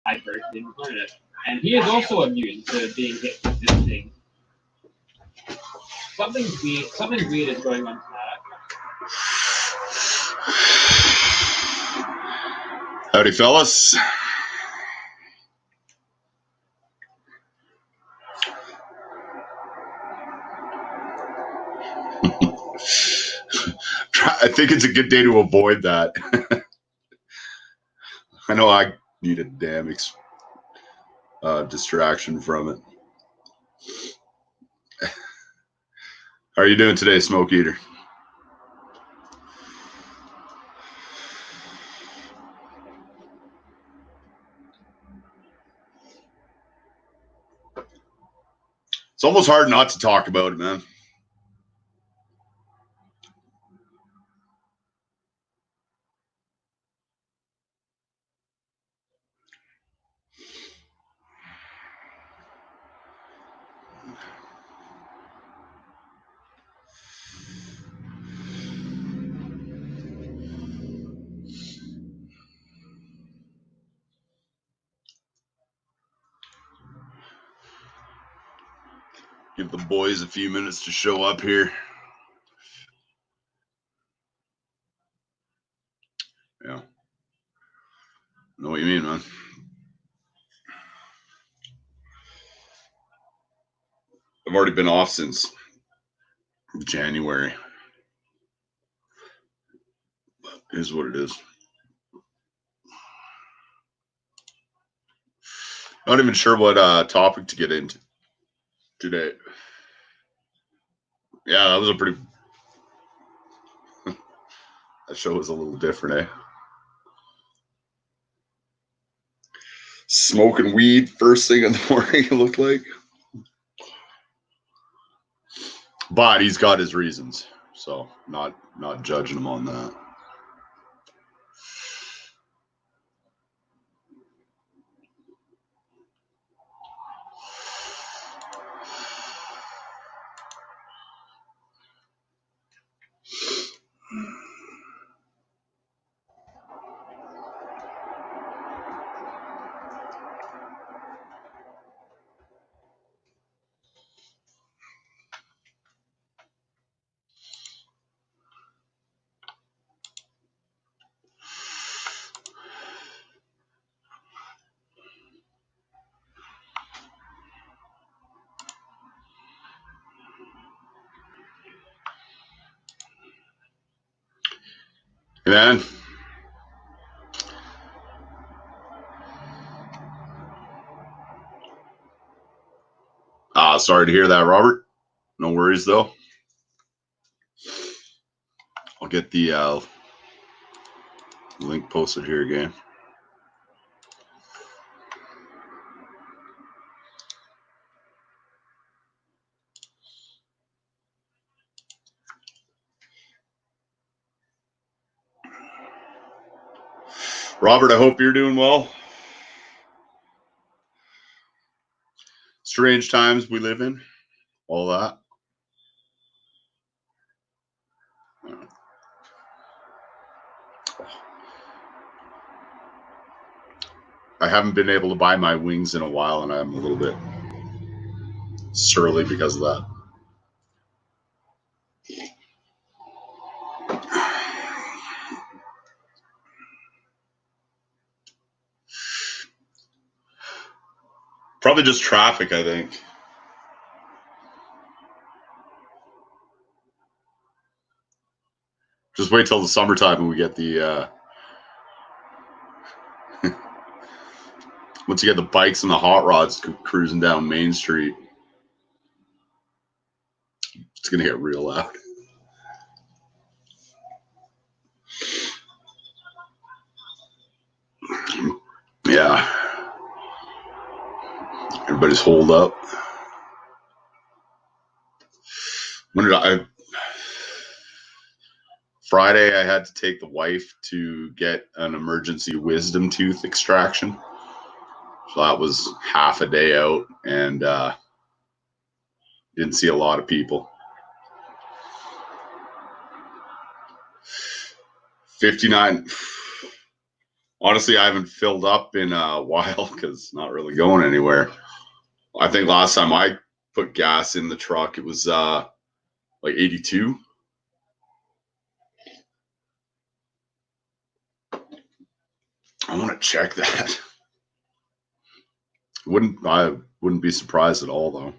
I personally recorded it. And he is also immune to being hit with this thing. Something weird is going on tonight. Howdy, fellas. I think it's a good day to avoid that. I know I need a damn distraction from it. How are you doing today, Smoke Eater? It's almost hard not to talk about it, man. Give the boys a few minutes to show up here. Yeah. I know what you mean, man. I've already been off since January. But it is what it is. Not even sure what topic to get into today. Yeah, that was a pretty... that show was a little different, eh? Smoking weed first thing in the morning, it looked like. But he's got his reasons, so not judging him on that. Man, sorry to hear that, Robert. No worries, though. I'll get the link posted here again. Robert, I hope you're doing well. Strange times we live in. All that. I haven't been able to buy my wings in a while, and I'm a little bit surly because of that. Probably just traffic, I think. Just wait till the summertime and we get the once you get the bikes and the hot rods cruising down Main Street, it's gonna get real loud. Yeah, everybody's holed up. When did Friday, I had to take the wife to get an emergency wisdom tooth extraction. So that was half a day out, and didn't see a lot of people. 59. Honestly, I haven't filled up in a while because not really going anywhere. I think last time I put gas in the truck, it was like 82. I want to check that. I wouldn't be surprised at all though.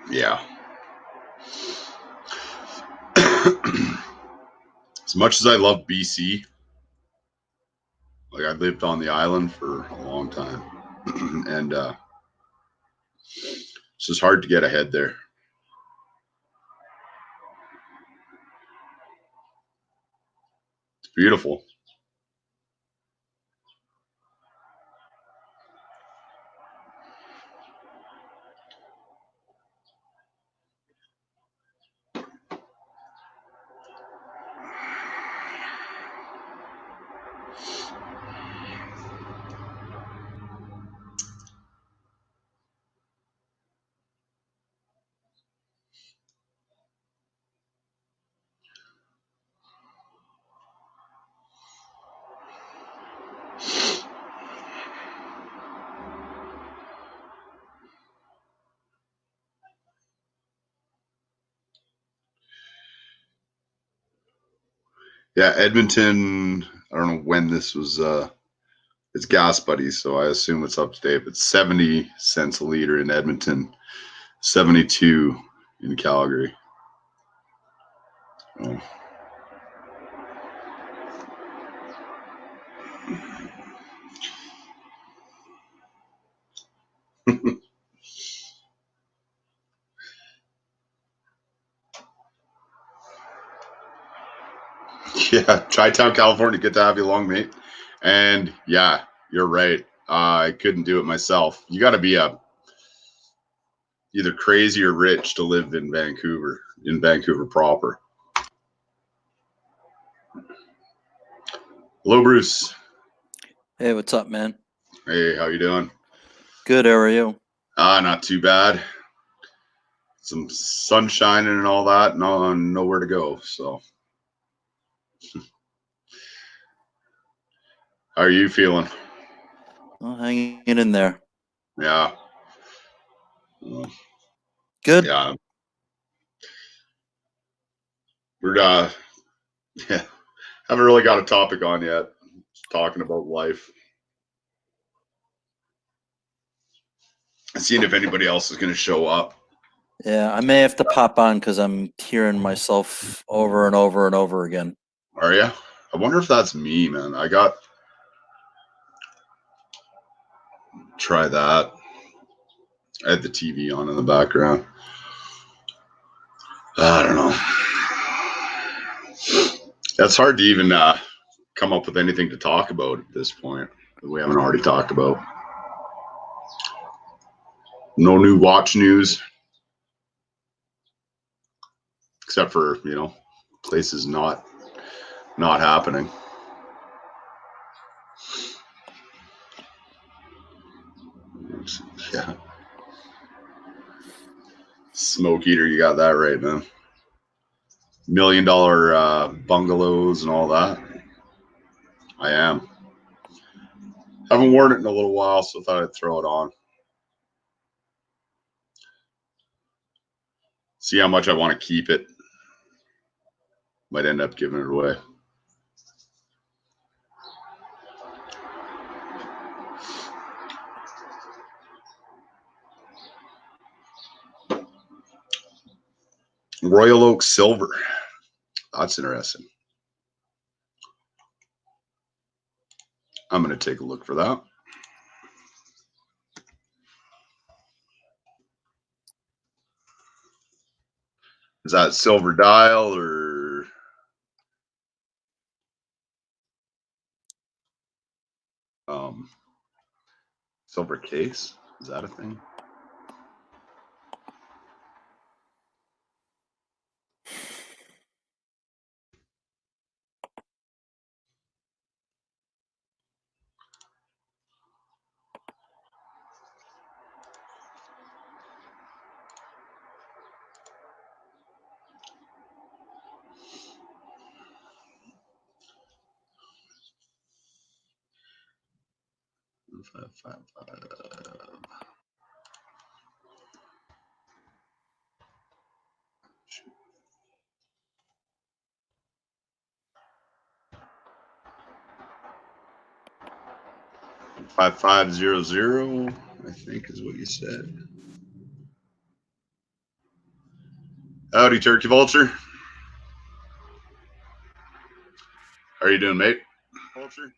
Yeah. As much as I love BC, like I lived on the island for a long time, and it's just hard to get ahead there. It's beautiful. Yeah, Edmonton. I don't know when this was. It's gas buddies, so I assume it's up to date. But 70 cents a liter in Edmonton, 72 in Calgary. Oh. Yeah, Chi-Town, California. Good to have you along, mate. And yeah, you're right. I couldn't do it myself. You got to be either crazy or rich to live in Vancouver proper. Hello, Bruce. Hey, what's up, man? Hey, how you doing? Good, how are you? Not too bad. Some sun shining and all that. No, nowhere to go. So, how are you feeling? Well, hanging in there. Yeah. Good. Yeah. We're yeah, haven't really got a topic on yet. Just talking about life. Seeing if anybody else is going to show up. Yeah, I may have to pop on because I'm hearing myself over and over and over again. Are you? I wonder if that's me, man. Try that. I had the TV on in the background. I don't know. That's hard to even come up with anything to talk about at this point that we haven't already talked about. No new watch news, except for places not happening. Yeah. Smoke eater, you got that right, man. $1 million bungalows and all that. I am. Haven't worn it in a little while, so I thought I'd throw it on. See how much I want to keep it. Might end up giving it away. Royal Oak Silver. That's interesting. I'm going to take a look for that. Is that silver dial or silver case? Is that a thing? Five. 5500, I think is what you said. Howdy, Turkey Vulture. How are you doing, mate? Vulture.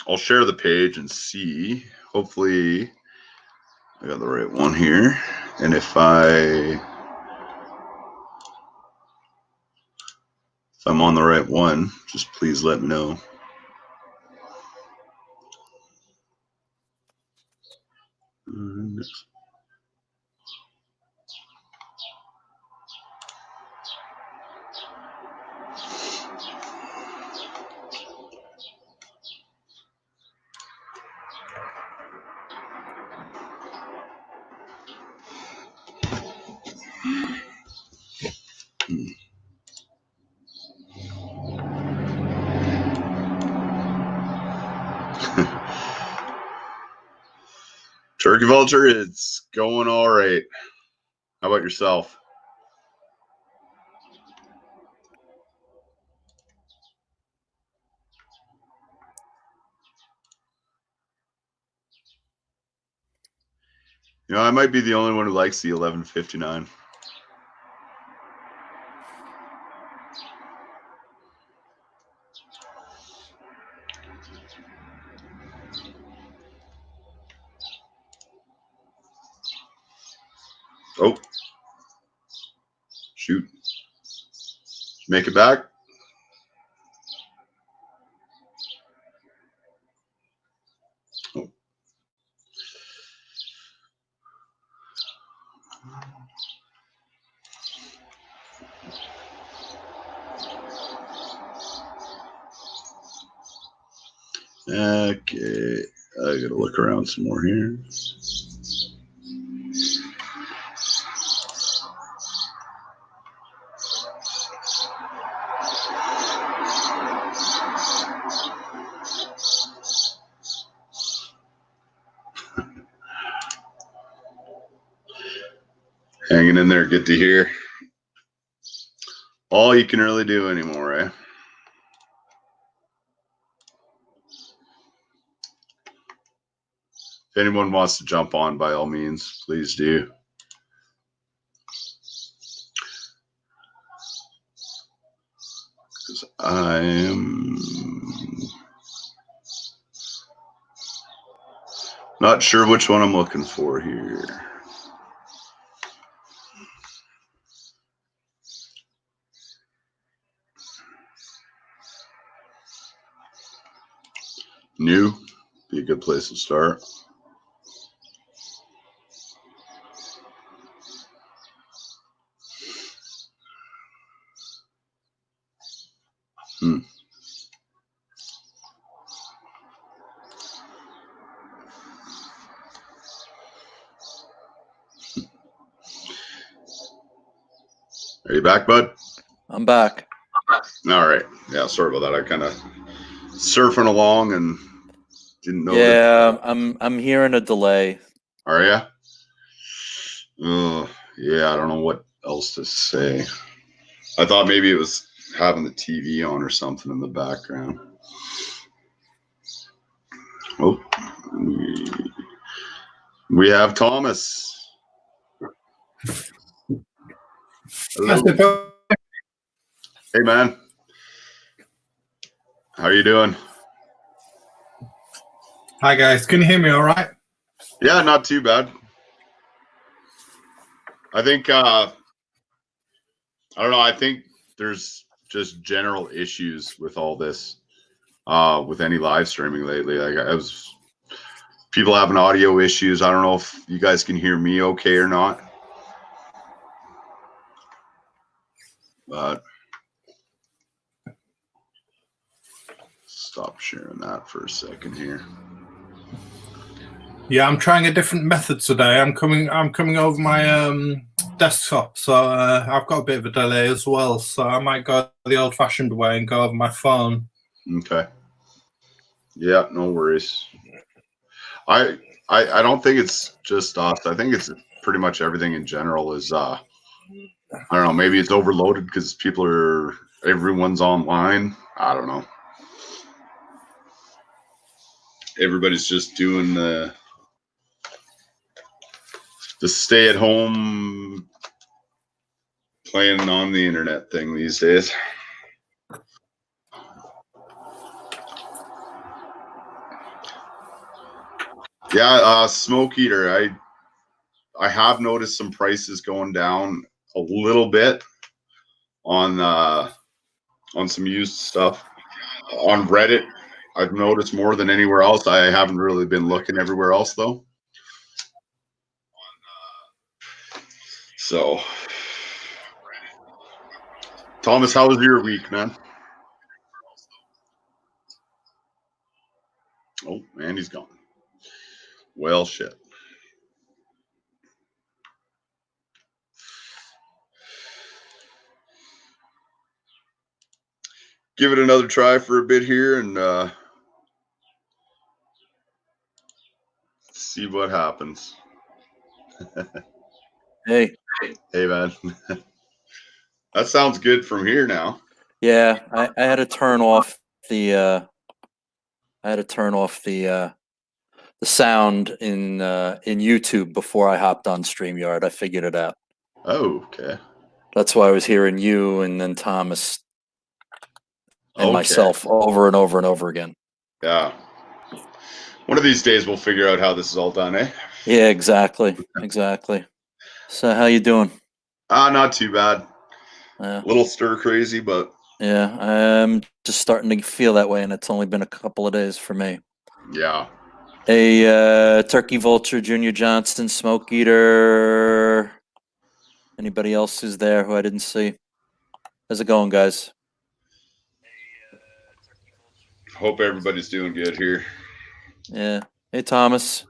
I'll share the page and see. Hopefully, I got the right one here. And if I'm on the right one, just please let me know. Turkey Vulture, it's going all right. How about yourself? You know, I might be the only one who likes the 1159. Oh, shoot. Make it back. Oh. Okay, I gotta look around some more here. Hanging in there, good to hear. All you can really do anymore, eh? If anyone wants to jump on, by all means, please do. Because I am not sure which one I'm looking for here. New, be a good place to start. Are you back, bud? I'm back. All right. Yeah, sorry about that. I kind of surfing along and didn't know. Yeah, I'm hearing a delay. Are ya? Yeah, I don't know what else to say. I thought maybe it was having the TV on or something in the background. Oh, we have Thomas. Hello. Hey, man. How are you doing? Hi, guys. Can you hear me all right? Yeah, not too bad. I think, I don't know, I think there's just general issues with all this, with any live streaming lately. Like people having audio issues. I don't know if you guys can hear me okay or not. But stop sharing that for a second here. Yeah, I'm trying a different method today. I'm coming over my desktop, so I've got a bit of a delay as well. So I might go the old-fashioned way and go over my phone. Okay. Yeah, no worries. I don't think it's just us. I think it's pretty much everything in general is I don't know, maybe it's overloaded because everyone's online. I don't know. Everybody's just doing the stay at home playing on the internet thing these days. Yeah, Smoke Eater. I have noticed some prices going down a little bit on some used stuff on Reddit. I've noticed more than anywhere else. I haven't really been looking everywhere else though. So, Thomas, how was your week, man? Oh, man, he's gone. Well, shit. Give it another try for a bit here and see what happens. Hey. Hey, man. That sounds good from here now. Yeah, I had to turn off the the sound in YouTube before I hopped on StreamYard. I figured it out. Oh, okay. That's why I was hearing you and then Thomas and myself over and over and over again. Yeah. One of these days we'll figure out how this is all done, eh? Yeah, exactly. Exactly. So how you doing? Not too bad. Yeah. A little stir crazy, but yeah, I'm just starting to feel that way, and it's only been a couple of days for me. Yeah. Hey, Turkey Vulture, Junior Johnson, Smoke Eater. Anybody else who's there who I didn't see? How's it going, guys? Hope everybody's doing good here. Yeah. Hey, Thomas.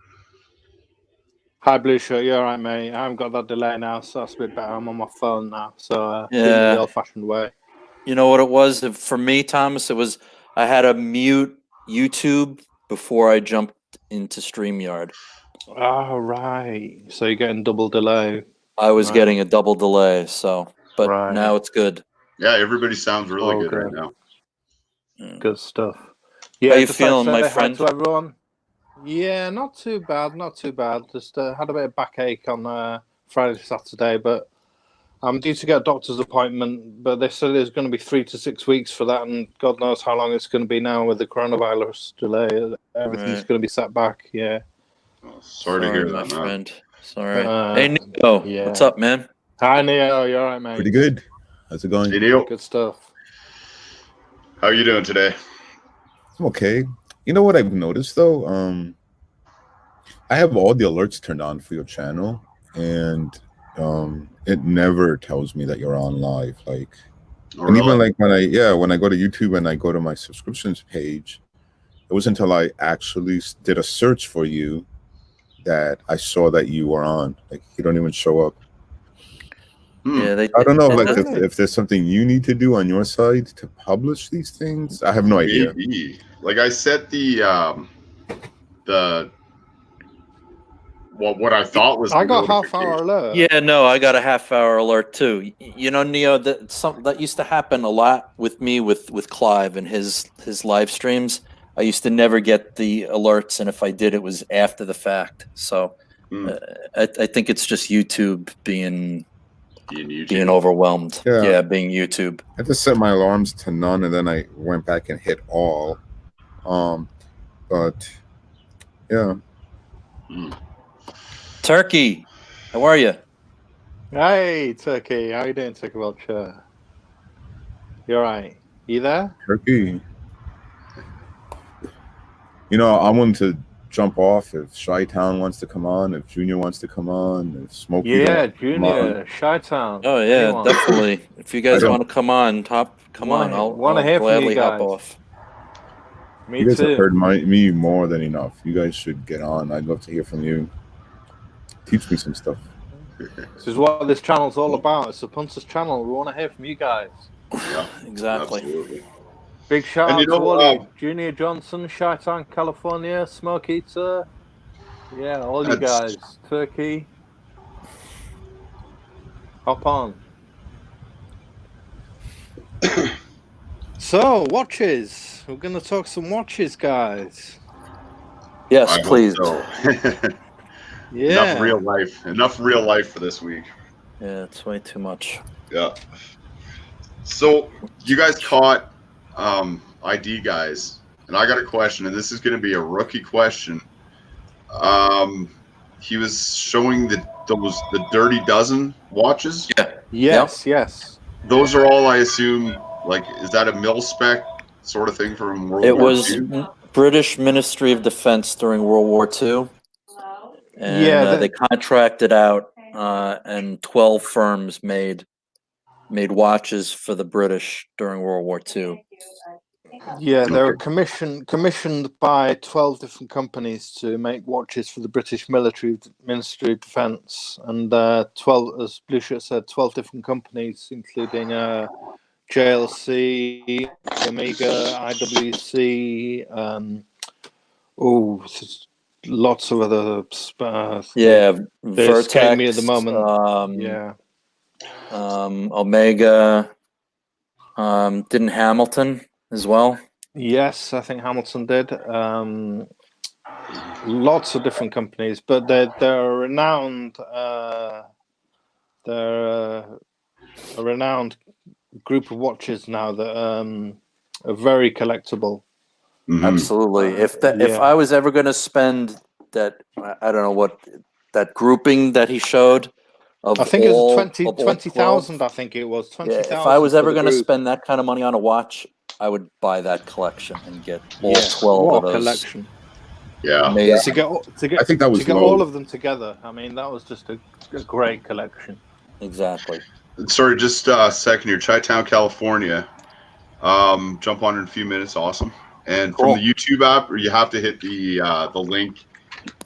Hi, Blue Shirt. You all right, mate? I haven't got that delay now, so that's a bit better. I'm on my phone now, so doing it the old-fashioned way. You know what it was for me, Thomas? It was I had to mute YouTube before I jumped into StreamYard. Oh, right. So you're getting double delay. I was getting a double delay, but now it's good. Yeah, everybody sounds really good right now. Good stuff. Yeah, how you feeling, my friend? Hi to everyone. Yeah, not too bad, not too bad. Just had a bit of backache on Friday, Saturday, but I'm due to get a doctor's appointment, but they said it's going to be 3 to 6 weeks for that, and God knows how long it's going to be now with the coronavirus delay. Everything's going to be set back, yeah. Oh, sorry to hear that, my friend. Sorry. Hey, Nico. Yeah. What's up, man? Hi, Neo. You all right, mate? Pretty good. How's it going? Hey, Neil. Good stuff. How are you doing today? I'm okay. You know what I've noticed, though? I have all the alerts turned on for your channel, and it never tells me that you're on live. Like, and even like when I go to YouTube and I go to my subscriptions page, it wasn't until I actually did a search for you that I saw that you were on. Like, you don't even show up. Yeah, I don't know, like if there's something you need to do on your side to publish these things. I have no idea. Maybe. Like I set the what I thought was. I the got half-hour notification. alert. Yeah, no, I got a half-hour alert too. You know, Neo, that used to happen a lot with me with Clive and his live streams. I used to never get the alerts, and if I did, it was after the fact. So I think it's just YouTube being overwhelmed. Yeah. Being YouTube. I just set my alarms to none, and then I went back and hit all. But yeah. Turkey, how are you? Hey, Turkey. How you doing, Turkey Vulture? You all right? You there? Turkey. You know, I wanted to jump off if Chi-Town wants to come on, if Junior wants to come on, if Smokey. Yeah, Junior, Chi-Town. Oh yeah, anyone. definitely. If you guys want to come on, come on. I'll hear from gladly you hop guys. off. Me You guys too. have heard me more than enough. You guys should get on. I'd love to hear from you. Teach me some stuff. This is what this channel's all about. It's a Punters channel. We want to hear from you guys. Yeah, Exactly. absolutely. Big shout And out you know, to all you. Junior Johnson, Chi-Town, California, Smoke Eater. Yeah, all you That's- guys. Turkey. Hop on. So, watches. We're going to talk some watches, guys. Yes, I hope please. so. Yeah. Enough real life for this week. Yeah, it's way too much. Yeah. So you guys caught ID guys, and I got a question, and this is going to be a rookie question. He was showing the Dirty Dozen watches. Yeah. Yes. Those are all, I assume, like, is that a mil spec sort of thing from World It War was II? British Ministry of Defense during World War II, and Yeah, they contracted out, and 12 firms made watches for the British during World War II. Yeah, they were Okay. commissioned by 12 different companies to make watches for the British Ministry of Defence, and 12, as Blue Shirt said, 12 different companies, including JLC, Omega, IWC, lots of other. They escape me at the Vertex, moment. Omega, didn't Hamilton as well? Yes, I think Hamilton did. Lots of different companies, but they're renowned. They're a renowned group of watches now that are very collectible. Mhm. Absolutely. If Yeah. I was ever going to spend that, I don't know what that grouping that he showed of I think it was all 20,000. I think it was 20,000. If I was ever going to group. spend that kind of money on a watch, I would buy that collection and get all Yes, 12 what of a those. collection. Yeah. Amazing. I think that was to get low. all of them together. I mean, that was just a great collection. Exactly. Sorry, just a second here. Chi-Town, California. Jump on in a few minutes. Awesome. And Cool. from the YouTube app, or you have to hit the link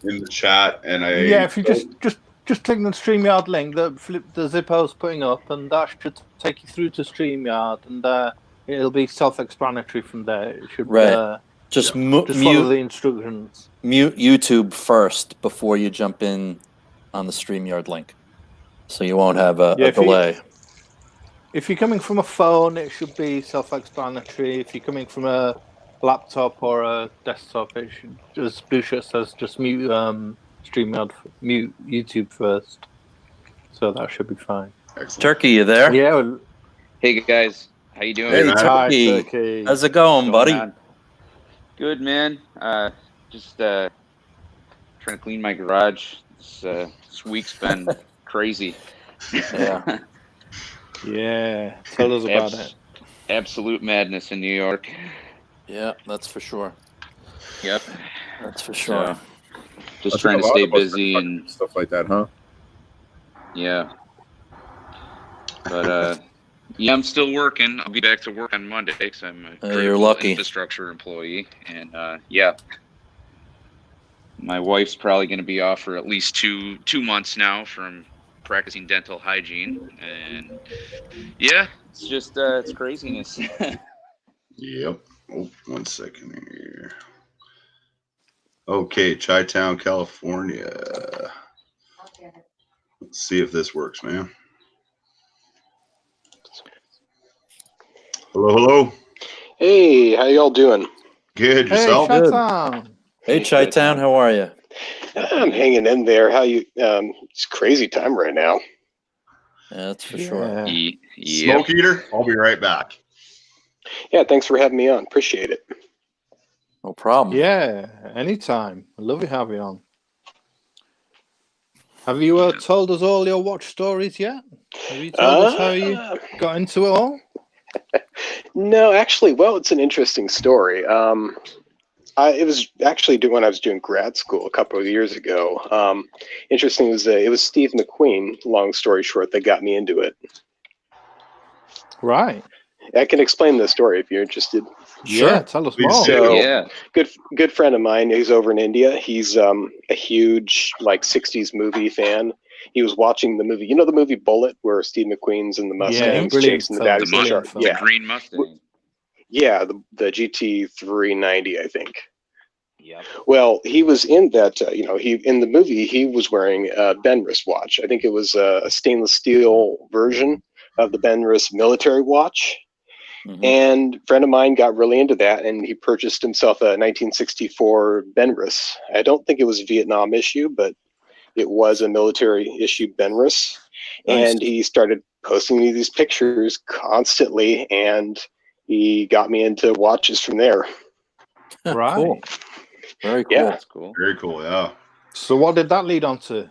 in the chat. And If you just click the StreamYard link that the Zippo's putting up, and that should take you through to StreamYard, and it'll be self-explanatory from there. It should Just follow the instructions. Mute YouTube first before you jump in on the StreamYard link, so you won't have a delay. If you're coming from a phone, it should be self-explanatory. If you're coming from a laptop or a desktop, it should, as Blue Shirt says, just mute StreamYard, mute YouTube first. So that should be fine. excellent. Turkey, you there? Yeah. Well, Hey guys, how you doing? Hey, man. hi, Turkey. Turkey. How's it going, What's buddy? going on? Good, man. Just trying to clean my garage. This week's been crazy. Yeah. Yeah. Tell us about it. Absolute madness in New York. Yeah, that's for sure. Yep. That's for sure. So, just trying to stay busy and stuff like that, huh? yeah. But yeah, I'm still working. I'll be back to work on Monday because I'm a You're critical lucky. infrastructure employee, and yeah. My wife's probably going to be off for at least two months now from practicing dental hygiene, and yeah, it's just it's craziness. Yep. Oh, 1 second here. Okay, Chi-Town, California. Let's see if this works, man. Hello, hello. Hey, how y'all doing? Good, Hey, yourself? Shatan. Hey, Chi-Town, how are you? I'm hanging in there. How you? It's a crazy time right now. Yeah, that's for sure. Yep. Smoke eater? I'll be right back. Yeah, thanks for having me on. Appreciate it. No problem. Yeah, anytime. I love you having you on. Have you told us all your watch stories yet? Have you told us how you got into it all? No, actually, well, it's an interesting story. It was actually when I was doing grad school a couple of years ago. Interesting was it was Steve McQueen, long story short, that got me into it. Right. I can explain the story if you're interested. Yeah, tell us Please more. do. So, Yeah. good friend of mine. He's over in India. He's a huge like '60s movie fan. He was watching the movie. You know the movie Bullet, where Steve McQueen's in the Mustangs brilliant chasing the film, baddies The, in the mu- shark. the Yeah, green Mustang. yeah, the GT390, I think. Yep. Well, he was in that. He in the movie he was wearing a Benris watch. I think it was a stainless steel version of the Benris military watch. Mhm. And a friend of mine got really into that, and he purchased himself a 1964 Benris. I don't think it was a Vietnam issue, but it was a military issue Benris. Nice. And he started posting me these pictures constantly, and he got me into watches from there. Right. Cool. Very cool. Yeah. That's cool. Very cool, yeah. So what did that lead on to?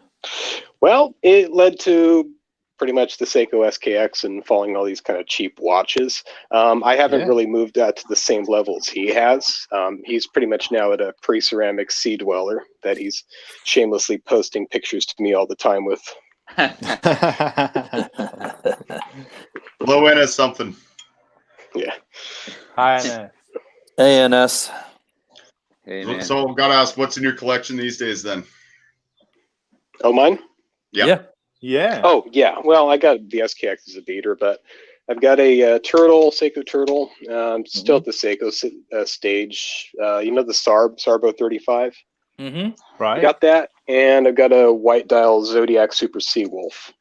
Well, it led to pretty much the Seiko SKX and falling all these kind of cheap watches. I haven't Yeah. really moved that to the same level as he has. He's pretty much now at a pre-ceramic sea dweller that he's shamelessly posting pictures to me all the time with. Low end is something. Yeah. Hi, Anna. ANS. Hey, man. So I've got to ask, what's in your collection these days then? Oh, mine? Yep. Yeah. Yeah. Oh, yeah. Well, I got the SKX as a beater, but I've got a turtle, Seiko turtle. Still at the Seiko stage. You know the Sarbo 35? Mm-hmm. I Right. got that, and I've got a white dial Zodiac Super Seawolf.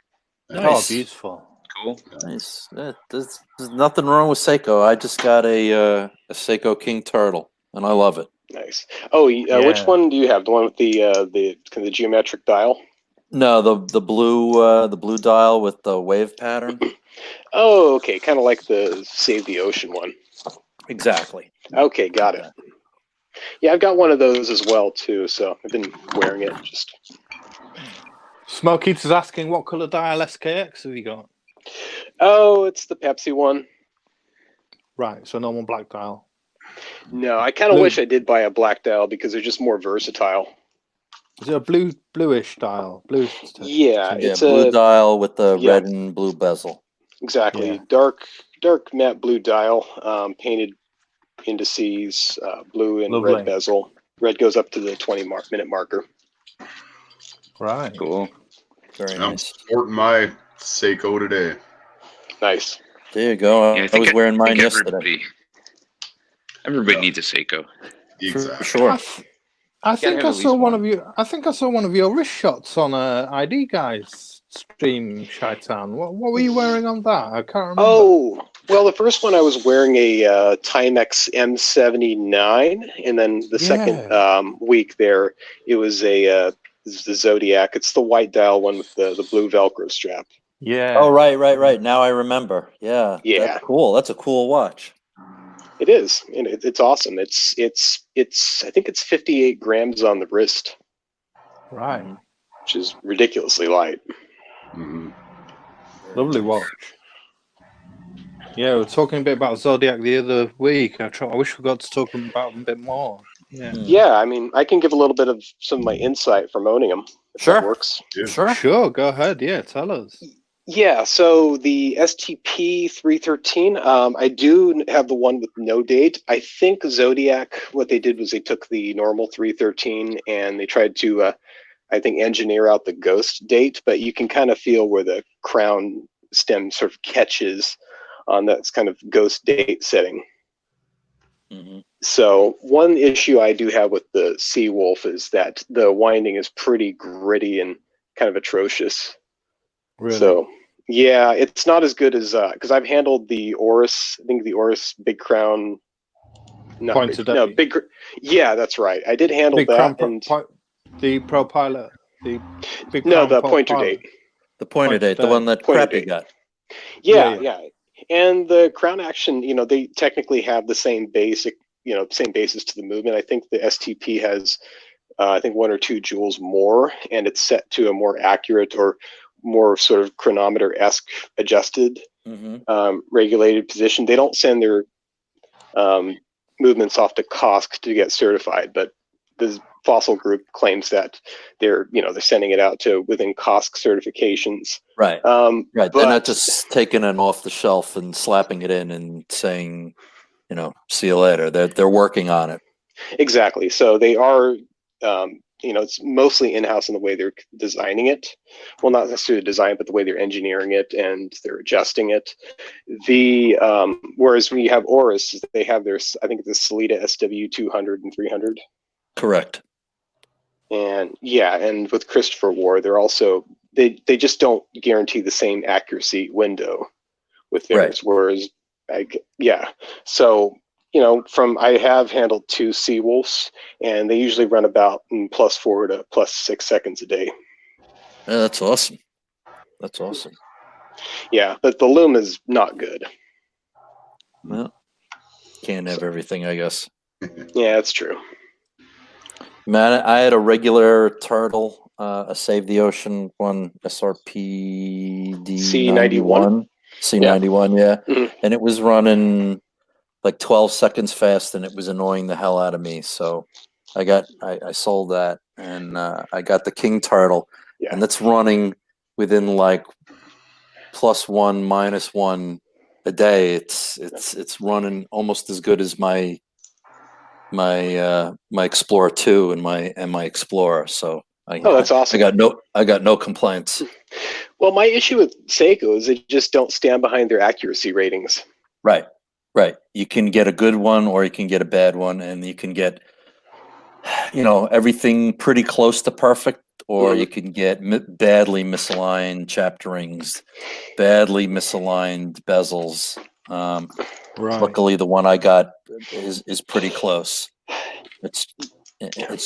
Oh, Nice. beautiful. Cool. Nice. There's nothing wrong with Seiko. I just got a Seiko King Turtle, and I love it. Nice. Oh, which Yeah. one do you have? The one with the kind of geometric dial? No, the blue dial with the wave pattern. Oh, okay. Kind of like the Save the Ocean one. Exactly. Okay, got it. Yeah, I've got one of those as well too. So I've been wearing it. Just Smoke Eater's asking what colour dial SKX have you got? it's the Pepsi one. Right, so normal black dial. No, I kind of Blue. wish I did buy a black dial because they're just more versatile. Is it a bluish dial? Blue. Yeah, Yeah, it's blue a dial with the yeah. red and blue bezel. exactly Yeah. dark matte blue dial, painted indices, blue and Lovely. red bezel. Red goes up to the 20-minute marker. Right. Cool. Very I'm nice. sporting my Seiko today. Nice. There you go. Yeah, I was wearing mine yesterday. Everybody needs a Seiko. Exactly. For sure. I think have I at saw least one one. of you. I think I saw one of your wrist shots on ID Guys stream, Shaitan. What were you wearing on that? I can't remember. Oh, well, the first one I was wearing a Timex M79, and then the second week there, it was the Zodiac. It's the white dial one with the blue Velcro strap. Yeah. Oh, right. Now I remember. Yeah. Yeah. That's cool. That's a cool watch. It is, and it's awesome. It's I think it's 58 grams on the wrist, Right. which is ridiculously light. Mhm. Lovely watch. Yeah, we were talking a bit about Zodiac the other week. I wish we got to talk about them a bit more. Yeah. Yeah, I mean, I can give a little bit of some of my insight from owning them, if Sure. that works. Sure. Sure, go ahead. Yeah, tell us. Yeah, so the STP 313, I do have the one with no date. I think Zodiac, what they did was they took the normal 313 and they tried to, I think, engineer out the ghost date, but you can kind of feel where the crown stem sort of catches on that kind of ghost date setting. Mm-hmm. So one issue I do have with the Seawolf is that the winding is pretty gritty and kind of atrocious. Really? So yeah, it's not as good as because I've handled the Oris. I think the Oris Big Crown. Point today. No, big. Yeah, that's right. I did handle Big that. Crown And the Pro Pilot. The Big no, Crown the Pro Pointer Pilot. Date. The pointer date, the one that Pointer Crappy date. got. Yeah, Yeah. And the Crown Action, they technically have the same basic, same basis to the movement. I think the STP has, I think 1 or 2 joules more, and it's set to a more accurate or more sort of chronometer-esque adjusted, regulated position. They don't send their movements off to COSC to get certified, but the Fossil Group claims that they're sending it out to within COSC certifications. Right. Right. They're not just taking it off the shelf and slapping it in and saying, see you later. They're working on it. Exactly. So they are, it's mostly in-house in the way they're designing it. Well, not necessarily design, but the way they're engineering it and they're adjusting it. Whereas when you have Oris, they have their, I think the Salida SW 200 and 300. Correct. And and with Christopher War, they're also, they just don't guarantee the same accuracy window with theirs. Whereas, so, I have handled 2 Seawolves, and they usually run about +4 to +6 seconds a day. Yeah, that's awesome. That's awesome. Yeah, but the loom is not good. Well, can't have everything, I guess. Yeah, that's true. Man, I had a regular turtle, a Save the Ocean one, SRPD C91. C91, yeah. Mhm. And it was running like 12 seconds fast, and it was annoying the hell out of me. So I sold that, and I got the King Turtle, and that's running within like +1, -1 a day. It's running almost as good as my Explorer 2 and my Explorer. So that's awesome. I got no complaints. Well, my issue with Seiko is they just don't stand behind their accuracy ratings. Right. You can get a good one or you can get a bad one, and you can get everything pretty close to perfect, or you can get badly misaligned chapter rings, badly misaligned bezels. Luckily, the one I got is pretty close. It's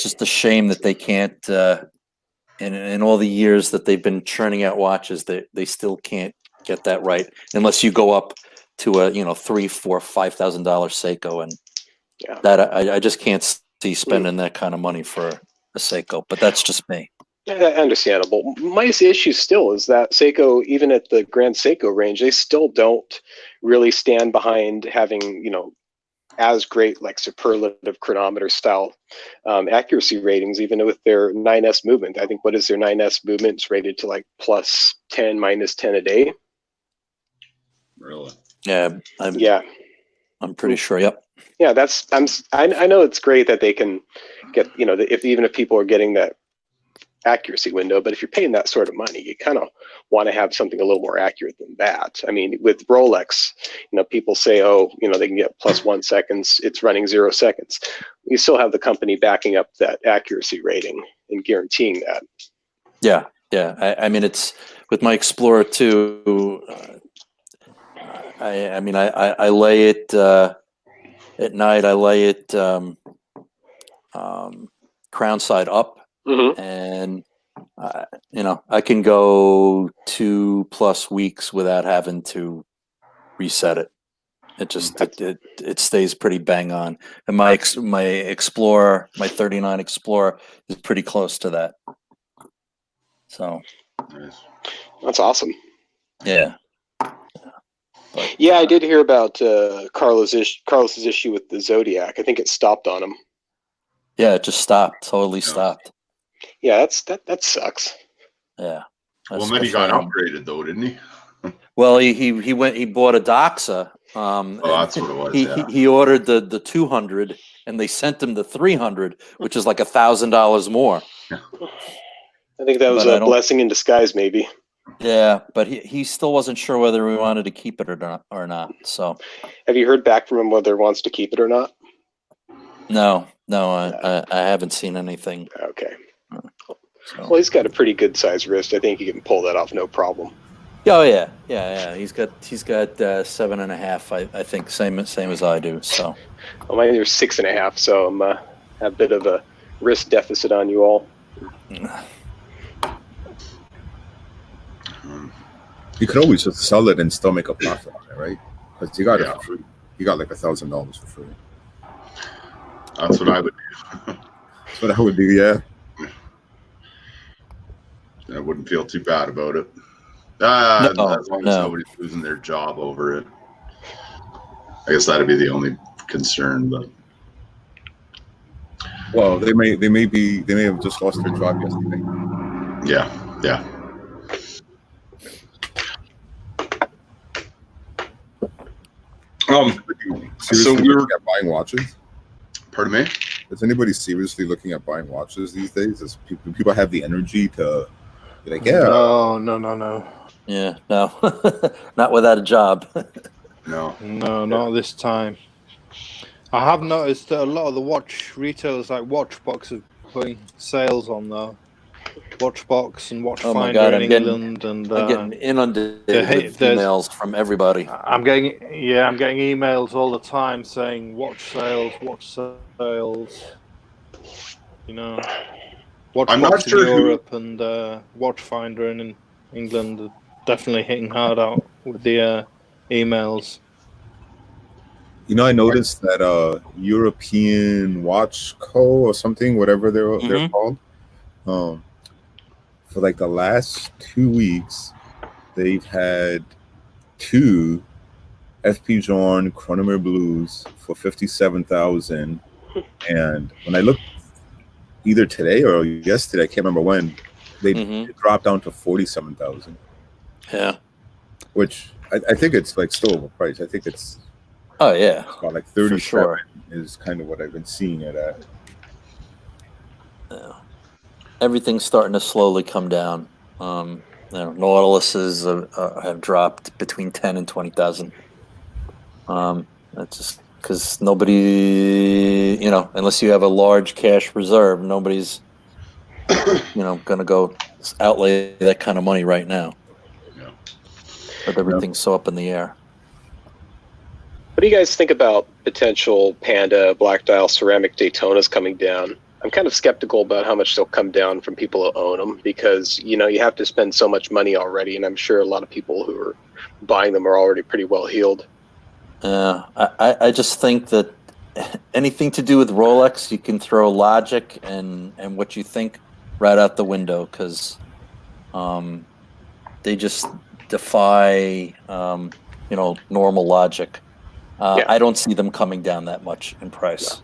just a shame that they can't. In all the years that they've been churning out watches, they still can't get that right unless you go up to a $3,000, $4,000, $5,000 Seiko, and that I just can't see spending that kind of money for a Seiko. But that's just me. Understandable. My issue still is that Seiko, even at the Grand Seiko range, they still don't really stand behind having, as great like superlative chronometer style accuracy ratings, even with their 9S movement. I think, what is their 9S movement? It's rated to like +10, -10 a day. Really? Yeah. I'm pretty sure. Yep. Yeah, I know it's great that they can get, even if people are getting that accuracy window, but if you're paying that sort of money, you kind of want to have something a little more accurate than that. I mean, with Rolex, people say, they can get +1 seconds, it's running 0 seconds. You still have the company backing up that accuracy rating and guaranteeing that. Yeah. I mean, it's with my Explorer 2. I lay it at night. I lay it crown side up. And I can go 2+ weeks without having to reset it. It just it stays pretty bang on. And my Explorer, my 39 Explorer, is pretty close to that. So Nice. That's awesome. Yeah. But, I did hear about Carlos's issue with the Zodiac. I think it stopped on him. Yeah, it just stopped. Totally stopped. Yeah, that sucks. Yeah. Well, then he got upgraded though, didn't he? Well, he bought a Doxa. That's what it was. He ordered the 200, and they sent him the 300, which is like $1,000 more. I think that was a blessing in disguise, maybe. Yeah, but he still wasn't sure whether we wanted to keep it or not. So, have you heard back from him whether he wants to keep it or not? No, I haven't seen anything. Okay. So. Well, he's got a pretty good sized wrist. I think he can pull that off no problem. Oh yeah. He's got 7.5. I think same as I do. So. Well, mine are 6.5, so I'm a bit of a wrist deficit on you all. You could always just sell it and still make a profit on it, right? Because you got it for free. You got like $1,000 for free. That's what I would do. That's what I would do. Yeah. I wouldn't feel too bad about it. No, as long as nobody's losing their job over it. I guess that'd be the only concern, but well, they may have just lost their job yesterday. Yeah. So we were buying watches. Pardon me? Is anybody seriously looking at buying watches these days? Does people have the energy to be like, yeah? No. Yeah, no, not without a job. No, not this time. I have noticed that a lot of the watch retailers like Watchbox are putting sales on though. Watchbox and Watchfinder in England, and I'm getting inundated with emails from everybody. I'm getting emails all the time saying watch sales. You know, Watchbox in Europe and Watchfinder in England are definitely hitting hard out with the emails. You know, I noticed that European Watch Co. or something, whatever they're called, for like the last 2 weeks, they've had 2 FP Journe Chronometer Blues for 57,000, and when I looked either today or yesterday, I can't remember when, they dropped down to 47,000. Yeah, which I think it's like still overpriced. I think it's about like 37 is kind of what I've been seeing it at. Yeah. Everything's starting to slowly come down. Nautiluses have dropped between 10 and 20,000. That's just because nobody, unless you have a large cash reserve, nobody's, going to go outlay that kind of money right now. Yeah. But everything's so up in the air. What do you guys think about potential Panda Black Dial ceramic Daytonas coming down? I'm kind of skeptical about how much they'll come down from people who own them because, you have to spend so much money already, and I'm sure a lot of people who are buying them are already pretty well heeled. I just think that anything to do with Rolex, you can throw logic and what you think right out the window because they just defy, normal logic. I don't see them coming down that much in price. No.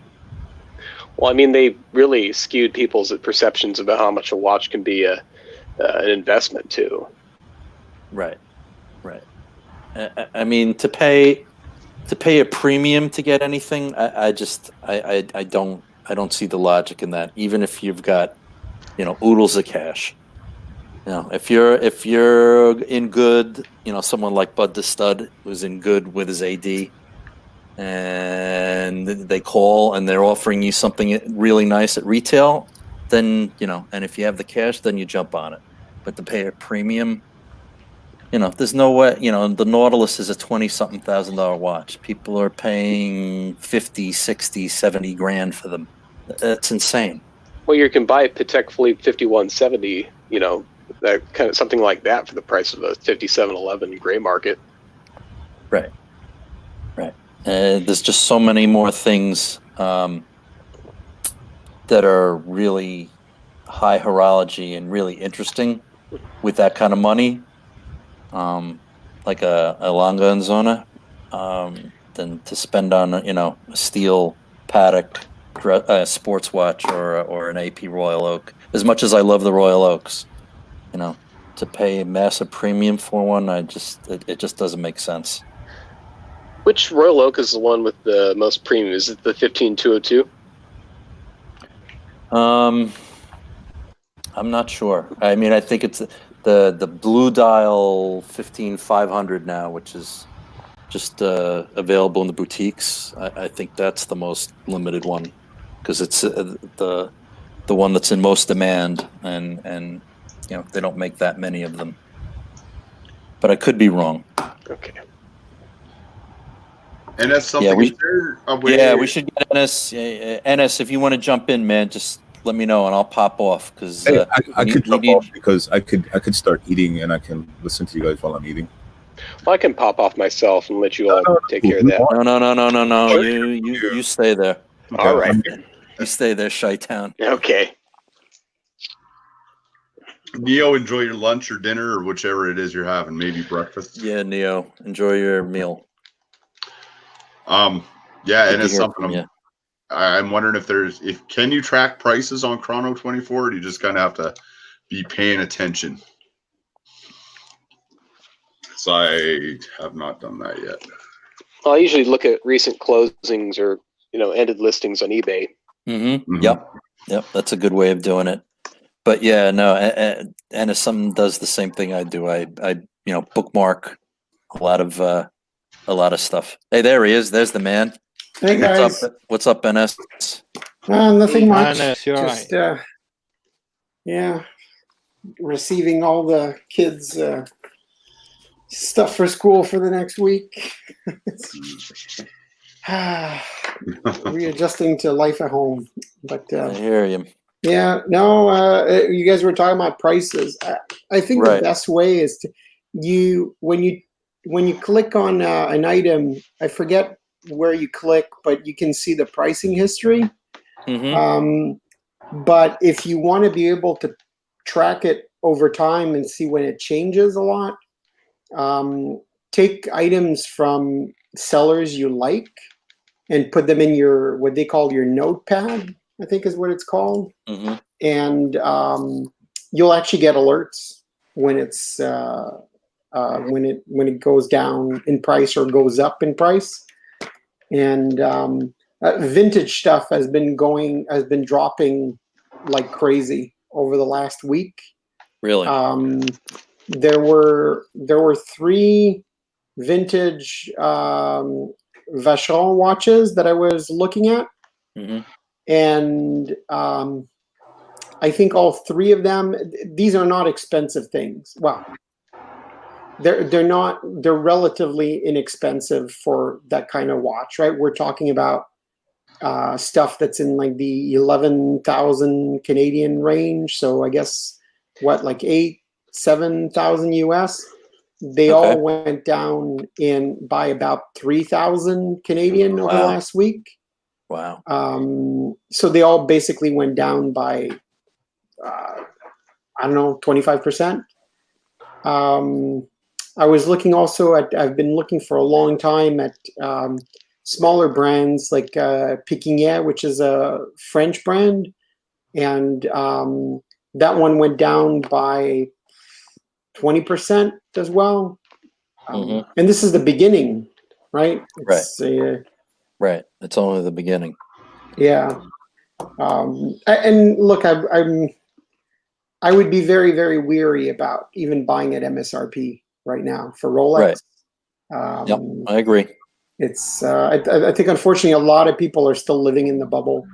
Well, I mean, they really skewed people's perceptions about how much a watch can be an investment too. Right. I mean, to pay a premium to get anything, I don't see the logic in that. Even if you've got, oodles of cash. If you're in good, someone like Bud the Stud who's in good with his AD. And they call and they're offering you something really nice at retail, then, and if you have the cash, then you jump on it. But to pay a premium, there's no way, the Nautilus is a 20-something $1,000 watch. People are paying 50, 60, 70 grand for them. That's insane. Well, you can buy a Patek Philippe 5170, that kind of something like that for the price of a 5711 gray market. Right. There's just so many more things that are really high horology and really interesting with that kind of money, like a Longa and Zona, than to spend on a steel Patek sports watch or an AP Royal Oak. As much as I love the Royal Oaks, to pay a massive premium for one, it just doesn't make sense. Which Royal Oak is the one with the most premium? Is it the 15202? I'm not sure. I mean, I think it's the Blue Dial 15500 now, which is just available in the boutiques. I think that's the most limited one. because it's the one that's in most demand, and you know, they don't make that many of them. But I could be wrong. Okay. And that's something. Yeah, we- is there a way? Yeah, we should get Ennis. Ennis, if you want to jump in, man, just let me know and I'll pop off because Hey, I could jump off because I could start eating and I can listen to you guys while I'm eating. Well, I can pop off myself and let you all take care of that. No. Sure. You stay there. All right. You stay there, Chi-Town. Okay. Neo, enjoy your lunch or dinner or whichever it is you're having. Maybe breakfast. Yeah, Neo, enjoy your meal. Yeah, Good and to it's hear something from you. I'm wondering if can you track prices on Chrono 24, or do you just kind of have to be paying attention? So I have not done that yet. Well, I usually look at recent closings or ended listings on eBay. Mm-hmm. Yep. That's a good way of doing it. But yeah, no, and if someone does the same thing I do, I bookmark a lot of stuff. Hey, there he is. There's the man. Hey guys, What's up, NS? nothing much. You're Just right. yeah, receiving all the kids' stuff for school for the next week. Readjusting to life at home, but I hear you. yeah, no. You guys were talking about prices. I think the best way is to when you click on an item. I forget where you click, but you can see the pricing history. Mm-hmm. But if you want to be able to track it over time and see when it changes a lot, take items from sellers you like and put them in your what they call your notepad, I think is what it's called. Mm-hmm. And you'll actually get alerts when it's when it goes down in price or goes up in price. And vintage stuff has been dropping like crazy over the last week. Really? There were 3 vintage Vacheron watches that I was looking at, and I think all 3 of them. These are not expensive things. Well, they're not. They're relatively inexpensive for that kind of watch, right? We're talking about stuff that's in like the 11,000 Canadian range. So I guess like 7,000 US. They all went down by about 3,000 Canadian over the last week. Wow. So they all basically went down by I don't know, 25%. I was looking also I've been looking for a long time at smaller brands like Piquinier, which is a French brand. And that one went down by 20% as well. And this is the beginning, right? Right. It's only the beginning. Yeah. And look, I would be very, very weary about even buying at MSRP right now for Rolex. Right. Yep, I agree. It's I think unfortunately a lot of people are still living in the bubble,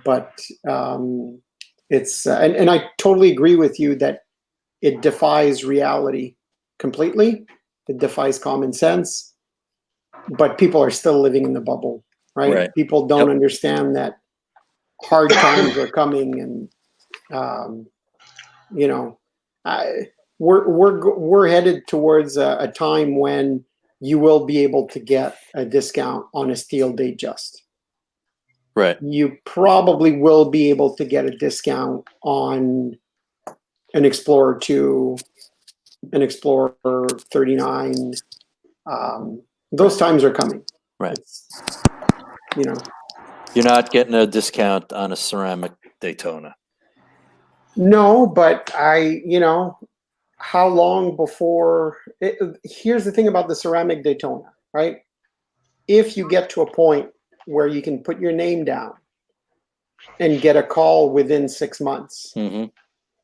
but it's and I totally agree with you that it defies reality completely. It defies common sense, but people are still living in the bubble, right? People don't understand that hard times are coming, and we're headed towards a time when you will be able to get a discount on a steel Datejust. Right. You probably will be able to get a discount on an Explorer 2, an Explorer 39. Those times are coming. Right. You're not getting a discount on a ceramic Daytona. No, but how long before? Here's the thing about the ceramic Daytona, right? If you get to a point where you can put your name down and get a call within 6 months,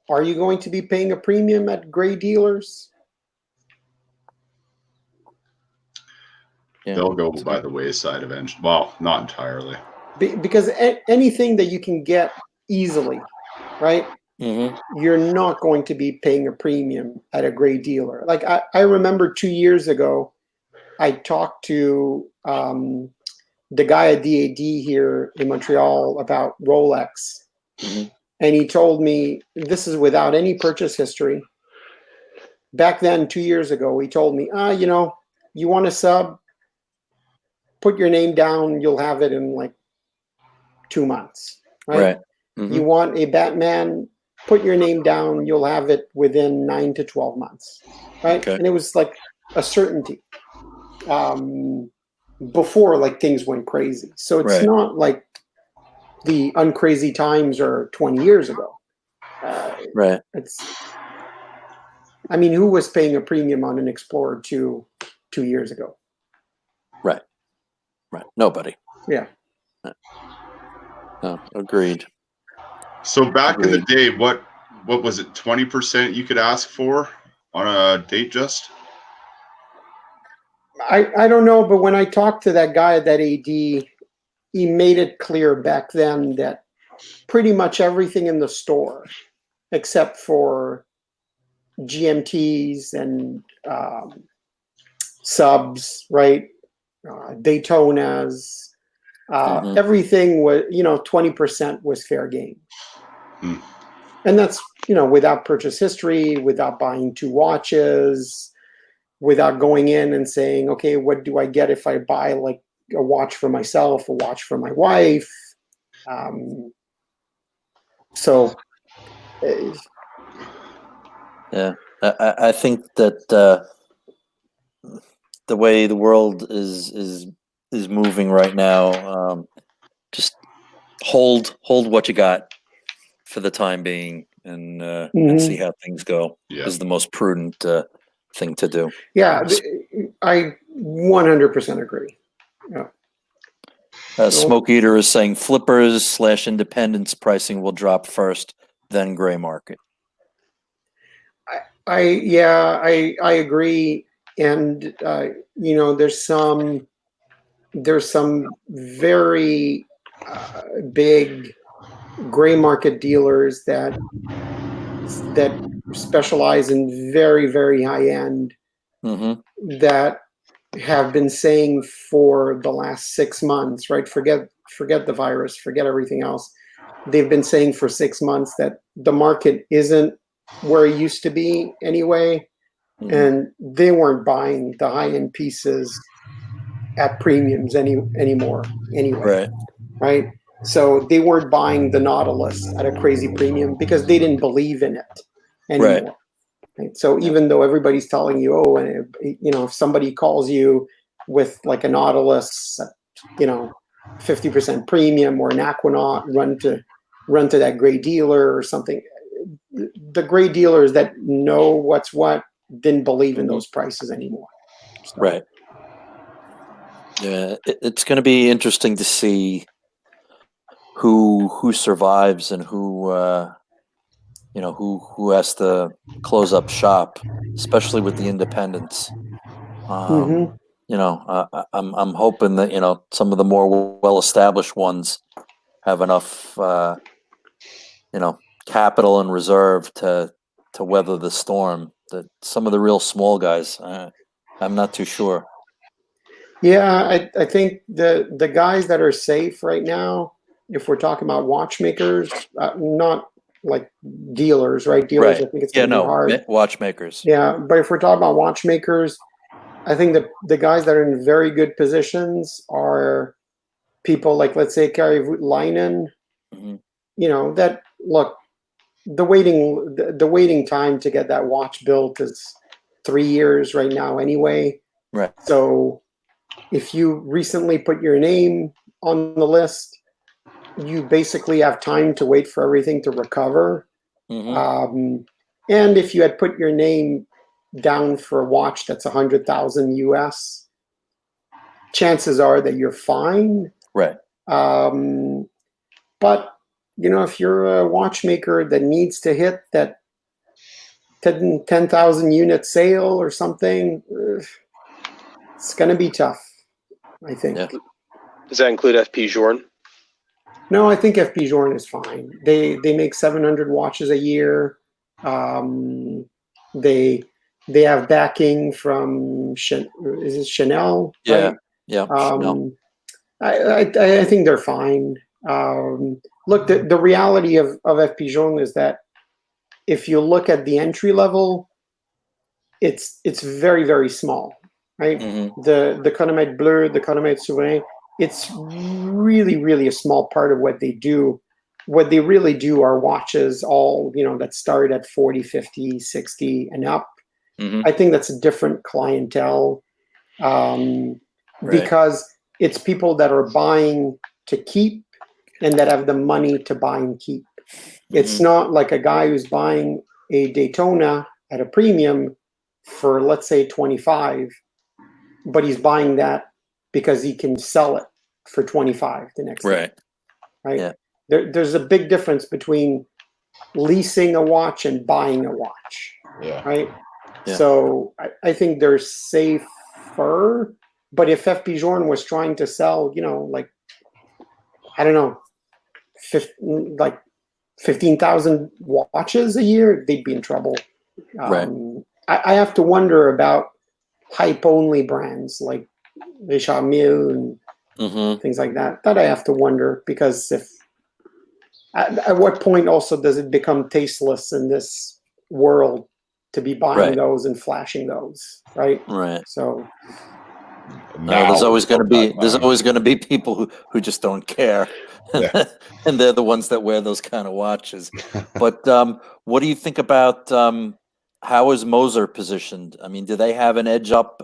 are you going to be paying a premium at gray dealers? They'll go by the wayside eventually. Well, not entirely. because anything that you can get easily, right? You're not going to be paying a premium at a gray dealer. Like I remember 2 years ago, I talked to the guy at DAD here in Montreal about Rolex. And he told me, this is without any purchase history. Back then, 2 years ago, he told me, you know, you want a sub, put your name down, you'll have it in like 2 months, right? You want a Batman, put your name down, you'll have it within 9 to 12 months, right? And it was like a certainty before like things went crazy. So it's not like the uncrazy times are 20 years ago. I mean, who was paying a premium on an Explorer 2 years ago? Right. Nobody. Yeah. No, agreed. So back in the day, what was it? 20% you could ask for on a date just? I don't know, but when I talked to that guy at that AD, he made it clear back then that pretty much everything in the store, except for GMTs and subs, right? Daytonas, everything was, 20% was fair game. And that's, without purchase history, without buying 2 watches, without going in and saying, okay, what do I get if I buy like a watch for myself, a watch for my wife? Yeah, I think that the way the world is moving right now, just hold what you got for the time being, and see how things go is the most prudent thing to do. Yeah, I 100% agree. Yeah. Smoke Eater is saying flippers / independents pricing will drop first, then gray market. I agree, and there's some very big gray market dealers that specialize in very, very high end that have been saying for the last 6 months, right? Forget the virus, forget everything else. They've been saying for 6 months that the market isn't where it used to be anyway, and they weren't buying the high end pieces at premiums anymore anyway. Right? So they weren't buying the Nautilus at a crazy premium because they didn't believe in it anymore. Right? So even though everybody's telling you, if somebody calls you with like a Nautilus, 50% premium or an Aquanaut, run to that gray dealer or something. The gray dealers that know what's what didn't believe in those prices anymore. So. Right. Yeah, it's going to be interesting to see who survives and who has to close up shop, especially with the independents. I'm hoping that some of the more well-established ones have enough capital and reserve to weather the storm. That some of the real small guys, I'm not too sure. Yeah, I think the guys that are safe right now, if we're talking about watchmakers, not like dealers, right? Dealers, I think it's going to be hard. Watchmakers. Yeah, but if we're talking about watchmakers, I think the guys that are in very good positions are people like, let's say, Kari Voutilainen. That look, the waiting time to get that watch built is 3 years right now anyway. Right. So if you recently put your name on the list, you basically have time to wait for everything to recover. And if you had put your name down for a watch that's 100,000 US, chances are that you're fine. Right. But if you're a watchmaker that needs to hit that 10,000 unit sale or something, it's going to be tough, I think. Yeah. Does that include FP Journe? No, I think FP Journe is fine. They make 700 watches a year. They have backing from is it Chanel? Yeah, Right? yeah. Chanel. I think they're fine. Look, the reality of FP Journe is that if you look at the entry level, it's very, very small, right? The Chronomètre Bleu, the Chronomètre Souverain, it's really, really a small part of what they do. What they really do are watches all, that start at 40, 50, 60 and up. I think that's a different clientele because it's people that are buying to keep and that have the money to buy and keep. It's not like a guy who's buying a Daytona at a premium for, let's say, 25, but he's buying that because he can sell it for 25 the next day. Right? Yeah. There's a big difference between leasing a watch and buying a watch. Yeah. Right? Yeah. So I think they're safer, but if FP Journe was trying to sell, like, I don't know, 15,000 watches a year, they'd be in trouble. I have to wonder about hype-only brands like Richard Mille and things like that. That I have to wonder, because at what point also does it become tasteless in this world to be buying those and flashing those, right? Right. So there's always going to be people who just don't care, and they're the ones that wear those kind of watches. But what do you think about how is Moser positioned? I mean, do they have an edge up,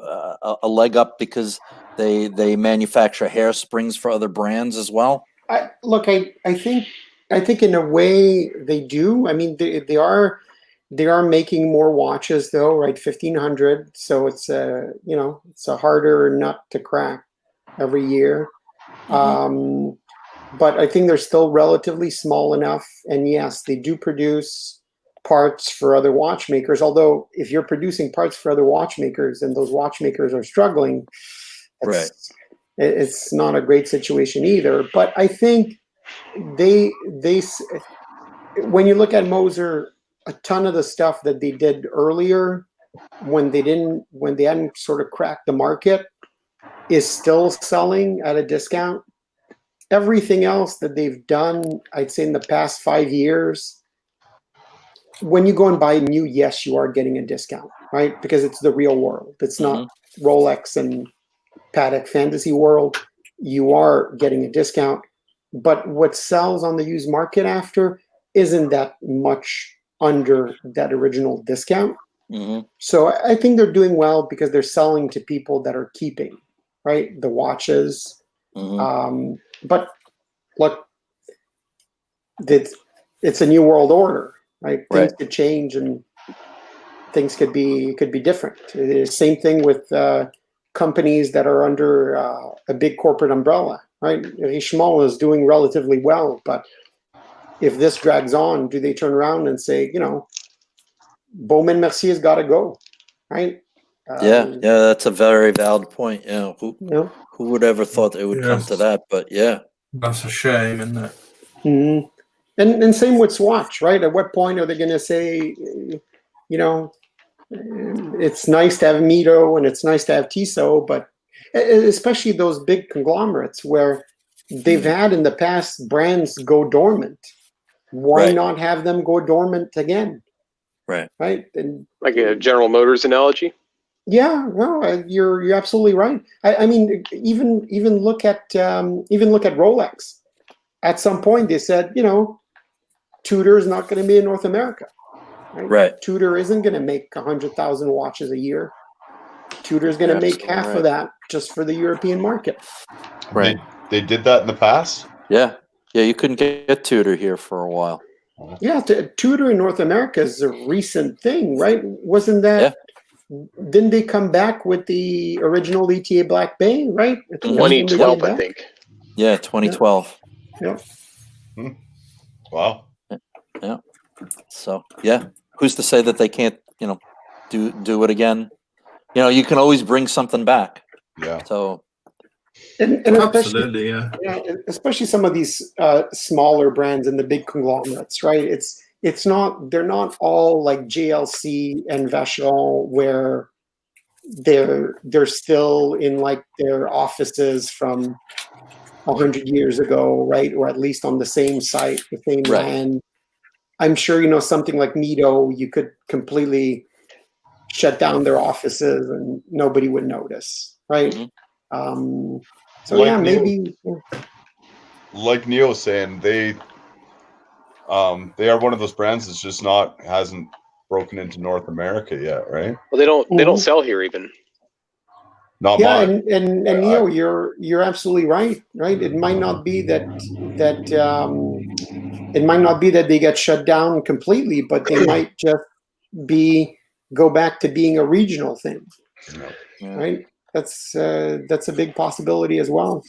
a leg up, because they manufacture hairsprings for other brands as well? I think in a way they do. I mean, they are making more watches though, right? 1,500. So it's it's a harder nut to crack every year. But I think they're still relatively small enough. And yes, they do produce parts for other watchmakers. Although if you're producing parts for other watchmakers and those watchmakers are struggling, it's not a great situation either. But I think they when you look at Moser, a ton of the stuff that they did earlier, when they hadn't sort of cracked the market, is still selling at a discount. Everything else that they've done, I'd say in the past 5 years, when you go and buy new, yes, you are getting a discount, right? Because it's the real world. It's not Rolex and Patek Fantasy world. You are getting a discount. But what sells on the used market after isn't that much under that original discount. So I think they're doing well because they're selling to people that are keeping, right, the watches. But look, it's a new world order, right? Things could change and things could be different. Same thing with companies that are under a big corporate umbrella, right? Richemont is doing relatively well, but if this drags on, do they turn around and say, Bowman Mercier's got to go, right? That's a very valid point. Who would ever thought it would come to that? But that's a shame, isn't it? And same with Swatch, right? At what point are they going to say, it's nice to have Mito and it's nice to have Tissot, but especially those big conglomerates where they've had in the past brands go dormant. Why not have them go dormant again? Right. And like a General Motors analogy. Yeah, no, you're absolutely right. I mean, even look at Rolex. At some point, they said, Tudor is not going to be in North America. Right. Tudor isn't going to make 100,000 watches a year. Tudor is going to make half of that just for the European market. Right. They did that in the past. Yeah. You couldn't get Tudor here for a while. Yeah, Tudor in North America is a recent thing, right? Wasn't that? Didn't they come back with the original ETA Black Bay, right? 2012, I think. Yeah, 2012. Yeah. Wow. Yeah. So who's to say that they can't, do it again? You can always bring something back. Yeah. So And especially, Absolutely, yeah. especially some of these smaller brands and the big conglomerates, right? It's not, they're not all like JLC and Vacheron, where they're still in like their offices from 100 years ago, right? Or at least on the same site, the same Right. land. I'm sure, you know, something like Nido, you could completely shut down their offices and nobody would notice, right? So Like yeah, Neo- maybe. Like Neo saying, they are one of those brands that's just hasn't broken into North America yet, right? Well, they don't Mhm. sell here even. Not Yeah, much. and Neo, you're absolutely right. It might not be that it might not be that they get shut down completely, but they might just go back to being a regional thing, right? That's a big possibility as well.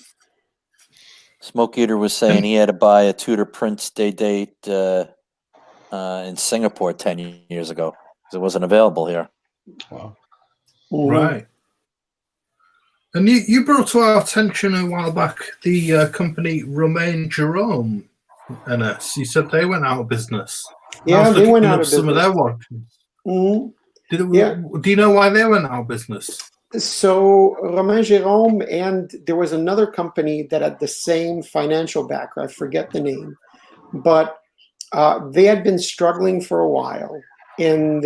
Smoke Eater was saying he had to buy a Tudor Prince Day date in Singapore 10 years ago because it wasn't available here. Wow. Right. And you brought to our attention a while back the company Romain Jerome NS. You said they went out of business. Yeah, they went out of some business. of their watches. Mm-hmm. Do you know why they went out of business? So Romain Jerome, and there was another company that had the same financial background. I forget the name, but they had been struggling for a while, and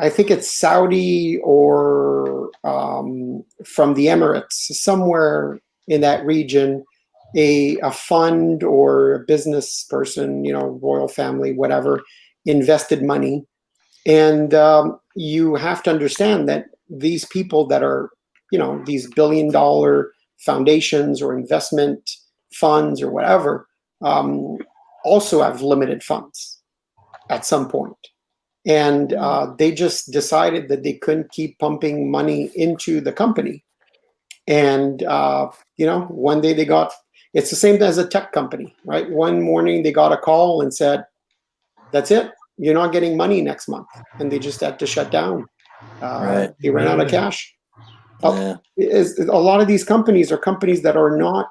I think it's Saudi or from the Emirates, somewhere in that region, a fund or a business person, you know, royal family, whatever, invested money. And you have to understand that these people that are, you know, these billion-dollar foundations or investment funds or whatever, also have limited funds at some point. And they just decided that they couldn't keep pumping money into the company. And, you know, one day it's the same as a tech company, right? One morning they got a call and said, that's it. You're not getting money next month. And they just had to shut down. Right. They ran out of cash. Yeah. A lot of these companies are companies that are not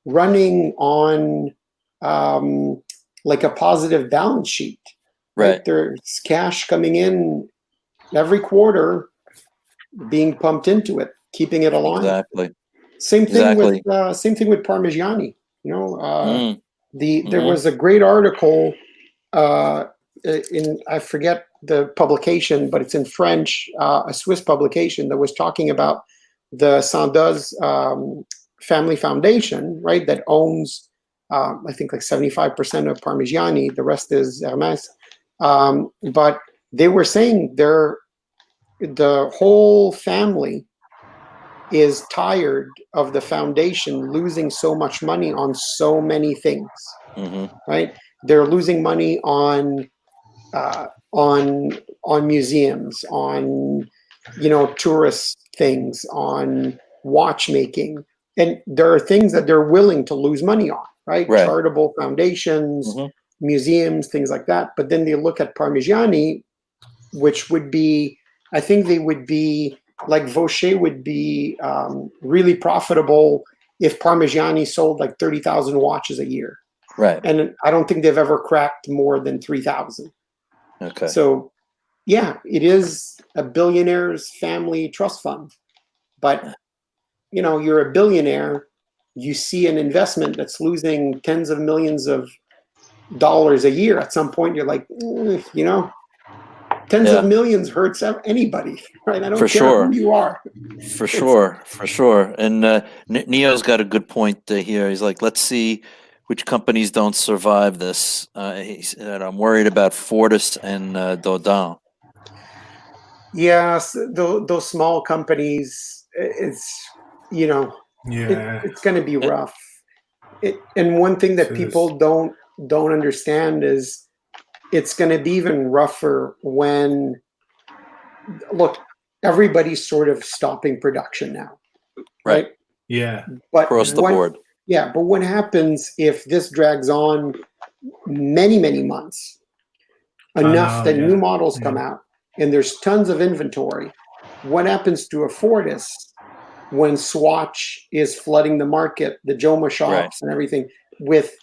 running on like a positive balance sheet. Right? There's cash coming in every quarter, being pumped into it, keeping it alive. Exactly. Same thing with Parmigiani. You know, there was a great article in, I forget the publication, but it's in French, a Swiss publication that was talking about the Sandoz family foundation, right? That owns, I think, like 75% of Parmigiani. The rest is Hermès. But they were saying the whole family is tired of the foundation losing so much money on so many things, right? They're losing money on museums, on, you know, tourist things, on watchmaking, and there are things that they're willing to lose money on, right? Charitable foundations, museums, things like that. But then they look at Parmigiani, which would be, I think they would be like Vaucher would be really profitable if Parmigiani sold like 30,000 watches a year. Right. And I don't think they've ever cracked more than 3,000. Okay. So, yeah, it is a billionaire's family trust fund. But, you know, you're a billionaire, you see an investment that's losing tens of millions of dollars a year. At some point, you're like, you know, tens of millions hurts anybody, right? I don't care who you are. For sure. And Neo's got a good point here. He's like, let's see which companies don't survive this. He said, I'm worried about Fortis and Dodin. Yes, those small companies, it's, you know, it's going to be rough. And one thing that people don't understand is it's going to be even rougher when, look, everybody's sort of stopping production now, right? Yeah. But across the board. Yeah, but what happens if this drags on many, many months, enough that new models come out and there's tons of inventory? What happens to a Fortis when Swatch is flooding the market, the Joma shops and everything with,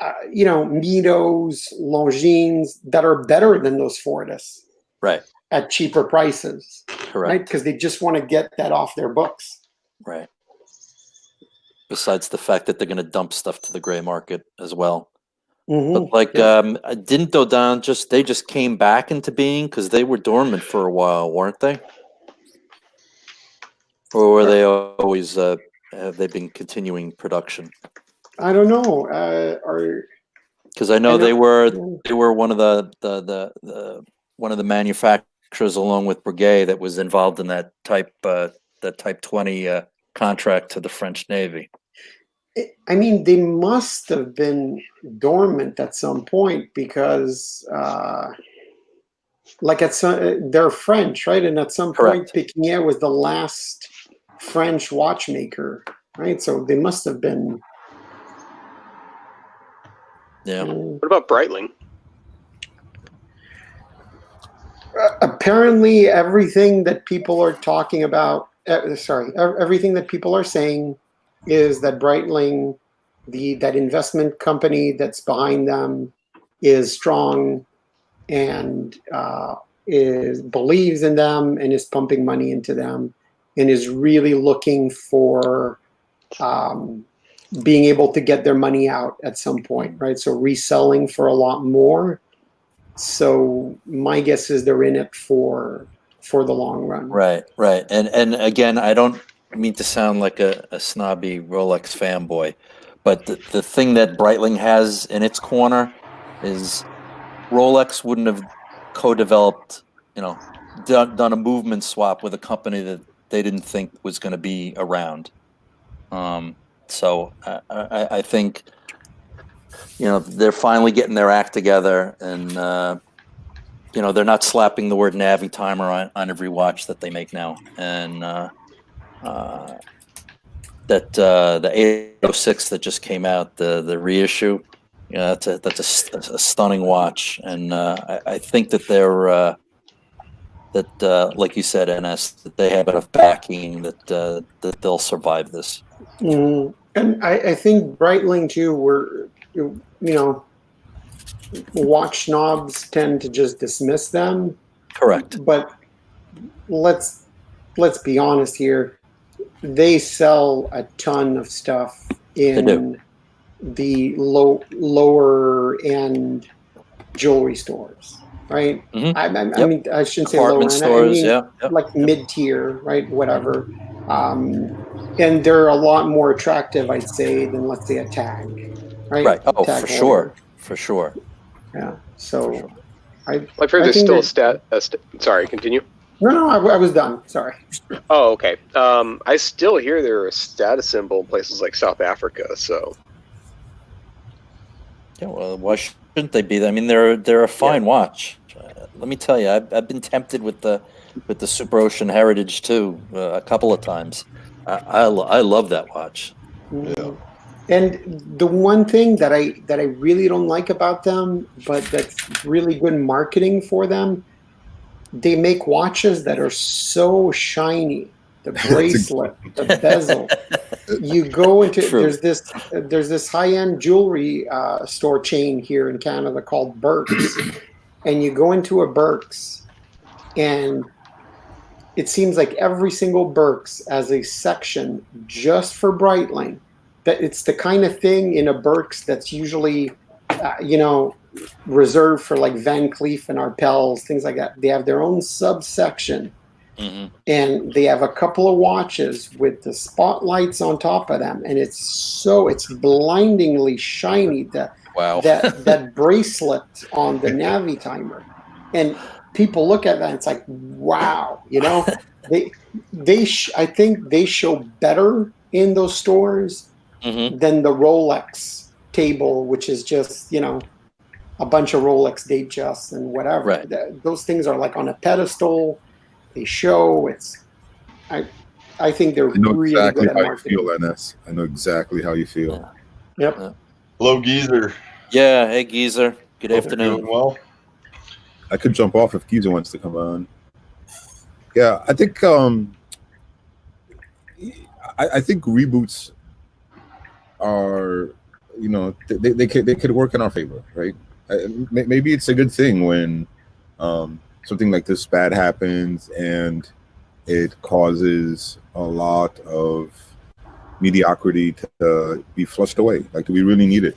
Mitos, Longines that are better than those Fortis. Right. At cheaper prices. Correct. Right? Because they just want to get that off their books. Right. Besides the fact that they're going to dump stuff to the gray market as well. Mm-hmm. But didn't Dodan they just came back into being because they were dormant for a while, weren't they? Or were they always have they been continuing production? I don't know. Because I know they were one of the one of the manufacturers along with Breguet that was involved in that Type 20 contract to the French Navy. I mean, they must have been dormant at some point because, they're French, right? And at some point, Piguet was the last French watchmaker, right? So they must have been. Yeah. What about Breitling? Apparently, everything that people are talking about, everything that people are saying is that Breitling, that investment company that's behind them, is strong and believes in them and is pumping money into them and is really looking for being able to get their money out at some point, right? So reselling for a lot more. So my guess is they're in it for the long run. Right. And again, I don't mean to sound like a snobby Rolex fanboy, but the thing that Breitling has in its corner is Rolex wouldn't have co-developed, done a movement swap with a company that they didn't think was going to be around. So I think, they're finally getting their act together, and they're not slapping the word Navi timer on every watch that they make now, and that the 806 that just came out, the reissue, that's a stunning watch, and I think that they're like you said, NS, that they have enough backing that they'll survive this. Mm. And I think Breitling too, watch snobs tend to just dismiss them. Correct. But let's be honest here. They sell a ton of stuff in the lower end jewelry stores, right? Mm-hmm. I mean, I shouldn't say lower end. Stores, like mid tier, right? Whatever. And they're a lot more attractive, I'd say, than let's say a Tag, right? Right. Oh, Tag for holder. sure. Yeah. So, sure. I've heard there's still sorry, continue. No, I was done. Sorry. Oh, okay. I still hear they're a status symbol in places like South Africa. So. Yeah. Well, why shouldn't they be? I mean, they're a fine watch. Let me tell you, I've been tempted with the Super Ocean Heritage too a couple of times. I love that watch. Yeah. And the one thing that I really don't like about them, but that's really good marketing for them, they make watches that are so shiny. The bracelet, the bezel. You go into there's this high-end jewelry store chain here in Canada called Burke's, and you go into a Burke's, and it seems like every single Burke's has a section just for Breitling. That it's the kind of thing in a Burke's that's usually, reserved for like Van Cleef and Arpels, things like that. They have their own subsection, and they have a couple of watches with the spotlights on top of them, and it's blindingly shiny. That bracelet on the Navi timer, and people look at that and it's like, wow, I think they show better in those stores than the Rolex table, which is just, a bunch of Rolex Datejusts and whatever. Right. Those things are like on a pedestal. They show I think they're really exactly good at how marketing. you feel, NS. I know exactly how you feel. Yep. Hello, Geezer. Yeah. Hey, Geezer. Good Doing afternoon. well. I could jump off if Geezer wants to come on. Yeah, I think I think reboots are, you know, they could work in our favor, right? Maybe it's a good thing when something like this bad happens and it causes a lot of mediocrity to be flushed away. Like, do we really need it?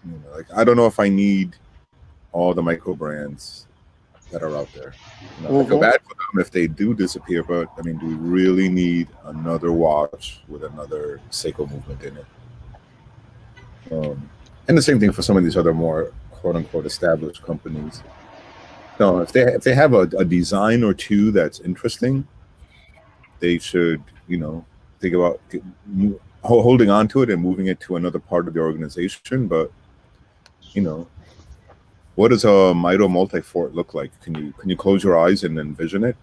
You know, like, I don't know if I need all the micro brands that are out there. You know, I feel bad for them if they do disappear, but I mean, do we really need another watch with another Seiko movement in it? And the same thing for some of these other more quote unquote established companies. No, if they have a design or two that's interesting, they should, you know, think about holding on to it and moving it to another part of the organization. But, you know, what does a Mito Multifort look like? Can you close your eyes and envision it?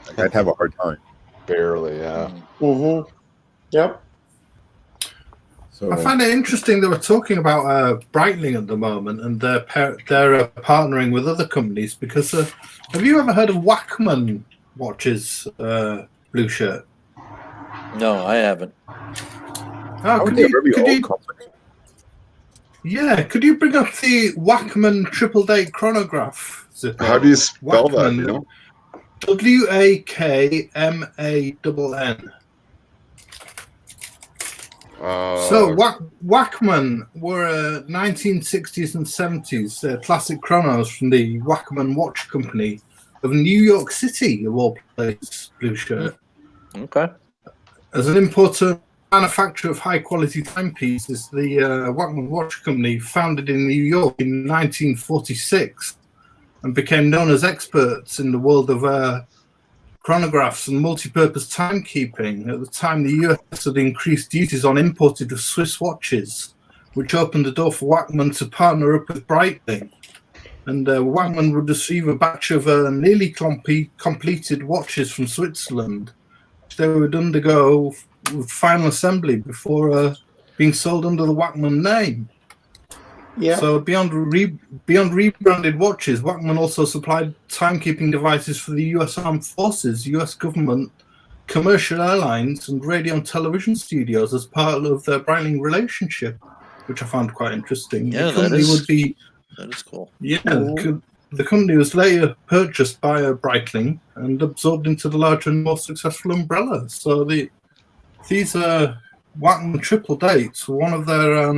Like, I'd have a hard time. Barely, yeah. Yep. So I find it interesting that we're talking about Breitling at the moment, and they're partnering with other companies, because have you ever heard of Wachman watches, Blue Shirt? No, I haven't. Oh, could you bring up the Wachman triple date chronograph? Zippo? How do you spell that? Wachman, You know, Wakmann. So Wachman were 1960s and 70s classic chronos from the Wachman Watch Company of New York City, of all places, Blue Shirt. Okay. As an importer manufacturer of high-quality timepieces, the Wachman Watch Company, founded in New York in 1946, and became known as experts in the world of chronographs and multi-purpose timekeeping. At the time, the US had increased duties on imported Swiss watches, which opened the door for Wachman to partner up with Breitling. And Wachman would receive a batch of nearly completed watches from Switzerland, which they would undergo final assembly before being sold under the Wachman name. Yeah. So beyond rebranded watches, Wachman also supplied timekeeping devices for the U.S. Armed Forces, U.S. government, commercial airlines, and radio and television studios as part of their Breitling relationship, which I found quite interesting. Yeah, The company that is cool. Yeah, the company was later purchased by Breitling and absorbed into the larger and more successful umbrella. So these Wachman triple dates were one of their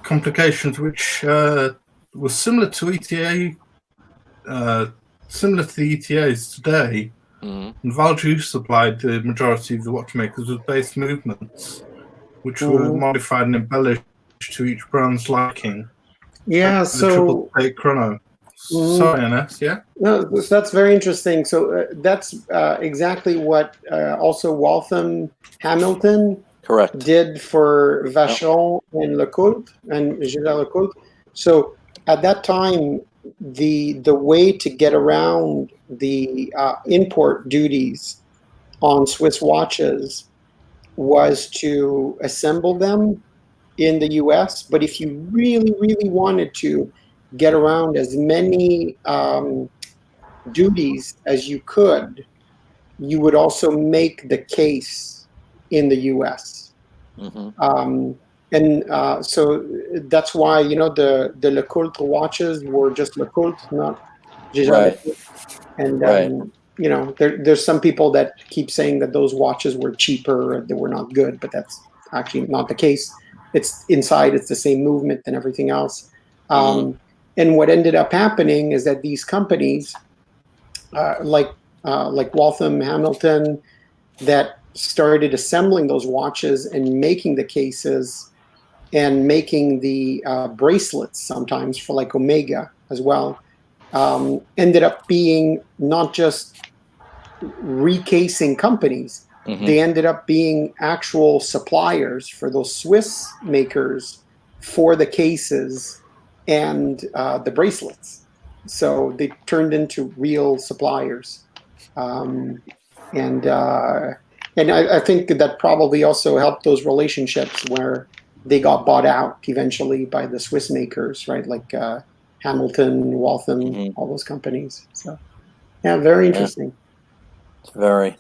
complications, which was similar to ETA, similar to the ETAs today. And Valjoux supplied the majority of the watchmakers with base movements, which were modified and embellished to each brand's liking. Yeah, The triple date chrono. Sorry, Ines, yeah? No, that's very interesting. So that's exactly what also Waltham Hamilton Correct. did for Vacheron and Lecoultre and Gilles Lecoultre. So at that time, the way to get around the import duties on Swiss watches was to assemble them in the US. But if you really, really wanted to get around as many duties as you could, you would also make the case in the US. So that's why, you know, the Lecoultre watches were just Lecoultre, not Gégé. And you know, there's some people that keep saying that those watches were cheaper, they were not good, but that's actually not the case. It's inside, it's the same movement and everything else. And what ended up happening is that these companies, like Waltham Hamilton, that started assembling those watches and making the cases and making the bracelets sometimes for like Omega as well, ended up being not just recasing companies. They ended up being actual suppliers for those Swiss makers for the cases and the bracelets. So they turned into real suppliers. And I think that probably also helped those relationships where they got bought out eventually by the Swiss makers, right? Like Hamilton, Waltham, all those companies. So, yeah, very interesting. Very.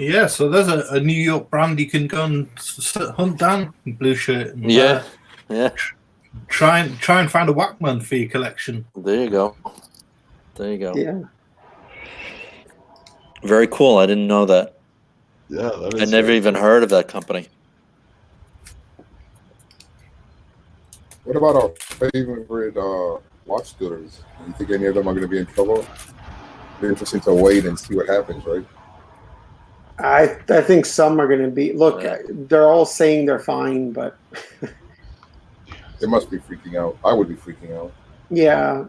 Yeah, so there's a New York brand you can go and hunt down, blue shirt. And, Yeah, yeah. Try and find a Whackman for your collection. There you go. There you go. Yeah. Very cool. I didn't know that. Yeah, that I never even heard of that company. What about our favorite watch dealers? Do you think any of them are going to be in trouble? Be interesting to wait and see what happens, right? I think some are going to be. Look, they're all saying they're fine, but They must be freaking out. I would be freaking out. yeah.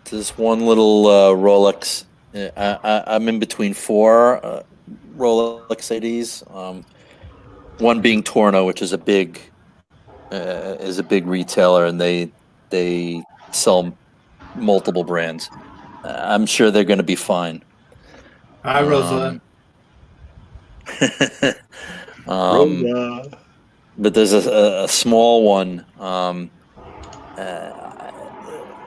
This one little Rolex. I'm in between 4 Rolex ADs. One being Torno, which is a big retailer, and they sell multiple brands. I'm sure they're going to be fine. Hi, Rosa. But there's a small one.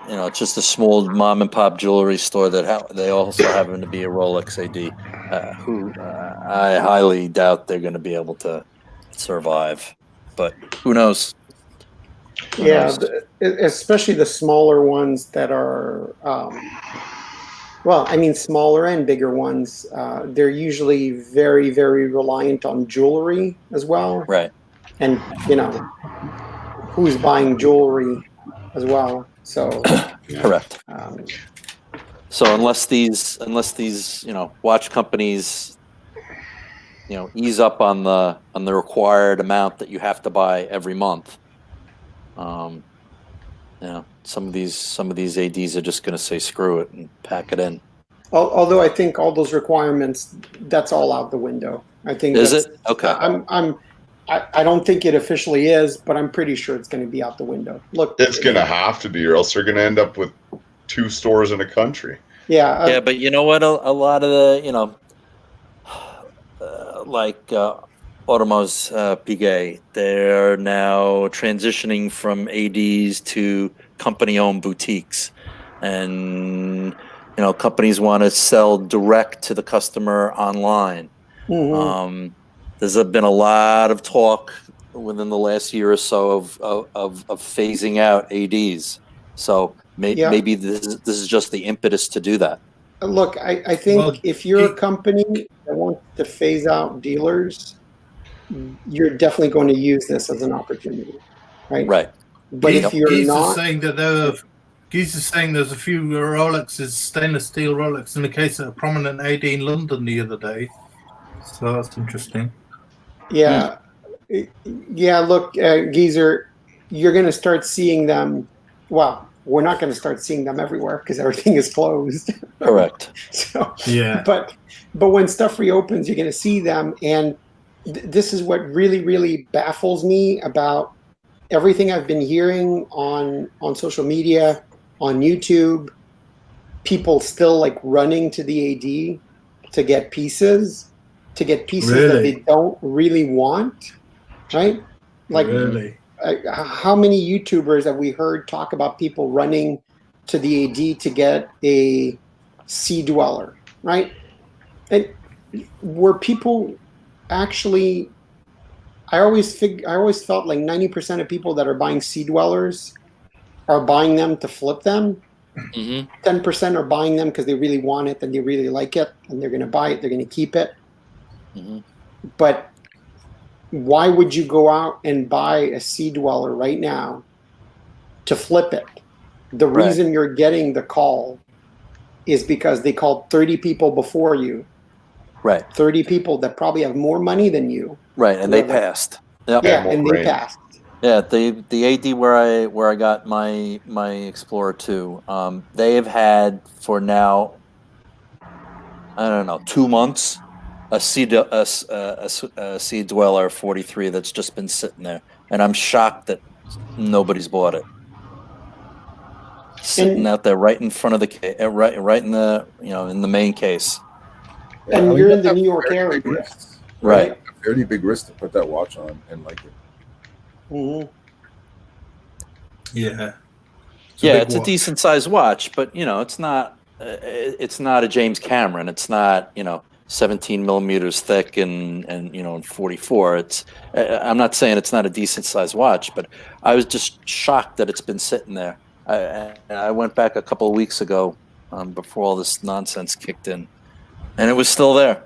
It's just a small mom and pop jewelry store that they also happen to be a Rolex AD. Who I highly doubt they're going to be able to survive, but who knows? Who knows? Especially the smaller ones that are, smaller and bigger ones. They're usually very, very reliant on jewelry as well, right? And who's buying jewelry as well. So correct. So unless these watch companies ease up on the required amount that you have to buy every month, some of these ADs are just going to say screw it and pack it in. Although I think all those requirements, that's all out the window. I think is it okay? I don't think it officially is, but I'm pretty sure it's going to be out the window. Look, it's going to have to be, or else they're going to end up with 2 stores in a country. Yeah. But you know what? A lot of the, like Automos Piguet, they're now transitioning from ADs to company-owned boutiques, and companies want to sell direct to the customer online. Mm-hmm. There's been a lot of talk within the last year or so of phasing out ADs. So maybe this is just the impetus to do that. Look, I think if you're a company that wants to phase out dealers, you're definitely going to use this as an opportunity, right? Right. But if you're not, Geese is saying there's a few Rolexes, stainless steel Rolex, in the case of a prominent AD in London the other day. So that's interesting. Yeah. Look, Geezer, you're going to start seeing them. Well, we're not going to start seeing them everywhere because everything is closed. Correct. So yeah. But when stuff reopens, you're going to see them, and this is what really, really baffles me about everything I've been hearing on social media, on YouTube. People still like running to the AD to get pieces. Really? That they don't really want, right? Like, really? How many YouTubers have we heard talk about people running to the AD to get a Sea Dweller, right? And were people actually? I always felt like 90% of people that are buying Sea Dwellers are buying them to flip them. 10% are buying them because they really want it and they really like it and they're going to buy it. They're going to keep it. But why would you go out and buy a Sea Dweller right now to flip it? The reason you're getting the call is because they called 30 people before you. Right. 30 people that probably have more money than you. Right, and they passed. Yep. Yeah, and they passed. Yeah, the AD where I got my Explorer 2, they have had for now, I don't know, 2 months, a Sea Dweller 43 that's just been sitting there, and I'm shocked that nobody's bought it. Sitting out there right in front of the right in the in the main case. And you're in the New York area, right? A fairly big risk to put that watch on and like it. Yeah. It's a decent sized watch, but it's not a James Cameron. It's not 17 millimeters thick and you know, and 44. It's I'm not saying it's not a decent sized watch, but I was just shocked that it's been sitting there. I went back a couple of weeks ago before all this nonsense kicked in, and it was still there.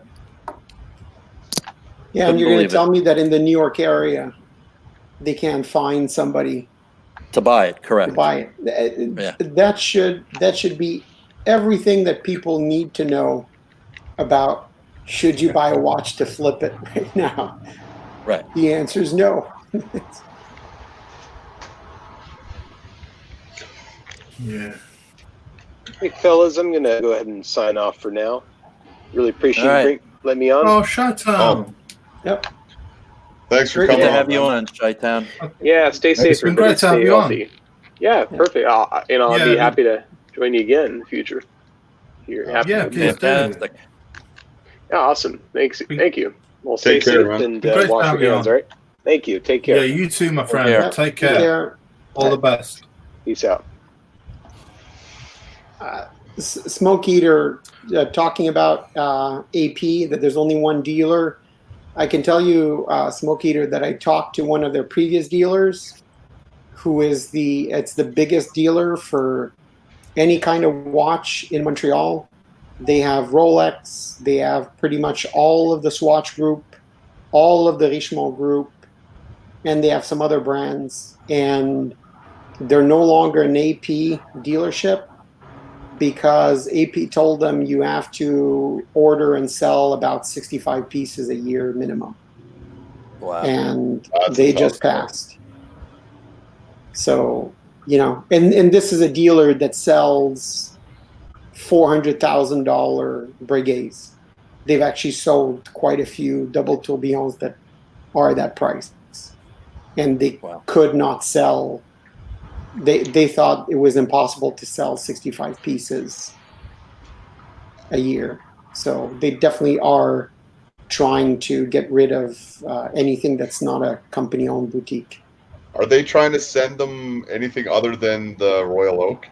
Yeah, Couldn't and you're going to believe tell me that in the New York area, they can't find somebody to buy it. to Correct. buy it. Yeah. That should be everything that people need to know about. Should you buy a watch to flip it right now? Right. The answer is no. Yeah. Hey, fellas, I'm going to go ahead and sign off for now. Really appreciate All right. it. Let me on. Oh, shut up. Yep. Thanks for Great Good coming to on. have you man. on, Chi-Town. Yeah, stay safe. It's been everybody. great to have Stay you on. healthy. Yeah, perfect. I'll Yeah, be happy to join you again in the future. You're happy. Yeah, with please that. do. Fantastic. Yeah, awesome. Thank you. Well, stay Take care, safe man. and Great to wash have your you hands, on. all right? Thank you. Take care. Yeah, you too, my friend. care. Yep. Take care. All the best. Peace out. Smoke Eater talking about AP, that there's only one dealer. I can tell you, Smoke Eater, that I talked to one of their previous dealers, who is it's the biggest dealer for any kind of watch in Montreal. They have Rolex, they have pretty much all of the Swatch group, all of the Richemont group, and they have some other brands. And they're no longer an AP dealership, because AP told them you have to order and sell about 65 pieces a year minimum. Wow. And That's they tough. just passed. So, you know, and this is a dealer that sells $400,000 Breguets. They've actually sold quite a few double tourbillons that are that price. And they Wow. could not sell. They thought it was impossible to sell 65 pieces a year. So they definitely are trying to get rid of anything that's not a company-owned boutique. Are they trying to send them anything other than the Royal Oak?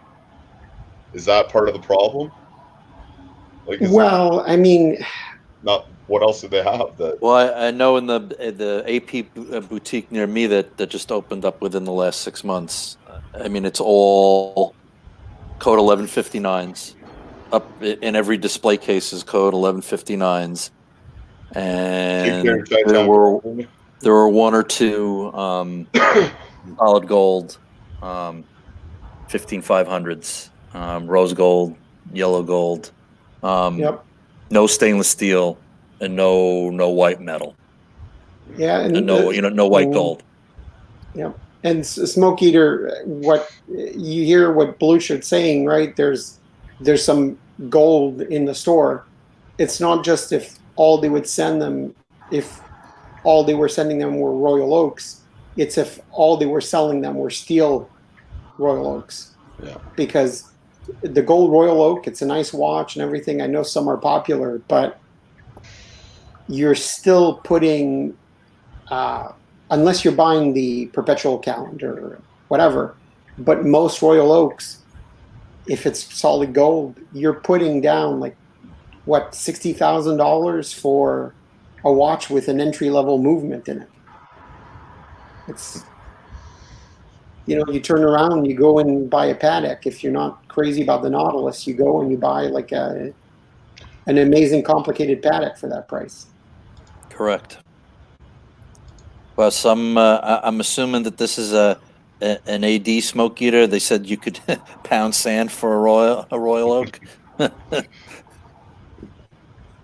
Is that part of the problem? Like, is Well, I mean, not what else do they have that? Well, I know in the AP boutique near me that just opened up within the last 6 months. I mean, it's all code 1159s. Up in every display case is code 1159s, and there were one or two solid gold 15500s, rose gold, yellow gold. yep. No stainless steel and no white metal. Yeah, And no white gold. Yep. And Smoke Eater, what you hear what Blueshirt's saying, right? There's some gold in the store. It's not just if all they were sending them were Royal Oaks. It's if all they were selling them were steel Royal Oaks. Yeah. Because the gold Royal Oak, it's a nice watch and everything. I know some are popular, but you're still putting, unless you're buying the perpetual calendar or whatever, but most Royal Oaks, if it's solid gold, you're putting down like, what, $60,000 for a watch with an entry-level movement in it. It's, you turn around and you go and buy a Patek. If you're not crazy about the Nautilus, you go and you buy like an amazing complicated Patek for that price. Correct. Well, I'm assuming that this is an AD Smoke Eater. They said you could pound sand for a Royal Oak.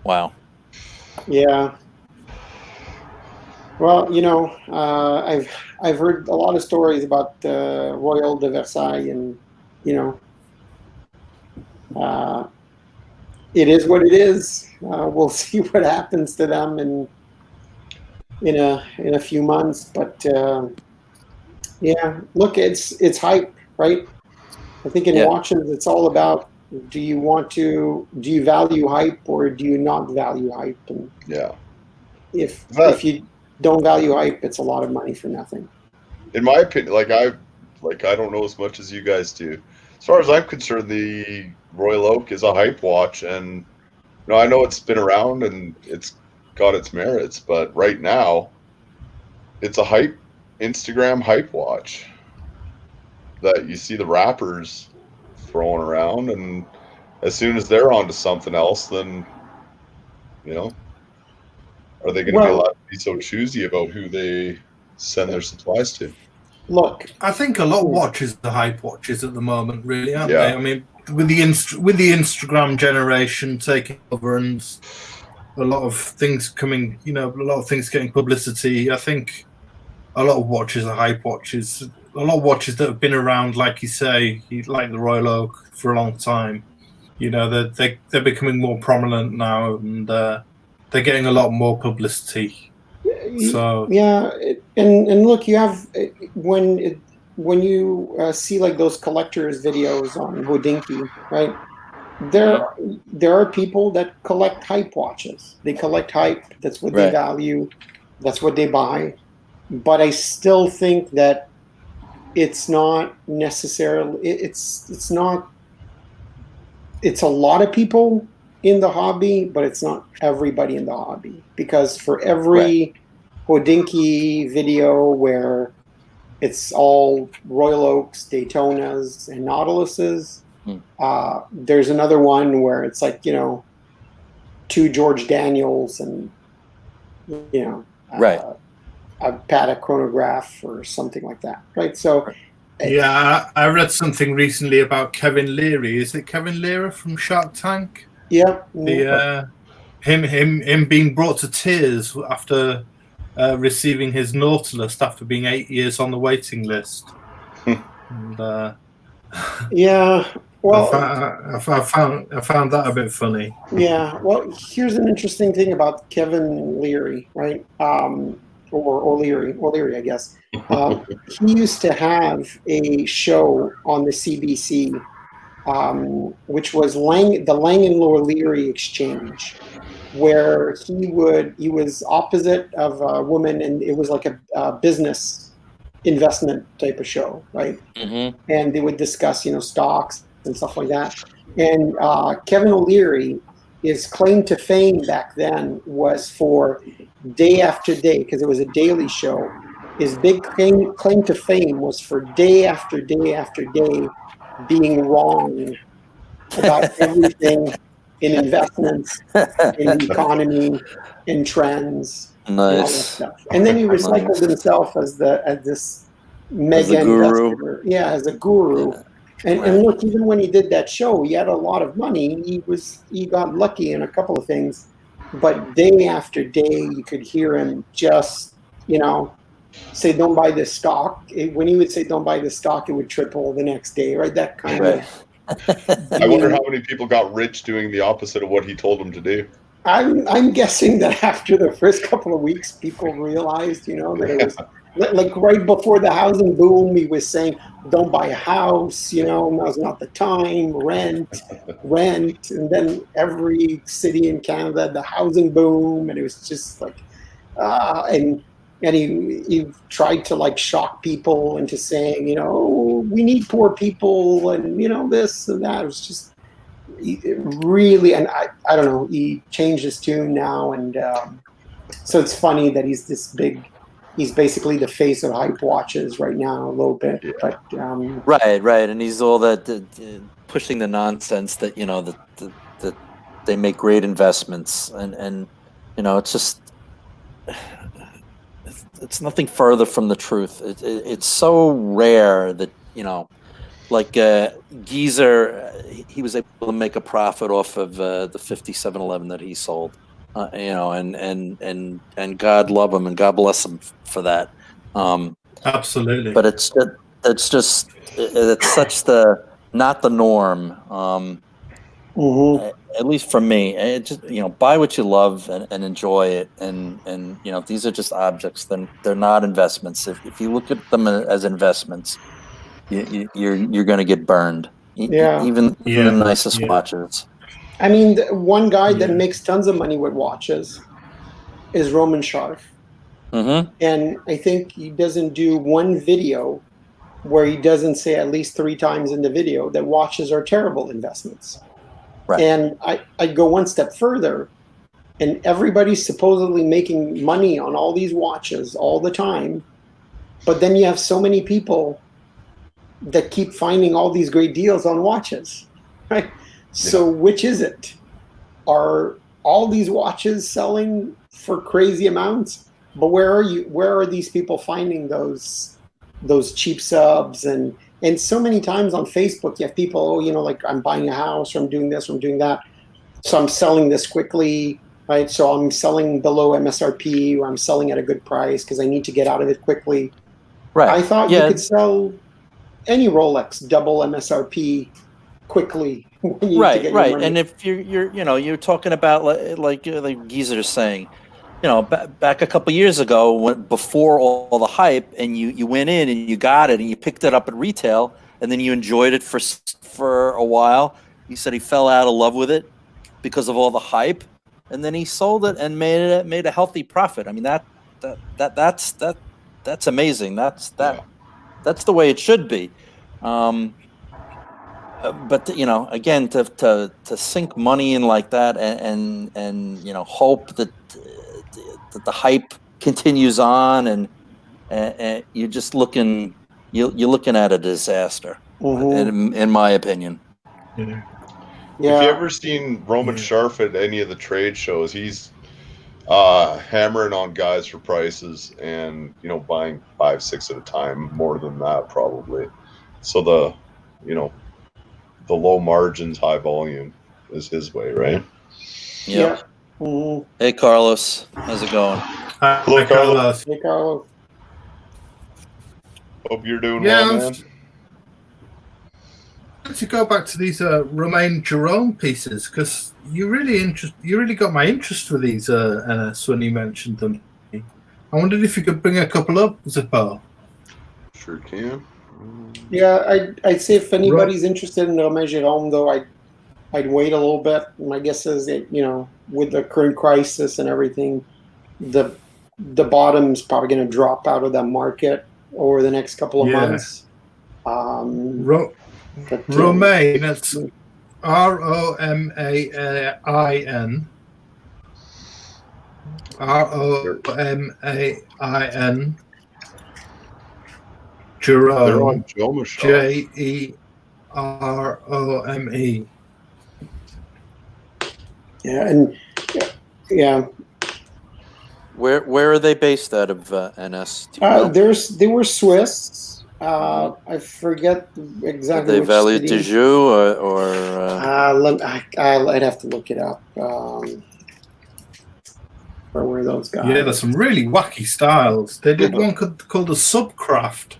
Wow. Yeah. Well, I've heard a lot of stories about Royal de Versailles, and it is what it is. We'll see what happens to them in a few months. But yeah, look, it's hype, right? I think in watches, it's all about, do you value hype or do you not value hype? And Yeah. if you don't value hype, it's a lot of money for nothing. In my opinion, I don't know as much as you guys do. As far as I'm concerned, the Royal Oak is a hype watch, and No, I know it's been around and it's got its merits, but right now, it's a Instagram hype watch that you see the rappers throwing around, and as soon as they're onto something else, then are they going to be allowed to be so choosy about who they send their supplies to? Look, I think a lot of watches are hype watches at the moment, really, aren't Yeah. they? I mean, with the Instagram generation taking over and a lot of things coming, a lot of things getting publicity, I think a lot of watches are hype watches. A lot of watches that have been around, like you say, like the Royal Oak, for a long time. They're becoming more prominent now, and they're getting a lot more publicity. So yeah, and look, you have when you see like those collectors videos on Hodinkee, right? There are people that collect hype watches. They collect hype. That's what they Right. value. That's what they buy. But I still think that it's not necessarily. It's not. It's a lot of people in the hobby, but it's not everybody in the hobby, because for every Hodinkee video where it's all Royal Oaks, Daytonas, and Nautiluses, there's another one where it's like, two George Daniels and, Right. a Patek chronograph or something like that, right? So, yeah, I read something recently about Kevin Leary. Is it Kevin Leary from Shark Tank? yeah, Him being brought to tears after receiving his Nautilus after being 8 years on the waiting list. And, yeah. Well, I found that a bit funny. Yeah. Well, here's an interesting thing about Kevin Leary, right? Or Leary, I guess. He used to have a show on the CBC, which was the Lang and Leary Exchange, where he was opposite of a woman, and it was like a business investment type of show, right? Mm-hmm. And they would discuss, stocks and stuff like that. And Kevin O'Leary, his claim to fame back then was for day after day, because it was a daily show. His big claim to fame was for day after day after day being wrong about everything in investments, in the economy, in trends, and all that Nice. stuff. And then he recycled himself as this mega guru. investor. Yeah, as a guru. And look, even when he did that show, he had a lot of money. He got lucky in a couple of things, but day after day, you could hear him just, say, "Don't buy this stock." When he would say, "Don't buy this stock," it would triple the next day, right? That kind of. I wonder how many people got rich doing the opposite of what he told them to do. I'm guessing that after the first couple of weeks, people realized, that it was. Like right before the housing boom, he was saying, "Don't buy a house, now's not the time, rent." And then every city in Canada, the housing boom, and it was just like, and he tried to like shock people into saying, we need poor people, and this and that. It was just really, and I don't know, he changed his tune now, and so it's funny that he's this big. He's basically the face of hype watches right now, a little bit. Yeah. But right, and he's all that pushing the nonsense that that they make great investments, and it's just it's nothing further from the truth. It's so rare that like Geezer, he was able to make a profit off of the 5711 that he sold. And God love him and God bless him for that. Absolutely. But it's such not the norm. At least for me, it just buy what you love and enjoy it. And these are just objects. They're not investments. If you look at them as investments, you're going to get burned. Even the nicest watches. I mean, one guy that makes tons of money with watches is Roman Sharf. Mm-hmm. And I think he doesn't do one video where he doesn't say at least 3 times in the video that watches are terrible investments. Right. And I go one step further, and everybody's supposedly making money on all these watches all the time. But then you have so many people that keep finding all these great deals on watches, right? So which is it? Are all these watches selling for crazy amounts? But where are these people finding those cheap subs? And so many times on Facebook you have people, like, I'm buying a house, or I'm doing this, or I'm doing that, so I'm selling this quickly, right? So I'm selling below MSRP, or I'm selling at a good price because I need to get out of it quickly. Right. I thought you could sell any Rolex double MSRP quickly when you need to get your money. And if you're talking about like Geezer is saying, back a couple years ago, before all the hype, and you went in and you got it and you picked it up at retail, and then you enjoyed it for a while. He said he fell out of love with it because of all the hype, and then he sold it and made a healthy profit. I mean, that's amazing. That's the way it should be. But again, to sink money in like that and hope that the hype continues on, and you're just looking at a disaster, in my opinion. If you ever seen Roman Sharf at any of the trade shows, he's hammering on guys for prices and buying 5-6 at a time, more than that probably. So the low margins, high volume is his way, right? Yeah. Hey, Carlos, how's it going? Hello, Carlos. Hey, Carlos. Hope you're doing well, man. To go back to these Romain Jerome pieces, because you really got my interest for these NS when you mentioned them. I wondered if you could bring a couple up, Zippo. Sure can. Yeah, I'd say if anybody's interested in Romain Jerome, though, I'd wait a little bit. My guess is that with the current crisis and everything, the bottom's probably going to drop out of that market over the next couple of months. Romain, that's Romain. Romain. Jerome. They're on Jerome. Jerome. Yeah, and yeah. Where are they based out of, NS? They were Swiss. I forget exactly. Are they which Value city. du Jour or I'd have to look it up. Where were those guys? Yeah, there's some really wacky styles. They did one called a Subcraft.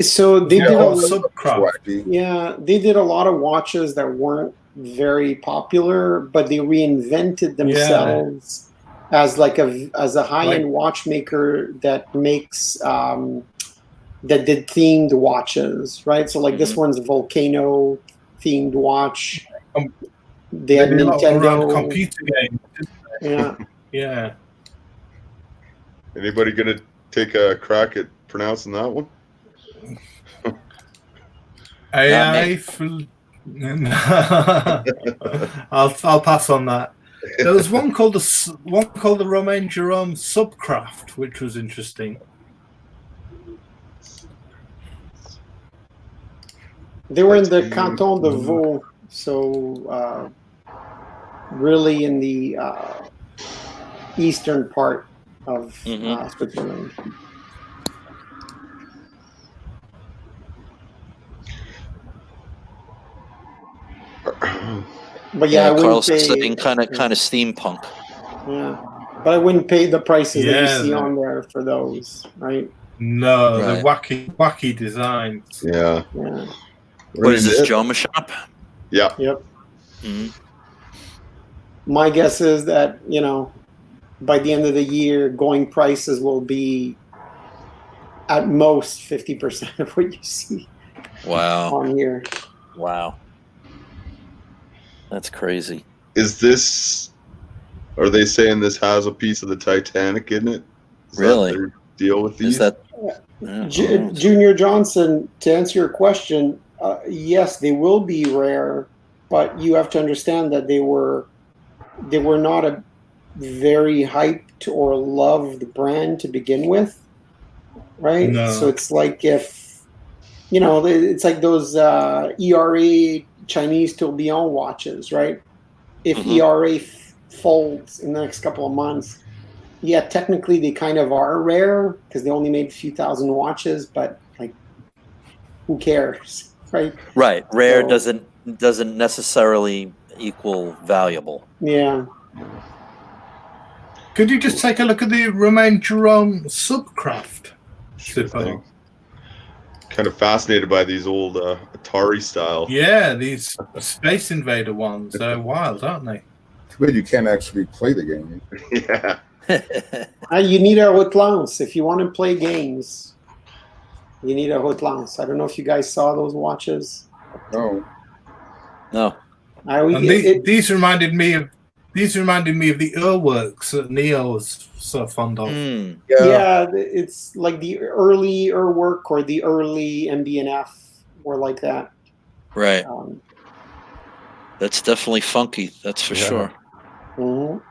So they did Subcraft. Yeah, they did a lot of watches that weren't very popular, but they reinvented themselves as a high-end watchmaker that makes that did themed watches, right? So this one's a volcano themed watch. They had Nintendo computer games. Yeah. Anybody gonna take a crack at pronouncing that one? I'll pass on that. There was one called the Romain Jerome Subcraft, which was interesting. They were in the Canton de Vaud, so really in the eastern part of Switzerland. But I wouldn't Carlos pay saying kind of steampunk. Yeah, but I wouldn't pay the prices that you see on there for those, right? No, the wacky designs. Yeah. What is this, Joma Shop? Yeah. Yep. My guess is that by the end of the year, going prices will be at most 50% of what you see. Wow. On here. Wow. That's crazy. Are they saying this has a piece of the Titanic in it? Is really? that their deal with these? Is that Junior Johnson, to answer your question, yes, they will be rare, but you have to understand that they were not a very hyped or loved brand to begin with, right? No. So it's like if, you know, it's like those ERA Chinese tourbillon watches, right? If ERA folds in the next couple of months, yeah, technically they kind of are rare because they only made a few thousand watches, but like, who cares, right? Right. Rare So- doesn't necessarily equal valuable. Yeah. Could you just take a look at the Romain Jerome Subcraft? Zippo? Kind of fascinated by these old Atari style. Yeah, these Space Invader ones. They're wild, aren't they? Too bad you can't actually play the game. Yeah. You need a haute lance if you want to play games. You need a haute lance. I don't know if you guys saw those watches. No. No. These reminded me of the Earworks that Neo was so fond of. Yeah, it's like the early work or the early MBNF were like that. Right. That's definitely funky. That's for sure. Mhm.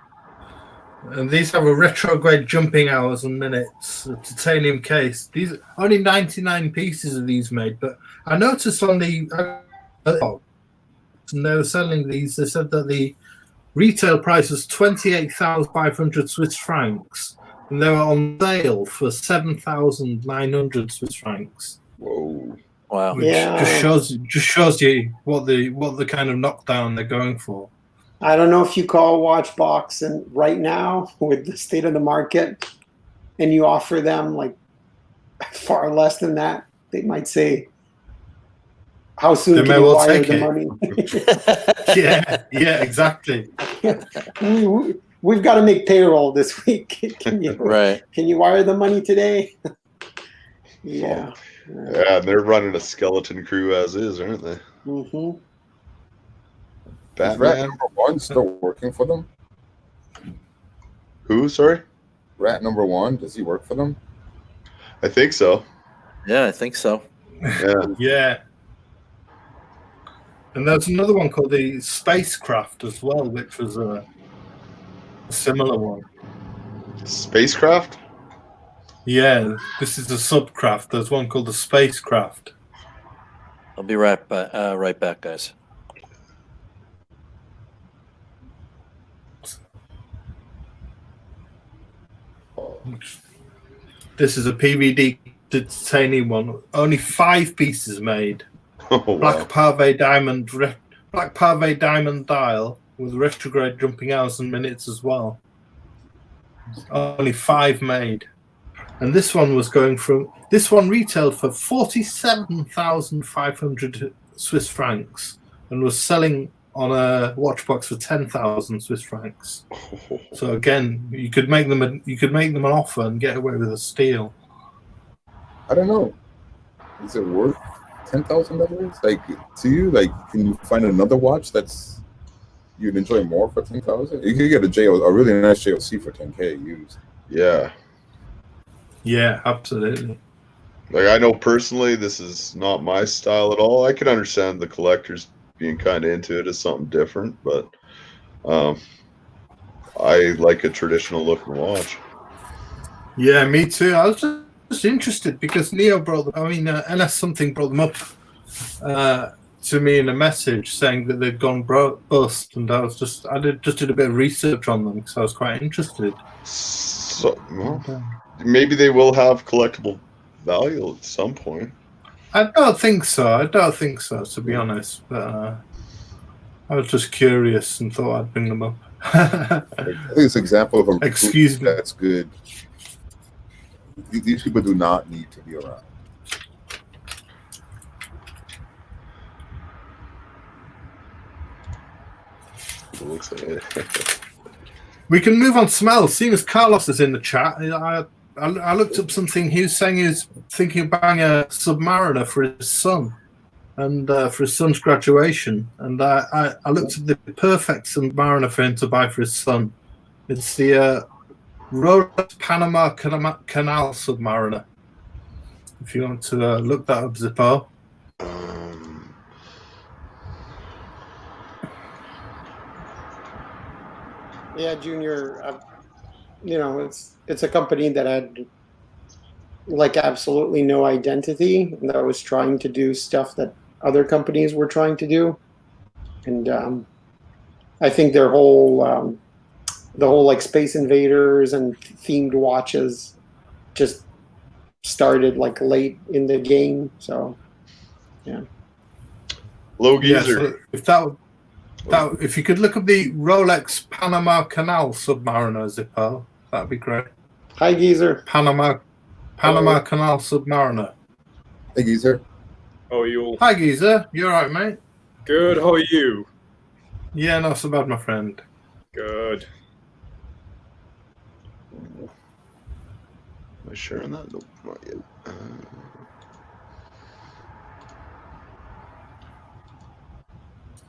And these have a retrograde jumping hours and minutes, a titanium case. These only 99 pieces of these made, but I noticed on the and they were selling these. They said that the retail price was 28,500 Swiss francs, and they were on sale for 7,900 Swiss francs. Whoa! Wow! Which just shows you what the kind of knockdown they're going for. I don't know if you call Watchbox and right now with the state of the market, and you offer them like far less than that, they might say, "How soon can you wire the money?" yeah, exactly. We've got to make payroll this week. Can you wire the money today? Yeah. Yeah, and they're running a skeleton crew as is, aren't they? Mm-hmm. Is Rat number 1 still working for them? Who? Sorry? Rat number 1, does he work for them? I think so. Yeah, I think so. Yeah. Yeah. And there's another one called the Spacecraft as well, which was a similar one. Spacecraft? Yeah, this is a subcraft. There's one called the Spacecraft. I'll be right back, guys. This is a PVD titanium one. Only 5 pieces made. Oh, wow. Black Pave diamond dial with retrograde jumping hours and minutes as well. Only 5 made. And this one retailed for 47,500 Swiss francs and was selling on a Watchbox for 10,000 Swiss francs. So again, you could make them an offer and get away with a steal. I don't know. Is it worth $10,000? Like, to you, like, can you find another watch that's you'd enjoy more for $10,000? You could get a really nice JOC for $10K used. Yeah. Yeah, absolutely. Like, I know personally, this is not my style at all. I can understand the collectors being kind of into it as something different, but I like a traditional looking watch. Yeah, me too. I was just interested because Neo NS something brought them up to me in a message saying that they'd gone bust, and I just did a bit of research on them because I was quite interested. So, well, maybe they will have collectible value at some point. I don't think so, to be honest. But I was just curious and thought I'd bring them up. I think it's an example of a Excuse me. That's good. These people do not need to be around. It looks like it. We can move on to some else. Seeing as Carlos is in the chat, I looked up something. He was saying he was thinking of buying a Submariner for his son and for his son's graduation. And I looked at the perfect Submariner for him to buy for his son. It's the Rolex Panama Canal Submariner. If you want to look that up, Zippo. Yeah, Junior. You know, it's a company that had like absolutely no identity, and that was trying to do stuff that other companies were trying to do, and I think their whole the whole like Space Invaders and themed watches just started like late in the game. So yeah. Low Yeah, geezer. so if you could look up the Rolex Panama Canal Submariner, Zippo, that'd be great. Hi, Geezer. Panama Canal Submariner. Hey, Geezer. How are you all? Hi, Geezer. You all right, mate? Good. How are you? Yeah, not so bad, my friend. Good. Am I sharing that? Nope, not yet.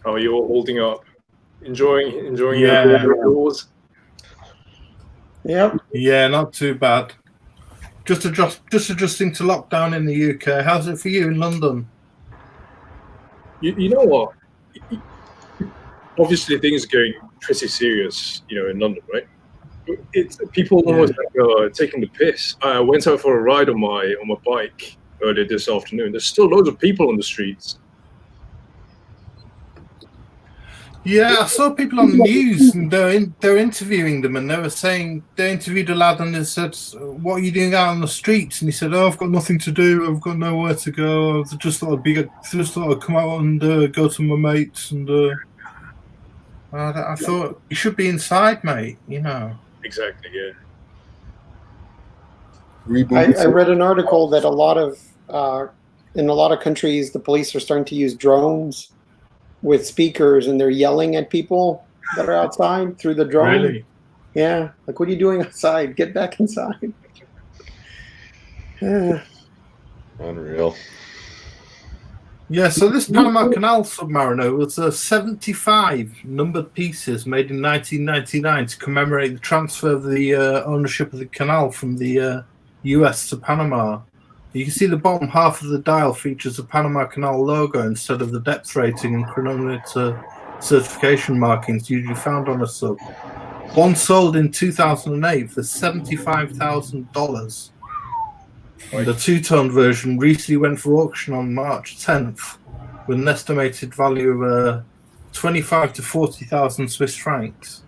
How are you all holding up? Enjoying Yeah. your outdoors? Yep. Yeah, not too bad. Just adjusting to lockdown in the UK. How's it for you in London? You know what? Obviously, things are going pretty serious, in London, right? It's people almost like taking the piss. I went out for a ride on my bike earlier this afternoon. There's still loads of people on the streets. Yeah, I saw people on the news and they're interviewing them, and they were saying they interviewed a lad and they said, "What are you doing out on the streets?" And he said, "Oh, I've got nothing to do. I've got nowhere to go. I just thought I'd come out and go to my mates." And I thought you should be inside, mate. Exactly. Yeah. I read an article that in a lot of countries the police are starting to use drones with speakers, and they're yelling at people that are outside through the drone. Really? Yeah. Like, what are you doing outside? Get back inside. Unreal. Yeah, so this Panama Canal Submariner was 75 numbered pieces made in 1999 to commemorate the transfer of the ownership of the canal from the US to Panama. You can see the bottom half of the dial features a Panama Canal logo instead of the depth rating and chronometer certification markings usually found on a sub. One sold in 2008 for $75,000. The two-tone version recently went for auction on March 10th with an estimated value of 25 to 40,000 Swiss francs.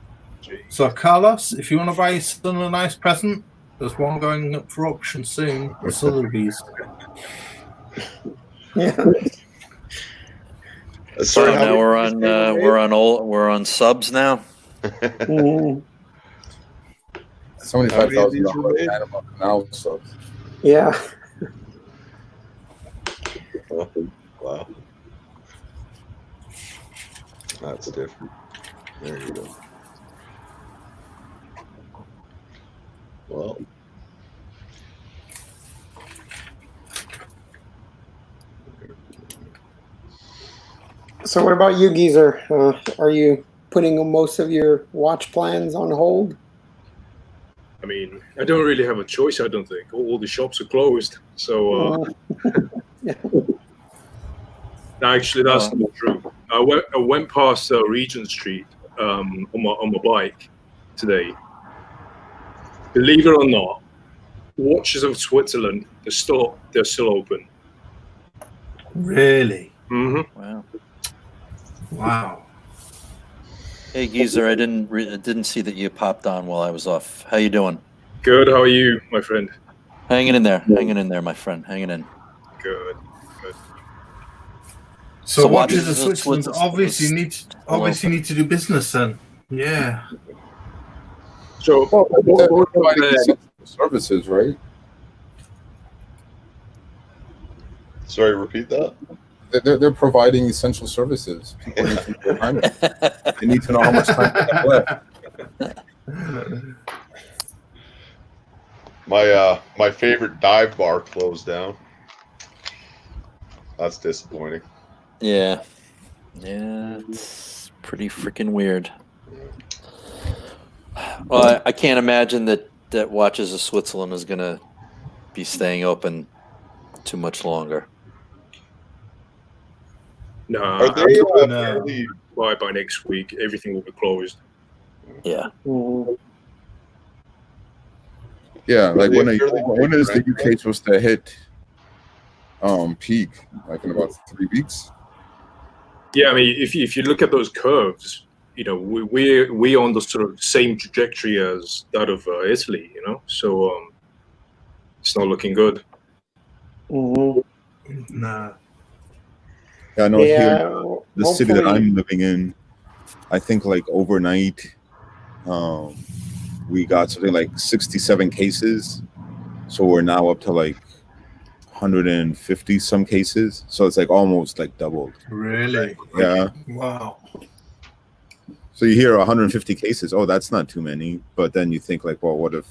So, Carlos, if you want to buy your son a nice present, there's one going up for auction soon at Sotheby's. Yeah. So now we're on subs now. $75,000 Panama Canal subs. Yeah. Wow. That's different. There you go. Well. So what about you, Geezer? Are you putting most of your watch plans on hold? I mean, I don't really have a choice, I don't think. All the shops are closed. So, Yeah. Actually, that's not true. I went past Regent Street on my bike today. Believe it or not, Watches of Switzerland, they're still open. Really? Mm-hmm. Wow. Hey, Geezer, I didn't see that you popped on while I was off. How you doing? Good. How are you, my friend? Hanging in there, my friend. Hanging in. Good. So Watches Watches of Switzerland obviously need to do business then. Yeah. So They're providing essential services, right? Sorry, repeat that. They're providing essential services. People need to know time. They need to know how much time they have left. My favorite dive bar closed down. That's disappointing. Yeah, it's pretty freaking weird. Well, I can't imagine that Watches of Switzerland is going to be staying open too much longer. No, Are they by next week, everything will be closed. Yeah. Mhm. Yeah, like Really when a fairly when big is the brand? UK supposed to hit peak? Like in about 3 weeks? Yeah, I mean, if you look at those curves, you know, we're on the sort of same trajectory as that of Italy, you know, so it's not looking good. Mhm. Nah. Yeah, I know here, Yeah, the city that hopefully. I'm living in, I think like overnight, we got something like 67 cases. So we're now up to like 150 some cases. So it's like almost like doubled. Really? Yeah. Wow. So you hear 150 cases. Oh, that's not too many. But then you think like, well, what if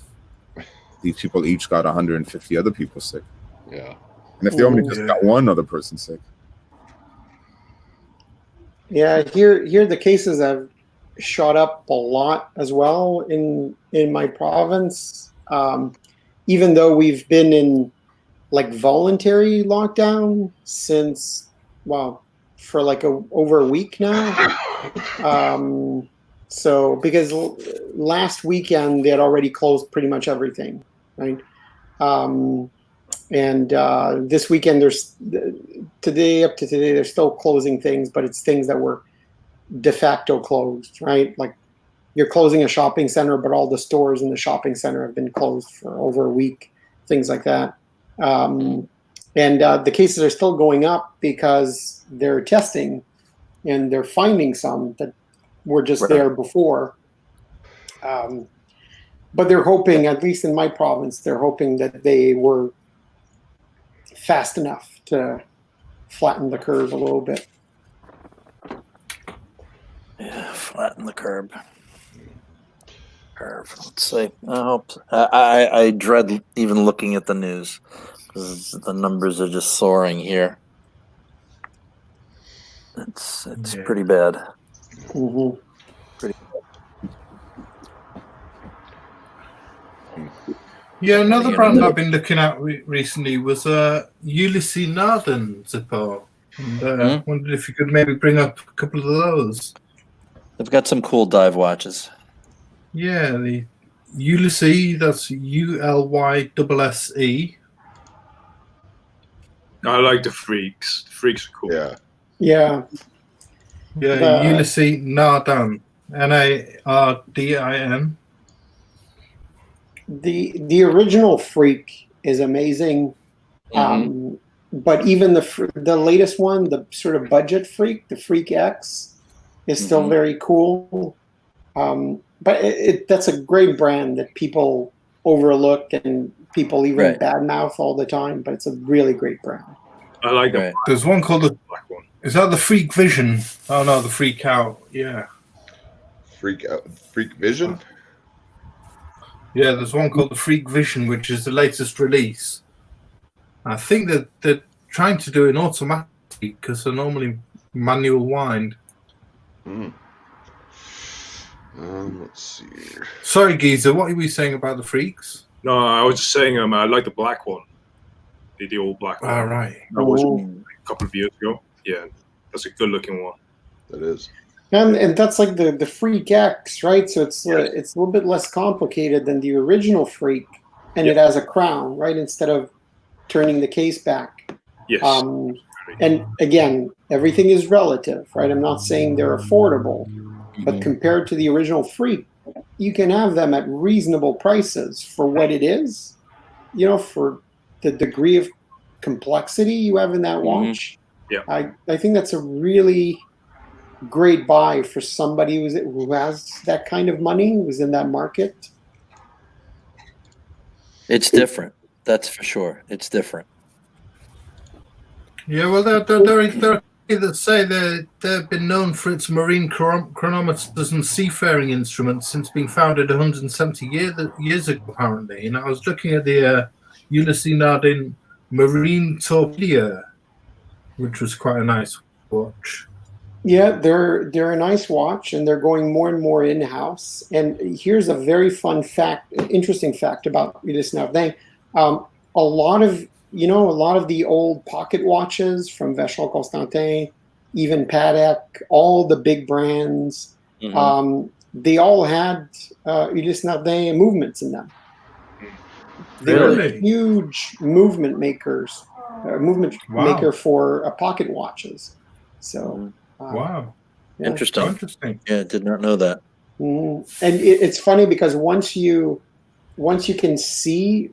these people each got 150 other people sick? Yeah. And if they only Mhm. just got one other person sick? Yeah, here the cases have shot up a lot as well in my province. Even though we've been in like voluntary lockdown since, well, for like over a week now. So because last weekend they had already closed pretty much everything, right? And this weekend there's today up to today they're still closing things, but it's things that were de facto closed, right? Like you're closing a shopping center, but all the stores in the shopping center have been closed for over a week, things like that. And the cases are still going up because they're testing and they're finding some that were just there before. But they're hoping, at least in my province, they're hoping that they were fast enough to flatten the curve a little bit. Yeah, flatten the curve. Let's see. I hope. I dread even looking at the news because the numbers are just soaring here. It's pretty bad. Mm-hmm. Yeah, another brand I've been looking at recently was Ulysses Narden Zippo. And wondered if you could maybe bring up a couple of those. They've got some cool dive watches. Yeah, the Ulysses, that's ULYSSE. I like the Freaks. The Freaks are cool. Yeah. Yeah. Yeah, Ulysses Nardan. Nardin. The original Freak is amazing. But even the latest one, the sort of budget Freak, the Freak X, is still very cool. But that's a great brand that people overlook and people even badmouth all the time. But it's a really great brand. I like that. There's one called the black one. Is that the Freak Vision? Oh no, the Freak Out. Yeah. Freak Vision? Yeah, there's one called the Freak Vision, which is the latest release. I think that they're trying to do it automatically because they're normally manual wind. Let's see. Sorry, Geezer, what were you saying about the Freaks? No, I was just saying I like the black one. The old black one. All right. That was a couple of years ago. Yeah, that's a good looking one. That is. And that's like the Freak X, right? So it's a little bit less complicated than the original Freak, and it has a crown, right? Instead of turning the case back. Yes. And again, everything is relative, right? I'm not saying they're affordable, but compared to the original Freak, you can have them at reasonable prices for what it is, you know, for the degree of complexity you have in that watch. Yeah. I think that's a really great buy for somebody who has that kind of money, who's in that market. It's different. That's for sure. It's different. Yeah, well, they're that say they've been known for its marine chronometers and seafaring instruments since being founded 170 years ago, apparently. And I was looking at the Ulysses Nardin Marine Torpedo, which was quite a nice watch. Yeah, they're a nice watch, and they're going more and more in-house. And here's a very fun fact, interesting fact about Ulysses Nardin. A lot of the old pocket watches from Vacheron Constantin, even Patek, all the big brands, they all had Ulysse Nardin movements in them. They were Really? huge movement makers, Wow. maker for pocket watches. So, Wow. yeah. Interesting. Interesting. Yeah, did not know that. And it's funny because once you can see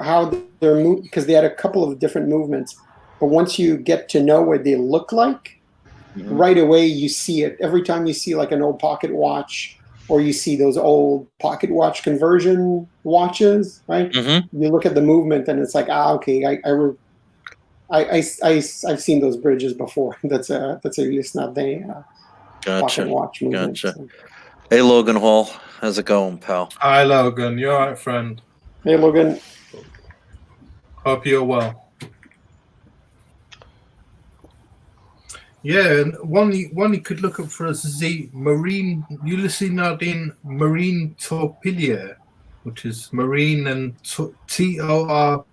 how they're moving, because they had a couple of different movements, but once you get to know what they look like, right away you see it. Every time you see like an old pocket watch, or you see those old pocket watch conversion watches, right? You look at the movement and it's like, okay, I've seen those bridges before. That's a Ulysse Nardin pocket watch movement. Gotcha. So. Hey, Logan Hall, how's it going, pal? Hi, Logan. You all right, friend? Hey, Logan. Hope you're well. Yeah, and one you could look up for us is the Ulysse Nardin Marine Torpillier, which is marine and Torpilleur,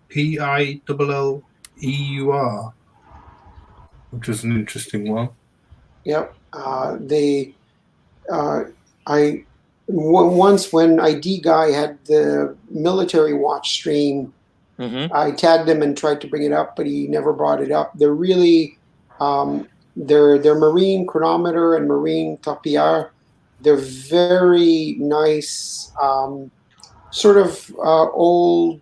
which is an interesting one. Yep. Once when ID Guy had the military watch stream, I tagged him and tried to bring it up, but he never brought it up. They're really, their marine chronometer and marine torpilleur, they're very nice, sort of old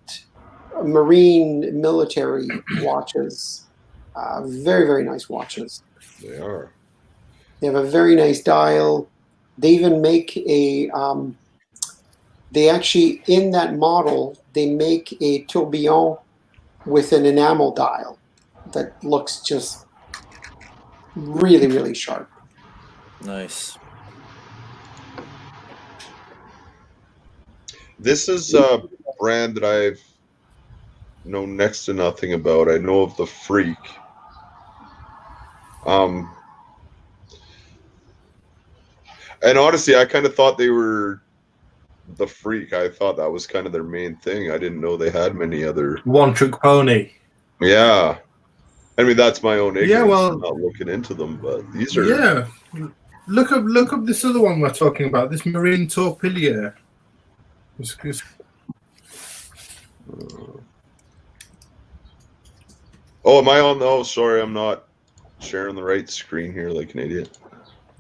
marine military watches. Very, very nice watches. They are. They have a very nice dial. They even make a, they actually, in that model, they make a tourbillon with an enamel dial that looks just really, really sharp. Nice. This is a brand that I've known next to nothing about. I know of the Freak. And honestly, I kind of thought they were the Freak. I thought that was kind of their main thing. I didn't know they had many other. One Trick Pony. Yeah. I mean, that's my own ignorance. Yeah, well, I'm not looking into them, but these are. Yeah. Look up this other one we're talking about, this Marine Torpillier. Oh, am I on? Oh, sorry, I'm not sharing the right screen here like an idiot.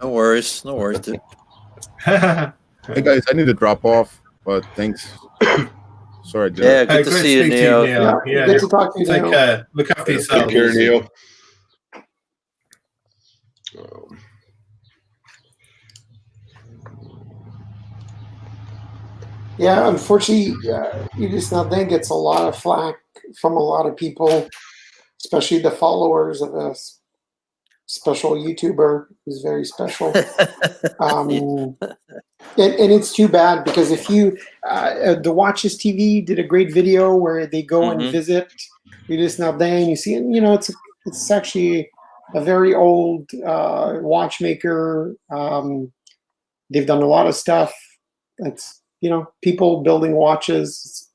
No worries, dude. Hey guys, I need to drop off, but thanks. Sorry, Jim. Yeah, good to see you, Neo. Yeah, good to talk to you, Take Neo. care. Look after yourself. Take care, Neil. Yeah, unfortunately, Ulysse Nardin gets a lot of flack from a lot of people, especially the followers of a special YouTuber who's very special. And it's too bad because if you, the Watches TV did a great video where they go and visit Ulysse Nardin, you see, you know, it's actually a very old watchmaker. They've done a lot of stuff. It's, you know, people building watches.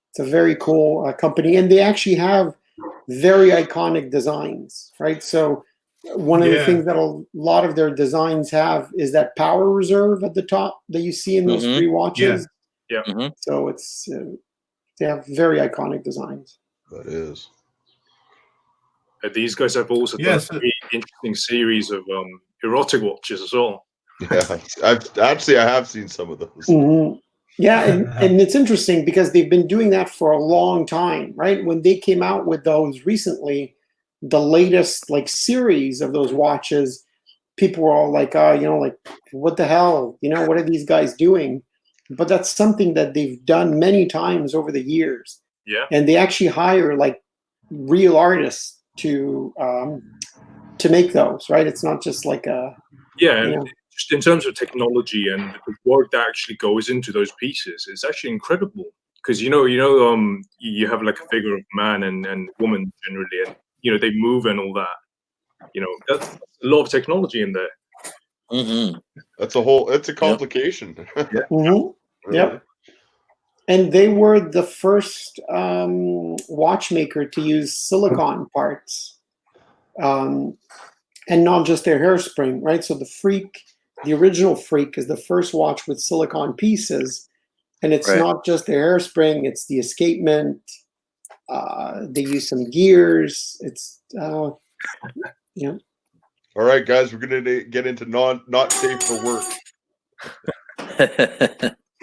It's a very cool company, and they actually have very iconic designs, right? So one of the things that a lot of their designs have is that power reserve at the top that you see in those three watches. Yeah. So it's they have very iconic designs. That is. These guys have also done a really interesting series of erotic watches as well. Yeah, I have seen some of those. Yeah, and it's interesting because they've been doing that for a long time, right? When they came out with those recently, the latest like series of those watches, people were all like, you know, like, what the hell? You know, what are these guys doing? But that's something that they've done many times over the years. Yeah. And they actually hire like real artists to make those, right? It's not just like a just in terms of technology and the work that actually goes into those pieces, it's actually incredible. Because you have like a figure of man and woman generally, and you know they move and all that. You know, that's a lot of technology in there. It's a complication. Yep. And they were the first watchmaker to use silicon parts, and not just their hairspring, right? So the Freak the original Freak is the first watch with silicon pieces, and it's Right. not just the hairspring; it's the escapement. They use some gears. It's yeah. All right, guys, we're gonna get into not safe for work.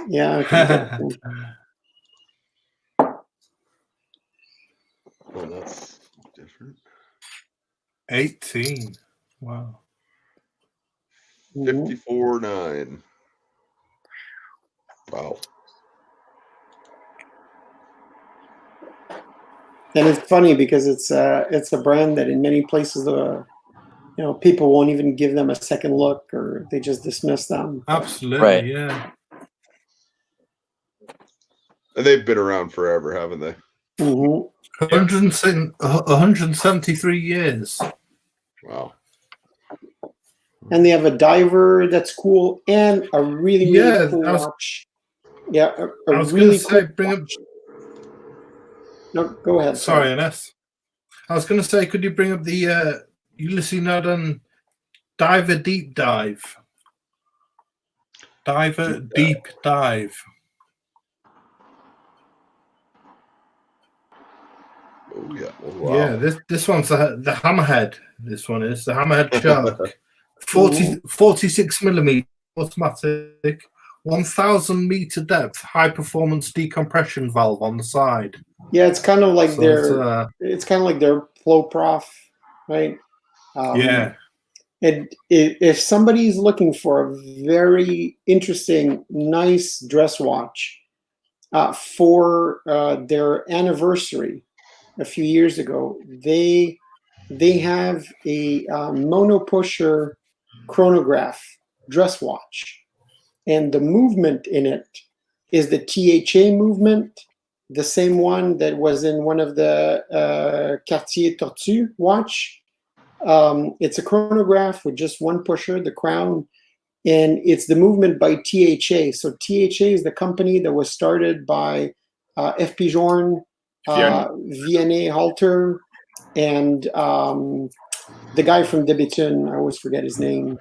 Yeah. Okay. Oh, that's different. 18. Wow. 54.9. Wow. And it's funny because it's a brand that in many places people won't even give them a second look, or they just dismiss them. Absolutely, Right. yeah. And they've been around forever, haven't they? Mm-hmm. 173 years. Wow. And they have a diver that's cool, and a really cool watch. Yeah, I was going to say, bring up. No, go ahead. Sorry, Ines. I was going to say, could you bring up the Ulysses Nodden Diver Deep Dive? Diver Deep Dive. Oh yeah. Oh, wow. Yeah, this one's the Hammerhead. This one is the Hammerhead Shark. 46 millimeter automatic, 1,000 meter depth, high performance decompression valve on the side. Yeah, it's kind of like So it's kind of like their Flow Prof, right? Yeah. And if somebody's looking for a very interesting, nice dress watch for their anniversary a few years ago, they have a mono pusher chronograph dress watch, and the movement in it is the THA movement, the same one that was in one of the Cartier Tortue watch. It's a chronograph with just one pusher, the crown, and it's the movement by THA. So THA is the company that was started by F. Pigeon, Vianney Halter, and the guy from Debitun, I always forget his name,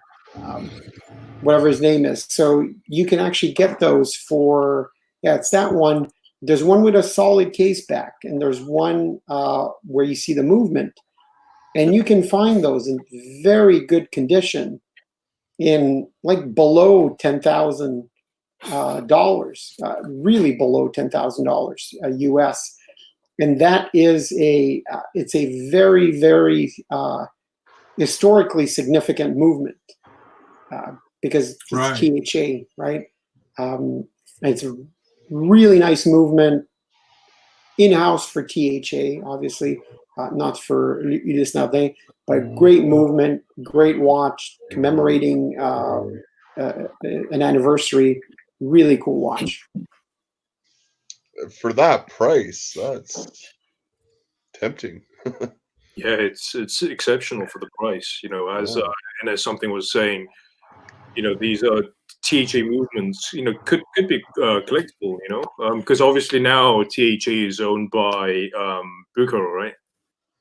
whatever his name is. So you can actually get those for, it's that one. There's one with a solid case back, and there's one where you see the movement. And you can find those in very good condition in like below $10,000, really below $10,000 US. And that is it's a very, very historically significant movement because it's THA, right? It's a really nice movement in-house for THA, obviously, not for Ulysses Nodden, but great movement, great watch, commemorating an anniversary, really cool watch. For that price, that's tempting. Yeah, it's exceptional for the price. You know, as something was saying, you know, these THA movements, you know, could be collectible. You know, because obviously now THA is owned by Bucaro, right?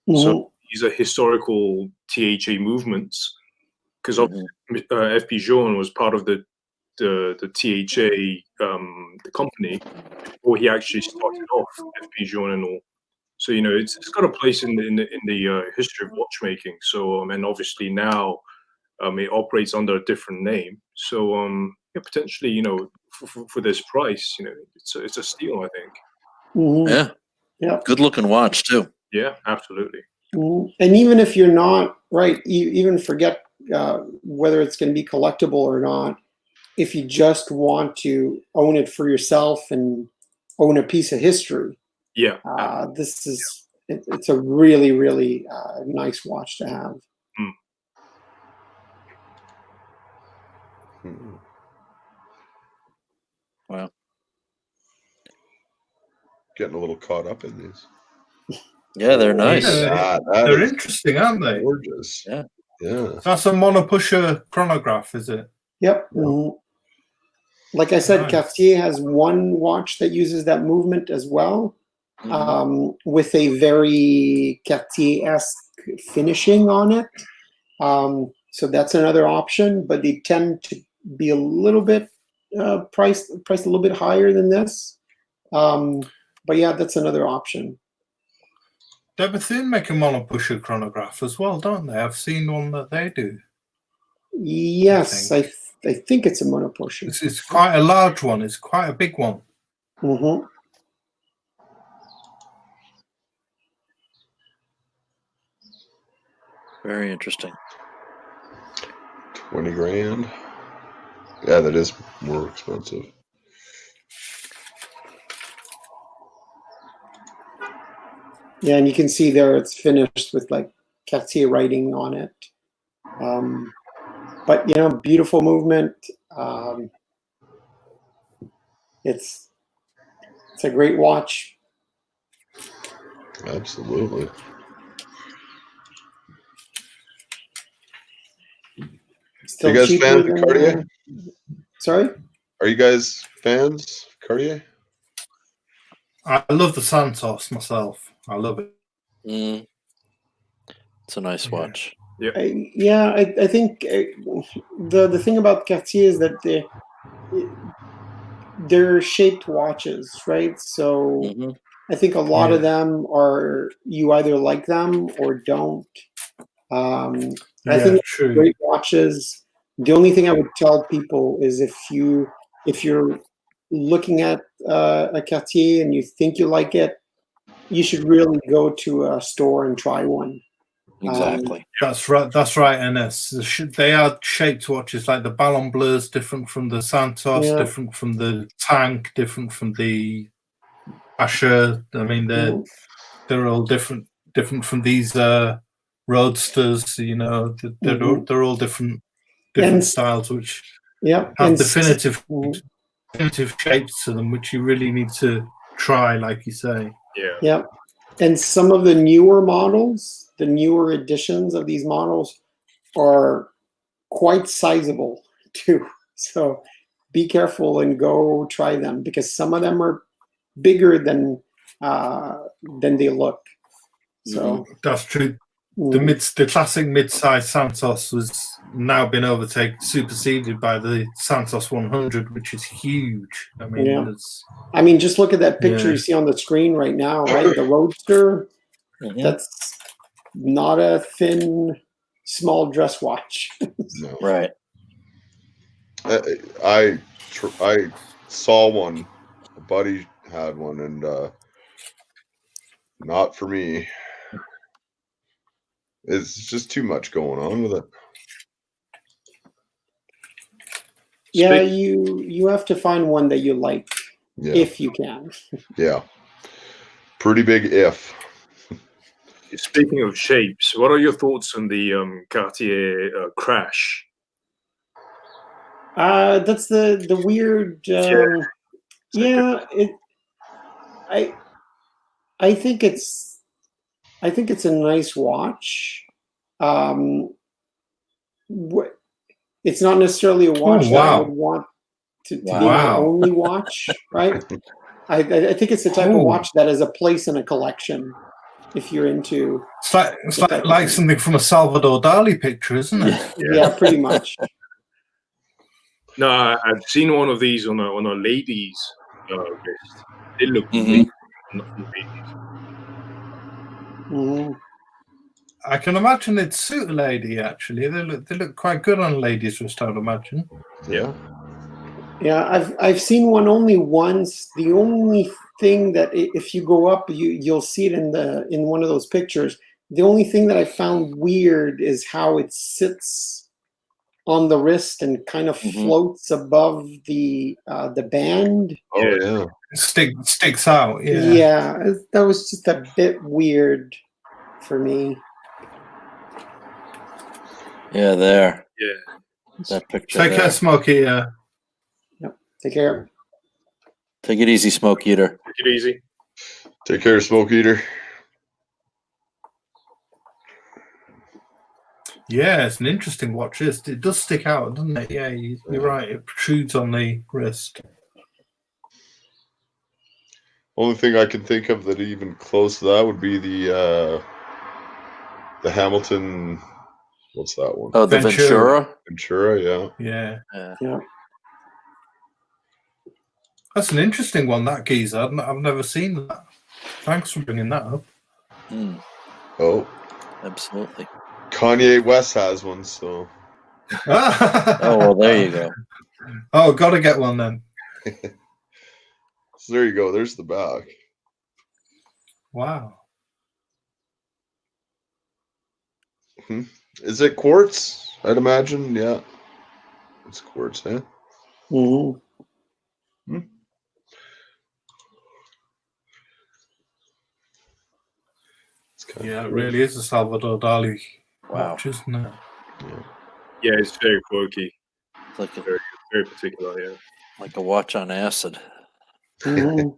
Mm-hmm. So these are historical THA movements. Because F. Pigeon was part of the THA the company before he actually started off F. Pigeon and all. So you know it's got a place in the history of watchmaking. So and obviously now it operates under a different name. So yeah, potentially, you know, for this price, you know, it's a steal, I think. Mm-hmm. Yeah, good looking watch too. Yeah, absolutely. Mm-hmm. And even if you're not right, you even forget whether it's going to be collectible or not. If you just want to own it for yourself and own a piece of history, this is it's a really, really nice watch to have. Wow. Getting a little caught up in these. Yeah, they're nice. They're interesting, aren't they? Gorgeous. Yeah. Yeah. That's a monopusher chronograph, is it? Yep. Mm-hmm. Like I said, Cartier has one watch that uses that movement as well, with a very Cartier-esque finishing on it. So that's another option, but they tend to be a little bit priced a little bit higher than this. But yeah, that's another option. Bethune make a monopusher chronograph as well, don't they? I've seen one that they do. Yes, I think it's a monopusher. It's quite a large one. It's quite a big one. Mm-hmm. Very interesting. 20 grand. Yeah, that is more expensive. Yeah, and you can see there it's finished with like Cartier writing on it. But beautiful movement. It's a great watch. Absolutely. Still you guys cheaper fans than, of Cartier? Sorry? Are you guys fans of Cartier? I love the Santos myself. I love it. It's a nice watch. I think the thing about Cartier is that they're shaped watches, right? So I think a lot of them are, you either like them or don't. I think true. great watches. The only thing I would tell people is if you're looking at a Cartier and you think you like it, you should really go to a store and try one. Exactly. That's right. That's right. NS. They are shaped watches. Like the Ballon Bleu is different from the Santos, different from the Tank, different from the Asher. I mean, they're all different from these roadsters. They're all different styles, which have definitive shapes to them, which you really need to try, like you say. Yeah. And some of the newer models, the newer editions of these models are quite sizable too. So be careful and go try them, because some of them are bigger than they look. So that's true. The classic mid-size Santos was now been superseded by the Santos 100, which is huge. I mean, just look at that picture you see on the screen right now, right? The Roadster. That's not a thin, small dress watch. No. Right. I saw one. A buddy had one, and not for me. It's just too much going on with it. Yeah, you have to find one that you like, if you can. Yeah. Pretty big if. Speaking of shapes, what are your thoughts on the Cartier Crash? That's the weird. I think it's a nice watch. It's not necessarily a watch that I would want to be my only watch, right? I think it's the type of watch that has a place in a collection. If you're into, it's like something from a Salvador Dali picture, isn't it? Yeah, pretty much. No, I've seen one of these on a lady's wrist. They look great. I can imagine it'd suit a lady. Actually, they look quite good on a lady's wrist, I would imagine. Yeah. Yeah, I've seen one only once. The only thing that if you go up, you'll see it in one of those pictures. The only thing that I found weird is how it sits on the wrist and kind of floats above the band. Oh yeah, sticks out. Yeah. Yeah, that was just a bit weird for me. Yeah, there. Yeah. That picture. Take care, Smokey. Yep. Take care. Take it easy, Smoke Eater. Take it easy. Take care, Smoke Eater. Yeah, it's an interesting watch. It does stick out, doesn't it? Yeah, you're right. It protrudes on the wrist. Only thing I can think of that even close to that would be the Hamilton What's that one? Oh, the Ventura. Ventura, yeah. Yeah. Yeah. That's an interesting one, that geezer. I've never seen that. Thanks for bringing that up. Mm, Oh, absolutely. Kanye West has one, so. Oh, well, there you go. Oh, gotta get one then. So there you go. There's the back. Wow. Is it quartz? I'd imagine. Yeah. It's quartz, eh? Mm-hmm. Yeah, it really is a Salvador Dali watch, isn't it? Yeah, it's very quirky. It's like very, very particular. Yeah. like a watch on acid. Mm-hmm.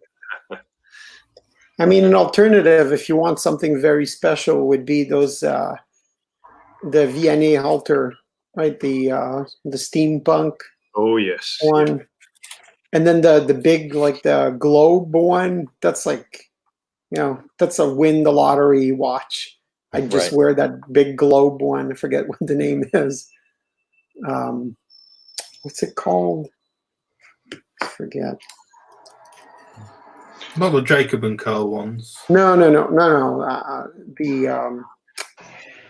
I mean, an alternative, if you want something very special, would be those the VNA halter, right? The steampunk. Oh yes. One, and then the big, like the globe one. That's like, that's a win the lottery watch. I just wear that big globe one. I forget what the name is. What's it called? I forget. Not the Jacob and Co. ones. No.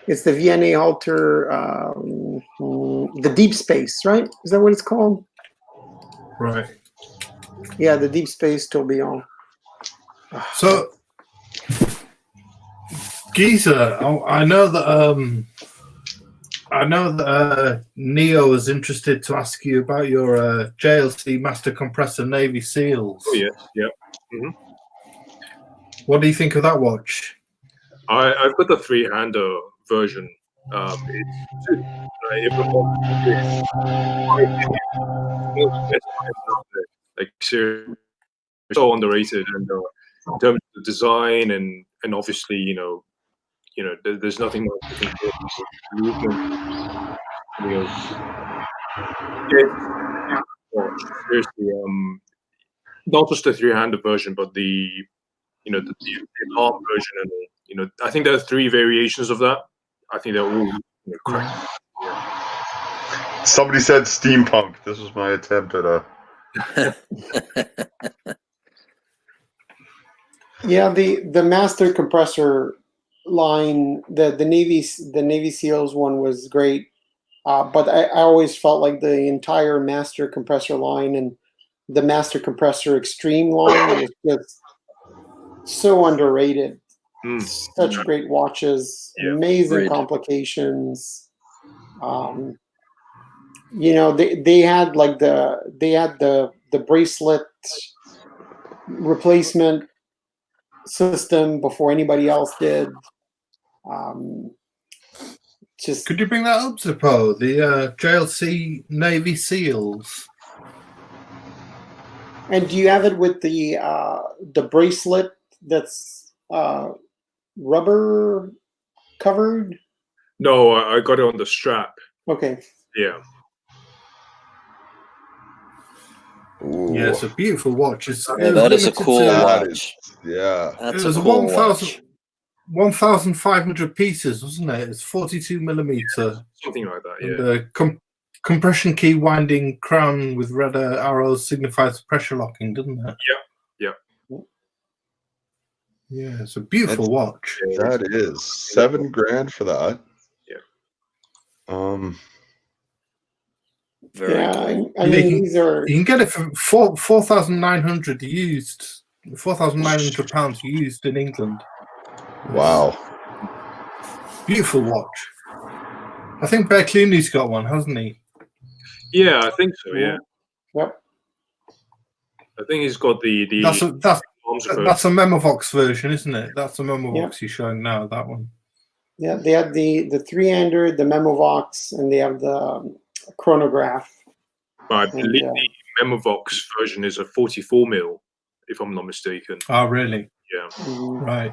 It's the VNA halter, the Deep Space, right? Is that what it's called? Right. Yeah, the Deep Space Tourbillon. So, Geezer, I know that Neo was interested to ask you about your JLC Master Compressor Navy Seals. Oh yes, yeah. Mm-hmm. What do you think of that watch? I've got the three-hander version. Like seriously, so underrated, and in terms of the design and obviously there's nothing more seriously, not just the three-hander version, but the arm version, and I think there are 3 variations of that. I think they're all correct. Somebody said steampunk. This was my attempt at a. Yeah, the Master Compressor line, the Navy SEALs one was great, but I always felt like the entire Master Compressor line and the Master Compressor Extreme line was just so underrated. Such great watches, amazing complications. They had like the bracelet replacement system before anybody else did. Could you bring that up, Zippo? The JLC Navy Seals. And do you have it with the bracelet that's rubber covered? No, I got it on the strap. Okay. Yeah. Ooh. Yeah, it's a beautiful watch. That is a cool watch. Yeah. That's it was a cool watch. 1,500 pieces, wasn't it? It's 42 millimeter. Something like that, yeah. The compression key winding crown with red arrows signifies pressure locking, doesn't it? Yeah. Yeah, it's a beautiful watch. That is $7,000 for that. Yeah. Very cool. I mean, these are. You can get it for 4,900 used, £4,900 used in England. Wow. Beautiful watch. I think Bear Clooney's got one, hasn't he? Yeah, I think so. Yeah. Yep. I think he's got the. That's a Memovox version, isn't it? That's a Memovox he's showing now. That one. Yeah, they have the 300, the Memovox, and they have the chronograph. I believe the Memovox version is a 44 mil, if I'm not mistaken. Oh, really? Yeah. Right.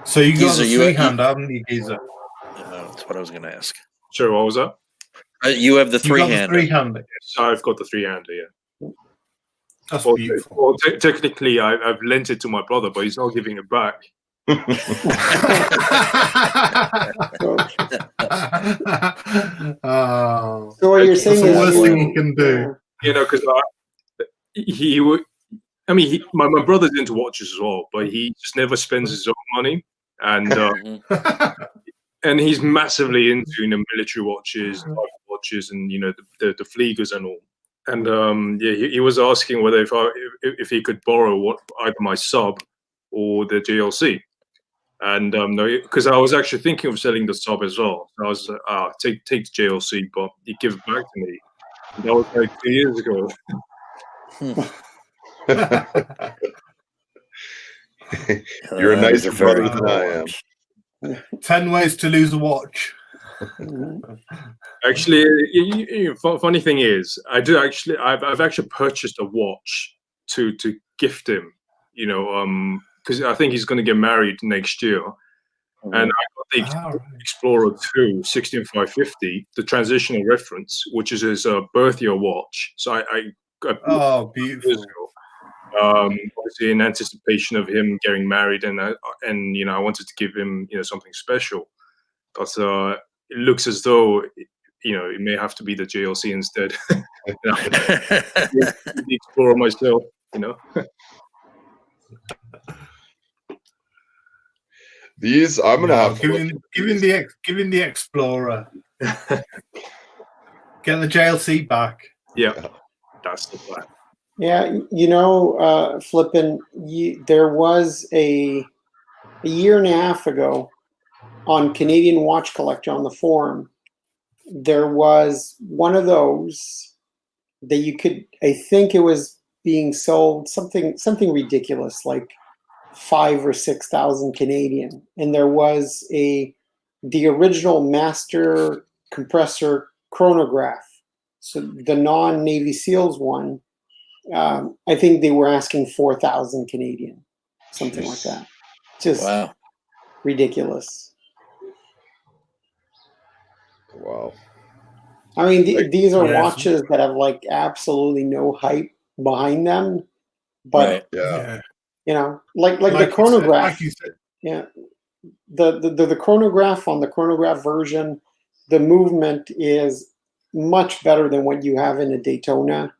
So you got the three-hander, haven't you, Geezer? That's what I was going to ask. Sorry, what was that? You have the three-hander. Yes, I've got the three-hander, yeah. That's beautiful. Well, technically, I've lent it to my brother, but he's not giving it back. Oh, So what you're saying that's the is worst thing you can do. You know, because he would. I mean, my brother's into watches as well, but he just never spends his own money, and and he's massively into military watches, type watches, and the Fliegers and all. And yeah, he was asking whether if he could borrow either my sub or the JLC. And because I was actually thinking of selling the sub as well. So I was take the JLC, but he give it back to me. And that was like 2 years ago. You're a nicer brother than I am. 10 ways to lose a watch. Actually, funny thing is, I've actually purchased a watch to gift him. Because I think he's going to get married next year. And I got the Explorer 2 16550, the transitional reference, which is his birth year watch. So I got beautiful. Years ago. Obviously in anticipation of him getting married, and I wanted to give him something special, but it looks as though it may have to be the JLC instead. The Explorer myself, These I'm gonna have to giving the Explorer. Get the JLC back. Yeah, that's the plan. Yeah, Flippin', there was a year and a half ago on Canadian Watch Collector on the forum, there was one of those that you could, I think it was being sold something ridiculous, like 5,000 or 6,000 Canadian. And there was the original master compressor chronograph. So the non-Navy SEALs one, I think they were asking 4,000 Canadian, something like that. Just ridiculous. Wow. I mean, these are watches that have like absolutely no hype behind them, but like the chronograph. Yeah, the chronograph on the chronograph version, the movement is much better than what you have in a Daytona.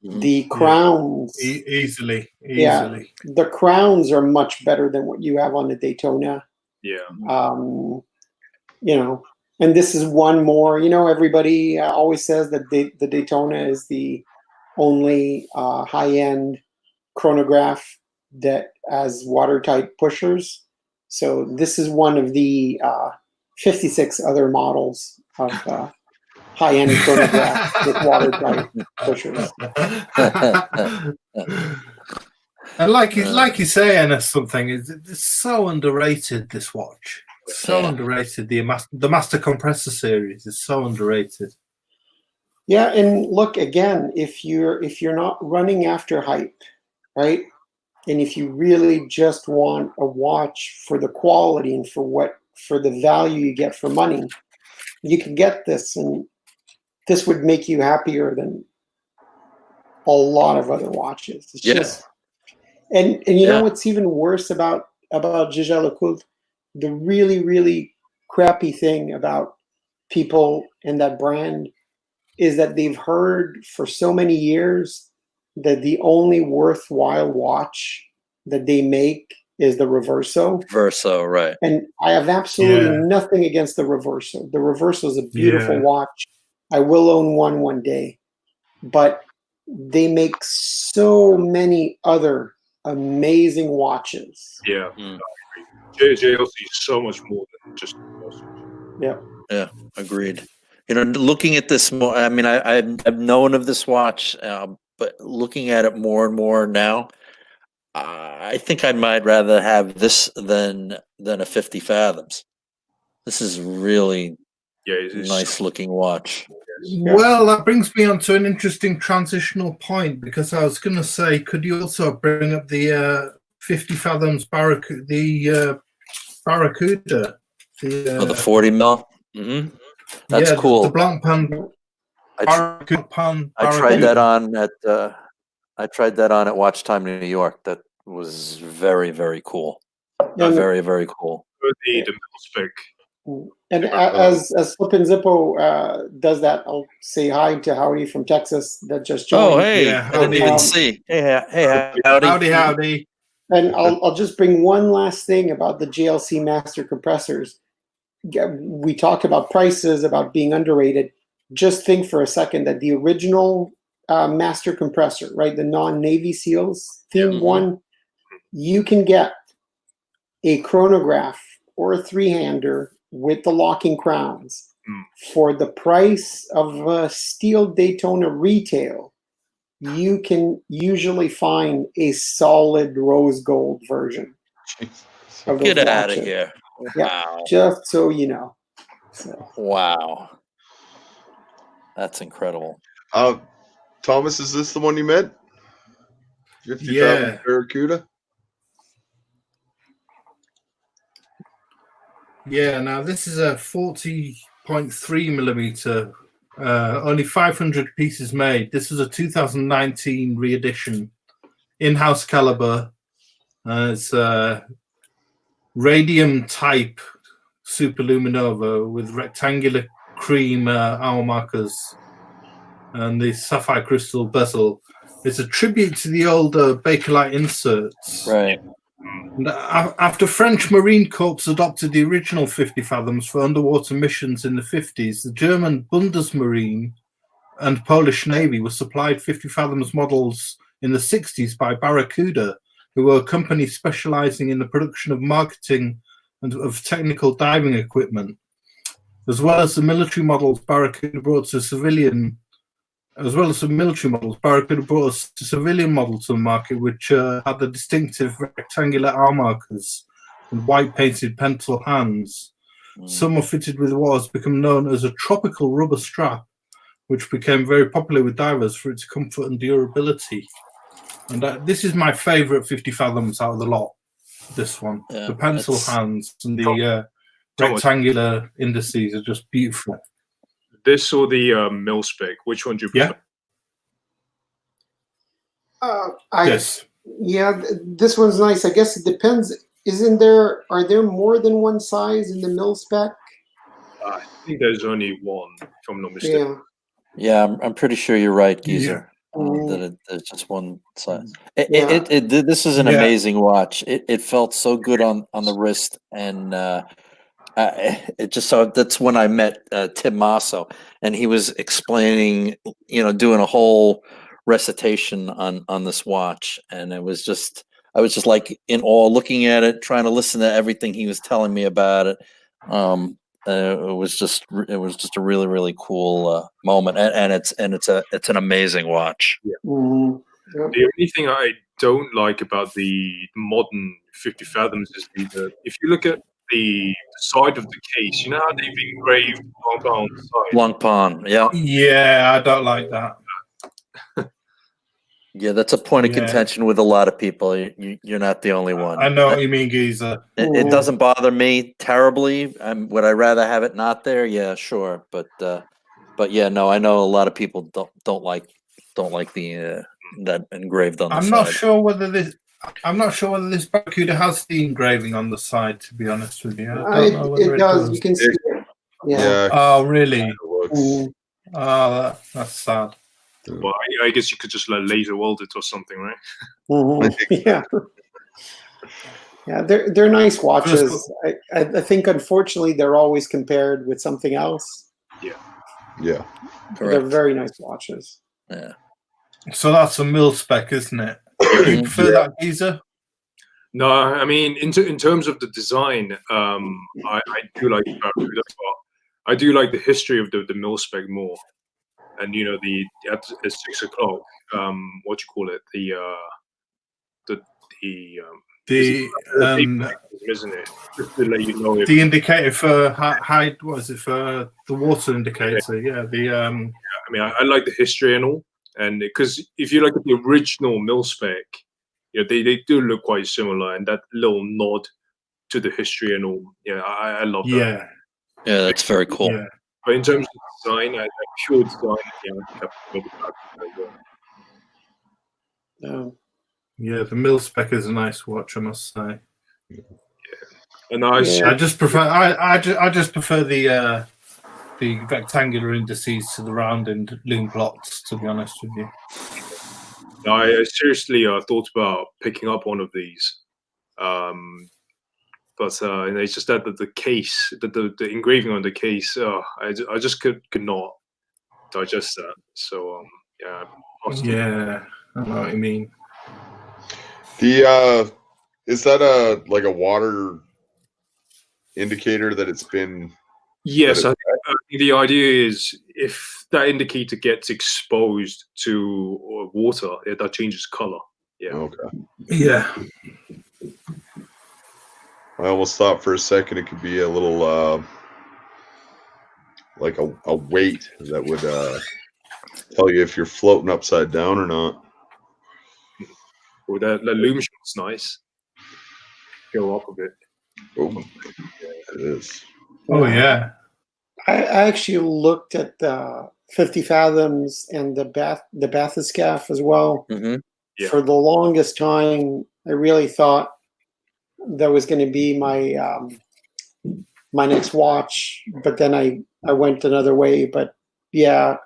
The crowns easily. Yeah, the crowns are much better than what you have on the Daytona. Yeah. And this is one more. Everybody always says that the Daytona is the only high-end chronograph that has watertight pushers. So this is one of the 56 other models of high-end chronograph with watertight pushers. And like you say, Ennis, something it's so underrated. This watch, so underrated. The Master Compressor series is so underrated. Yeah, and look again, if you're not running after hype, right? And if you really just want a watch for the quality and for the value you get for money, you can get this, and this would make you happier than a lot of other watches. It's just, and you know what's even worse about Jaeger LeCoultre? The really, really crappy thing about people in that brand is that they've heard for so many years that the only worthwhile watch that they make is the Reverso. Verso, right. And I have absolutely nothing against the Reverso. The Reverso is a beautiful watch. I will own one day. But they make so many other amazing watches. Yeah. JLC is so much more than just Yeah, agreed. Looking at this more, I mean, I've known of this watch, but looking at it more and more now, I think I might rather have this than a 50 Fathoms. This is really nice looking watch. Well, that brings me on to an interesting transitional point, because I was going to say, could you also bring up the 50 Fathoms Barracuda, the 40 mil? Mm-hmm. That's cool. The Blanc Pan. I tried that on at Watch Time New York. That was very, very cool. Very, very cool. The middle spec And as Flip and Zippo does that, I'll say hi to Howdy from Texas that just joined. Oh, hey, Yeah, I didn't even howdy. see. Hey, howdy. Howdy. And I'll just bring one last thing about the JLC master compressors. We talk about prices, about being underrated. Just think for a second that the original master compressor, right, the non-Navy SEALs themed one, you can get a chronograph or a three-hander with the locking crowns for the price of a steel Daytona retail. You can usually find a solid rose gold version of those Get out of watches. here. Yeah, Wow. just so you know. So. Wow. That's incredible. Thomas, is this the one you met? 50 Yeah. fathom Barracuda? Yeah, now this is a 40.3 millimeter, only 500 pieces made. This is a 2019 re-edition, in-house caliber. It's radium type superluminova with rectangular cream hour markers and the sapphire crystal bezel. It's a tribute to the old Bakelite inserts. Right. And after French Marine Corps adopted the original 50 fathoms for underwater missions in the 50s, the German Bundesmarine and Polish Navy were supplied 50 fathoms models in the 60s by Barracuda, who were a company specializing in the production of marketing and of technical diving equipment. As well as the military models Barracuda brought to civilian Barracuda brought a civilian model to the market, which had the distinctive rectangular arm markers and white painted pencil hands. Some are fitted with what has become known as a tropical rubber strap, which became very popular with divers for its comfort and durability. And this is my favorite 50 fathoms out of the lot. This one, Yeah, the pencil hands and the rectangular indices are just beautiful. This or the mil spec? Which one do you prefer? Yes. Yeah, this one's nice. I guess it depends. Are there more than one size in the mil spec? I think there's only one, if I'm not mistaken. Yeah, I'm pretty sure you're right, Geezer. That there's just one size. This is an amazing watch. It felt so good on the wrist, and it just so that's when I met Tim Masso, and he was explaining, doing a whole recitation on this watch, and I was just like in awe, looking at it, trying to listen to everything he was telling me about it. It was just a really, really cool moment, and it's an amazing watch. Yeah. The only thing I don't like about the modern 50 fathoms is if you look at the side of the case, you know how they've engraved Long Pond on the side? Long Pond, yeah. Yeah, I don't like that. Yeah, that's a point of contention with a lot of people. You're not the only one. I know what you mean, Geezer. It doesn't bother me terribly. Would I rather have it not there? Yeah, sure. But yeah, no, I know a lot of people don't like the that engraved on the side. I'm not sure whether this Barracuda has the engraving on the side. To be honest with you, It does. You can see it. Yeah. Oh, really? Oh, that's sad. Well, I guess you could just laser weld it or something, right? Yeah. Yeah, they're nice watches. I think unfortunately they're always compared with something else. Yeah. They're very nice watches. Yeah. So that's a mil spec, isn't it? You prefer that, Geezer? No, I mean in terms of the design, I do like Barracuda, but I do like the history of the mil spec more. And at 6 o'clock, what you call it? Isn't it? Just to let you know the indicator for high. What is it for the water indicator? Yeah. I mean, I like the history and all, and because if you look at the original mil spec, they do look quite similar, and that little nod to the history and all. Yeah, I love that. Yeah, that's very cool. Yeah. But in terms of design, pure design, I think Yeah, the mil spec is a nice watch, I must say. A nice. Yeah. I just prefer I just prefer the rectangular indices to the rounded loom plots. To be honest with you. I seriously thought about picking up one of these, but it's just that the case, the engraving on the case, I just could not digest that. So yeah. Yeah, I know what you mean. The is that a water indicator that it's been? Yes, That I think the idea is if that indicator gets exposed to water, that changes color. Yeah. Okay. Yeah. I almost thought for a second it could be a little like a weight that would tell you if you're floating upside down or not. Well, the loom shot's nice. Go up a bit. Oh, it is. Oh yeah. I actually looked at the 50 fathoms and the bathyscaphe as well. Mm-hmm. Yeah. For the longest time, I really thought that was going to be my my next watch, but then I went another way. But yeah,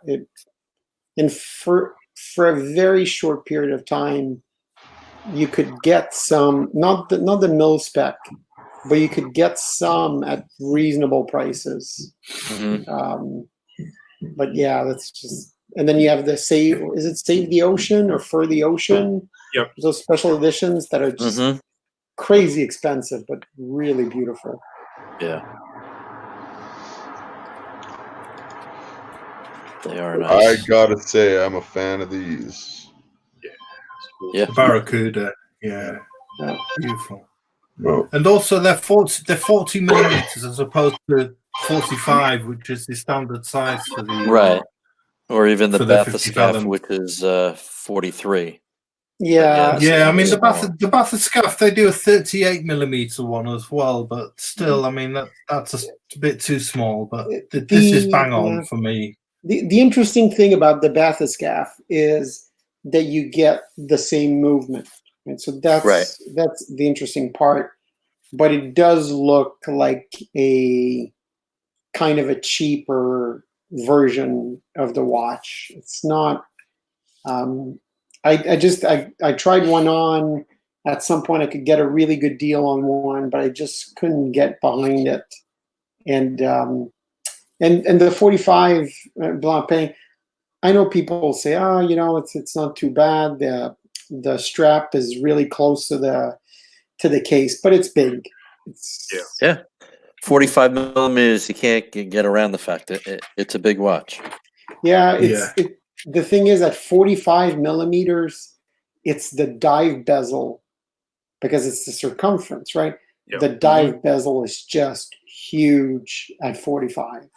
for a very short period of time, you could get some not the mil spec, but you could get some at reasonable prices. Mm-hmm. But yeah, that's just. And then you have the Save the Ocean or For the Ocean? Yep. Those special editions that are just crazy expensive, but really beautiful. Yeah. They are nice. I gotta say, I'm a fan of these. Yeah. The Barracuda. Yeah. Yeah. Beautiful. Oh. And also they're 40 millimeters as opposed to 45, which is the standard size for the Right. Or even the for the 50 bathyscaphe, fathom. which is 43. Yeah. Yeah, I mean the smaller. bathyscaphe they do a 38 millimeter one as well, but still, I mean that's a bit too small. But this is bang on for me. The interesting thing about the bathyscaphe is that you get the same movement, and so that's the interesting part. But it does look like a kind of a cheaper version of the watch. It's not. I tried one on. At some point, I could get a really good deal on one, but I just couldn't get behind it. And the 45 Blancpain, I know people say, oh, it's not too bad. The strap is really close to the case, but it's big. Yeah. 45 millimeters. You can't get around the fact that it's a big watch. Yeah. The thing is, at 45 millimeters, it's the dive bezel because it's the circumference, right? Yep. The dive bezel is just huge at 45.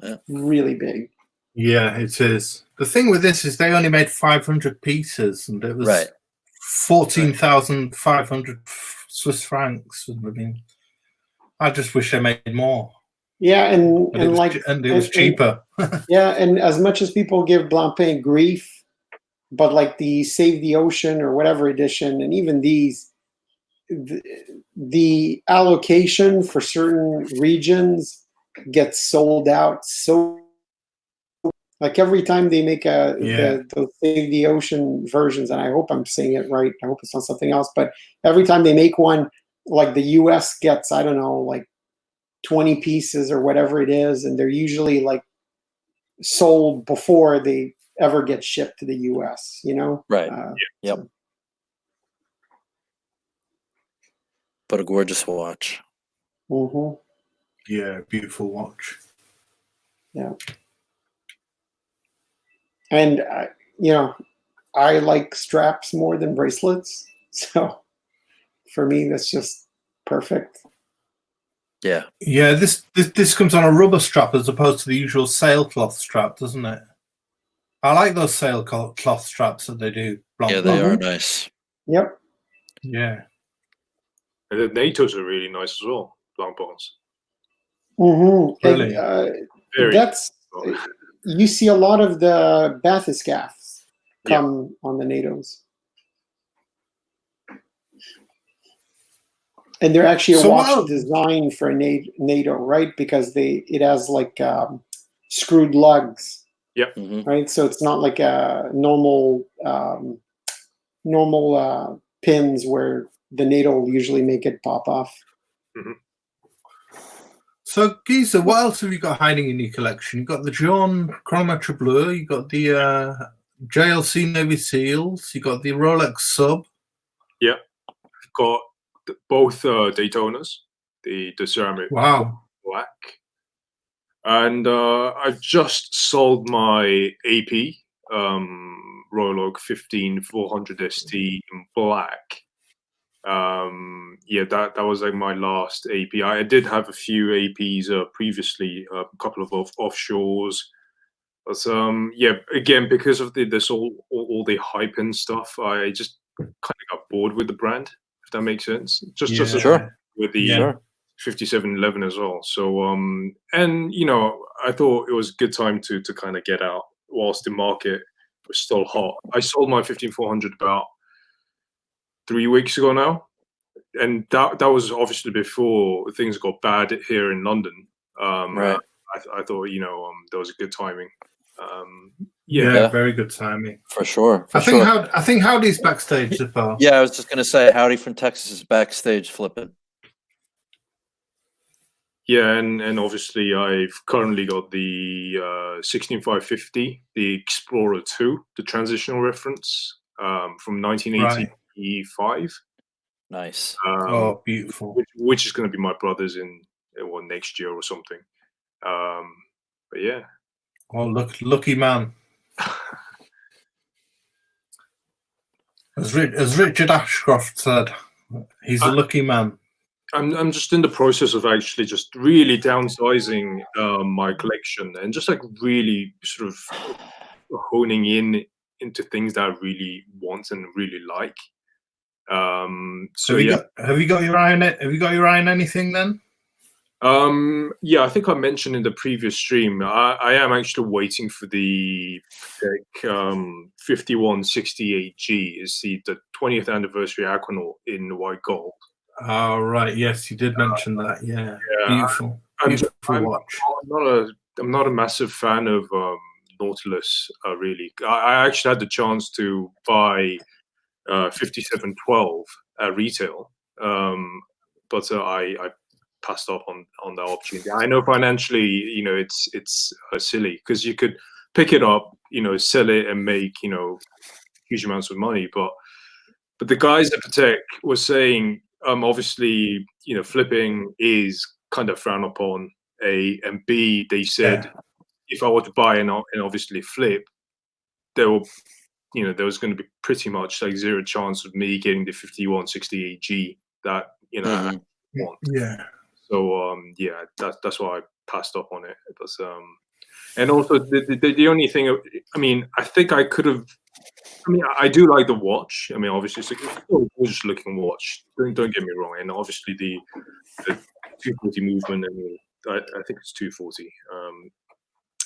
It's really big. Yeah, it is. The thing with this is they only made 500 pieces, and it was 14,500 Swiss francs. I mean, I just wish they made more. Yeah, and it was cheaper. Yeah, and as much as people give Blancpain grief, but like the Save the Ocean or whatever edition, and even these, the allocation for certain regions gets sold out so. Like every time they make the Save the Ocean versions, and I hope I'm saying it right. I hope it's not something else, but every time they make one, like the US gets, I don't know, like 20 pieces or whatever it is, and they're usually like sold before they ever get shipped to the US, Right. Yep. So. But a gorgeous watch. Mm-hmm. Yeah, beautiful watch. Yeah. And, I like straps more than bracelets. So for me, that's just perfect. Yeah. Yeah, this comes on a rubber strap as opposed to the usual sailcloth strap, doesn't it? I like those sailcloth straps that they do. Yeah, they are nice. Yep. Yeah. And the NATOs are really nice as well, Blancpains. Mm-hmm. Very. That's you see a lot of the bathyscaphes come on the NATOs. And they're actually a So watch what- designed for NATO, right? Because it has like screwed lugs. Yep. Right, so it's not like a normal pins where the NATO will usually make it pop off. So, Geezer, what else have you got hiding in your collection? You've got the Journe Chronometer Bleu, you got the JLC Navy Seals, you got the Rolex Sub. Yeah, I've got both Daytonas, the ceramic Wow. black, and I've just sold my AP Royal 15400 ST in black. Yeah, that was like my last AP. I did have a few APs previously, a couple of offshores. But yeah, again, because of this all the hype and stuff, I just kind of got bored with the brand, if that makes sense. Just Sure. with the Sure. 5711 as well. So and you know, I thought it was a good time to kind of get out whilst the market was still hot. I sold my 15400 about 3 weeks ago now, and that was obviously before things got bad here in London. Right. I thought, you know, that was a good timing. Yeah, very good timing. For sure. I think Howdy's backstage, Zippo. Yeah, I was just going to say, Howdy from Texas is backstage flipping. Yeah, and obviously I've currently got the 16550, the Explorer 2, the transitional reference from 1985. Nice. Oh, beautiful. Which is going to be my brother's in next year or something. But yeah. Oh, lucky man. As Richard Ashcroft said, he's a lucky man. I'm just in the process of actually just really downsizing my collection and just like really sort of honing into things that I really want and really like. So have you got your eye on it? Have you got your eye on anything then? Yeah, I think I mentioned in the previous stream, I am actually waiting for the 5168G. Is the 20th anniversary Aquanaut in white gold. Oh, right. Yes, you did mention that. Yeah. Beautiful. Beautiful watch. I'm not a massive fan of Nautilus, really. I actually had the chance to buy 5712 at retail, but I passed up on that opportunity. I know financially, you know, it's silly because you could pick it up, you know, sell it and make, you know, huge amounts of money. But the guys at Patek were saying, obviously, you know, flipping is kind of frowned upon. And B, they said if I were to buy and obviously flip, there was going to be pretty much like zero chance of me getting the 5168G that, you know, I want. Yeah. So yeah, that's why I passed up on it. It was, and also the only thing, I mean, I think I could have. I mean, I do like the watch. I mean, obviously, it's a gorgeous looking watch. Don't get me wrong. And obviously, the 240 movement, and I think it's 240.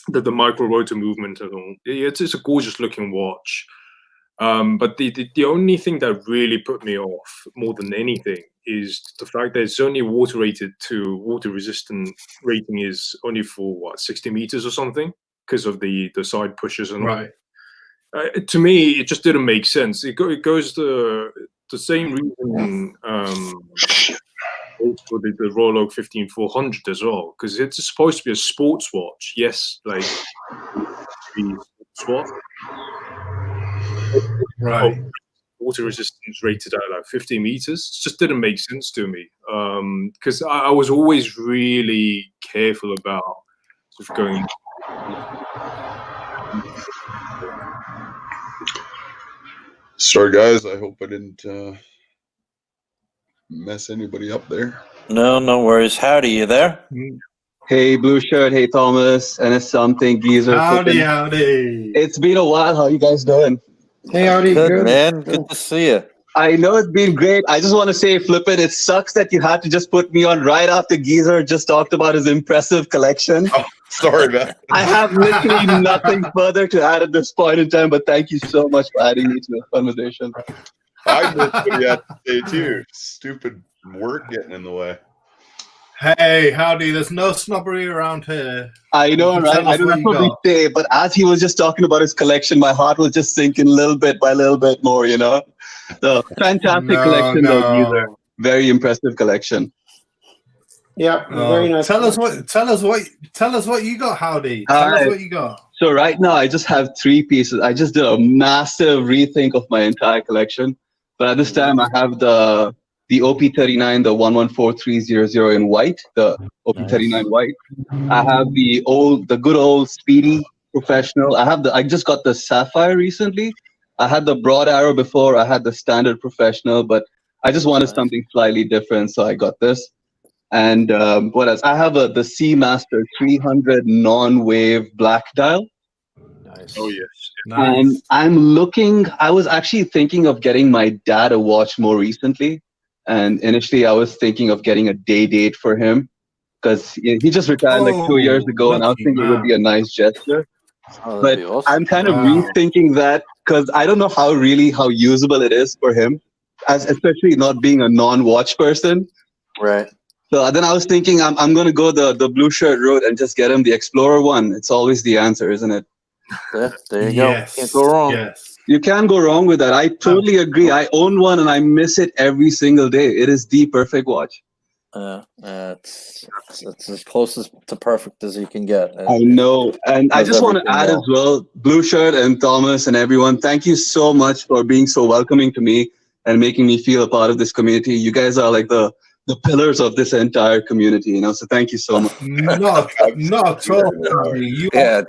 The micro rotor movement and all. It's a gorgeous looking watch. But the only thing that really put me off more than anything is the fact that it's only water resistant rating is only for 60 meters or something because of the side pushes and all. Right. To me, it just didn't make sense. It goes the same reason for the Royal Oak 15400 as well, because it's supposed to be a sports watch. Yes, like sports watch. Right. Water resistance rated at like 50 meters. It just didn't make sense to me because I was always really careful about sort of going. Sorry, guys. I hope I didn't mess anybody up there. No worries. Howdy, you there? Hey, Blue Shirt. Hey, Thomas. And it's something, Geezer. Howdy. It's been a while. How you guys doing? Hey, howdy. Good, man. Good to see you. I know it's been great. I just want to say, Flippin', it sucks that you had to just put me on right after Geezer just talked about his impressive collection. Oh, sorry, man. I have literally nothing further to add at this point in time, but thank you so much for adding me to the conversation. I missed what you had to say, too. Stupid work getting in the way. Hey, howdy! There's no snobbery around here. I know, You can right? tell I us don't what know you what we got. say, but as he was just talking about his collection, my heart was just sinking little bit by little bit more, you know? So fantastic collection, though, Geezer. No. Very impressive collection. Yeah, very nice. Tell us collection. what you got, howdy. All Tell us right. what you got. So right now, I just have 3 pieces. I just did a massive rethink of my entire collection. But at this time, I have the OP39, the 114300 in white, the OP39 white. I have the good old Speedy Professional. I just got the Sapphire recently. I had the Broad Arrow before. I had the Standard Professional, but I just wanted something slightly different, so I got this. And what else? I have the Seamaster 300 non-wave black dial. Nice. Oh yes. And I was actually thinking of getting my dad a watch more recently. And initially I was thinking of getting a day date for him because he just retired like 2 years ago, and I was thinking it would be a nice gesture. Oh, But that'd be awesome. I'm kind of rethinking that because I don't know how usable it is for him, especially not being a non-watch person. Right. So then I was thinking I'm going to go the blue shirt route and just get him the Explorer one. It's always the answer, isn't it? Yeah, there you go. Can't go wrong. Yes. You can't go wrong with that. I totally agree. I own one and I miss it every single day. It is the perfect watch. It's as close to perfect as you can get. I know. And I Does just want to everything add as well, Blue Shirt and Thomas and everyone, thank you so much for being so welcoming to me and making me feel a part of this community. You guys are like the pillars of this entire community, you know, so thank you so much. Not at all, Howdy. You are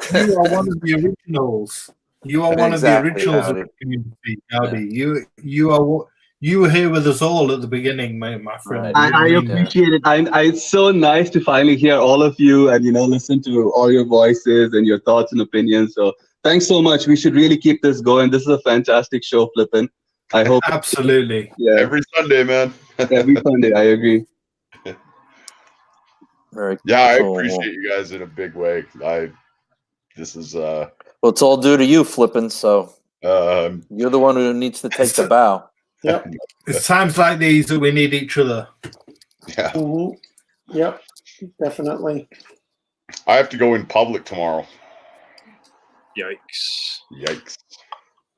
one of the originals. You are one of the Exactly, originals Howdy. of the community, Howdy. You were here with us all at the beginning, my friend. I appreciate it. It's so nice to finally hear all of you and, you know, listen to all your voices and your thoughts and opinions. So thanks so much. We should really keep this going. This is a fantastic show, Flippin'. I hope. Absolutely. Yeah. Every Sunday, man. Every Sunday, I agree. Very Yeah, I cool. appreciate you guys in a big way. This is Well, it's all due to you, Flippin'. So you're the one who needs to take the bow. Yep. It's times like these that we need each other. Yeah. Mm-hmm. Yep. Definitely. I have to go in public tomorrow. Yikes.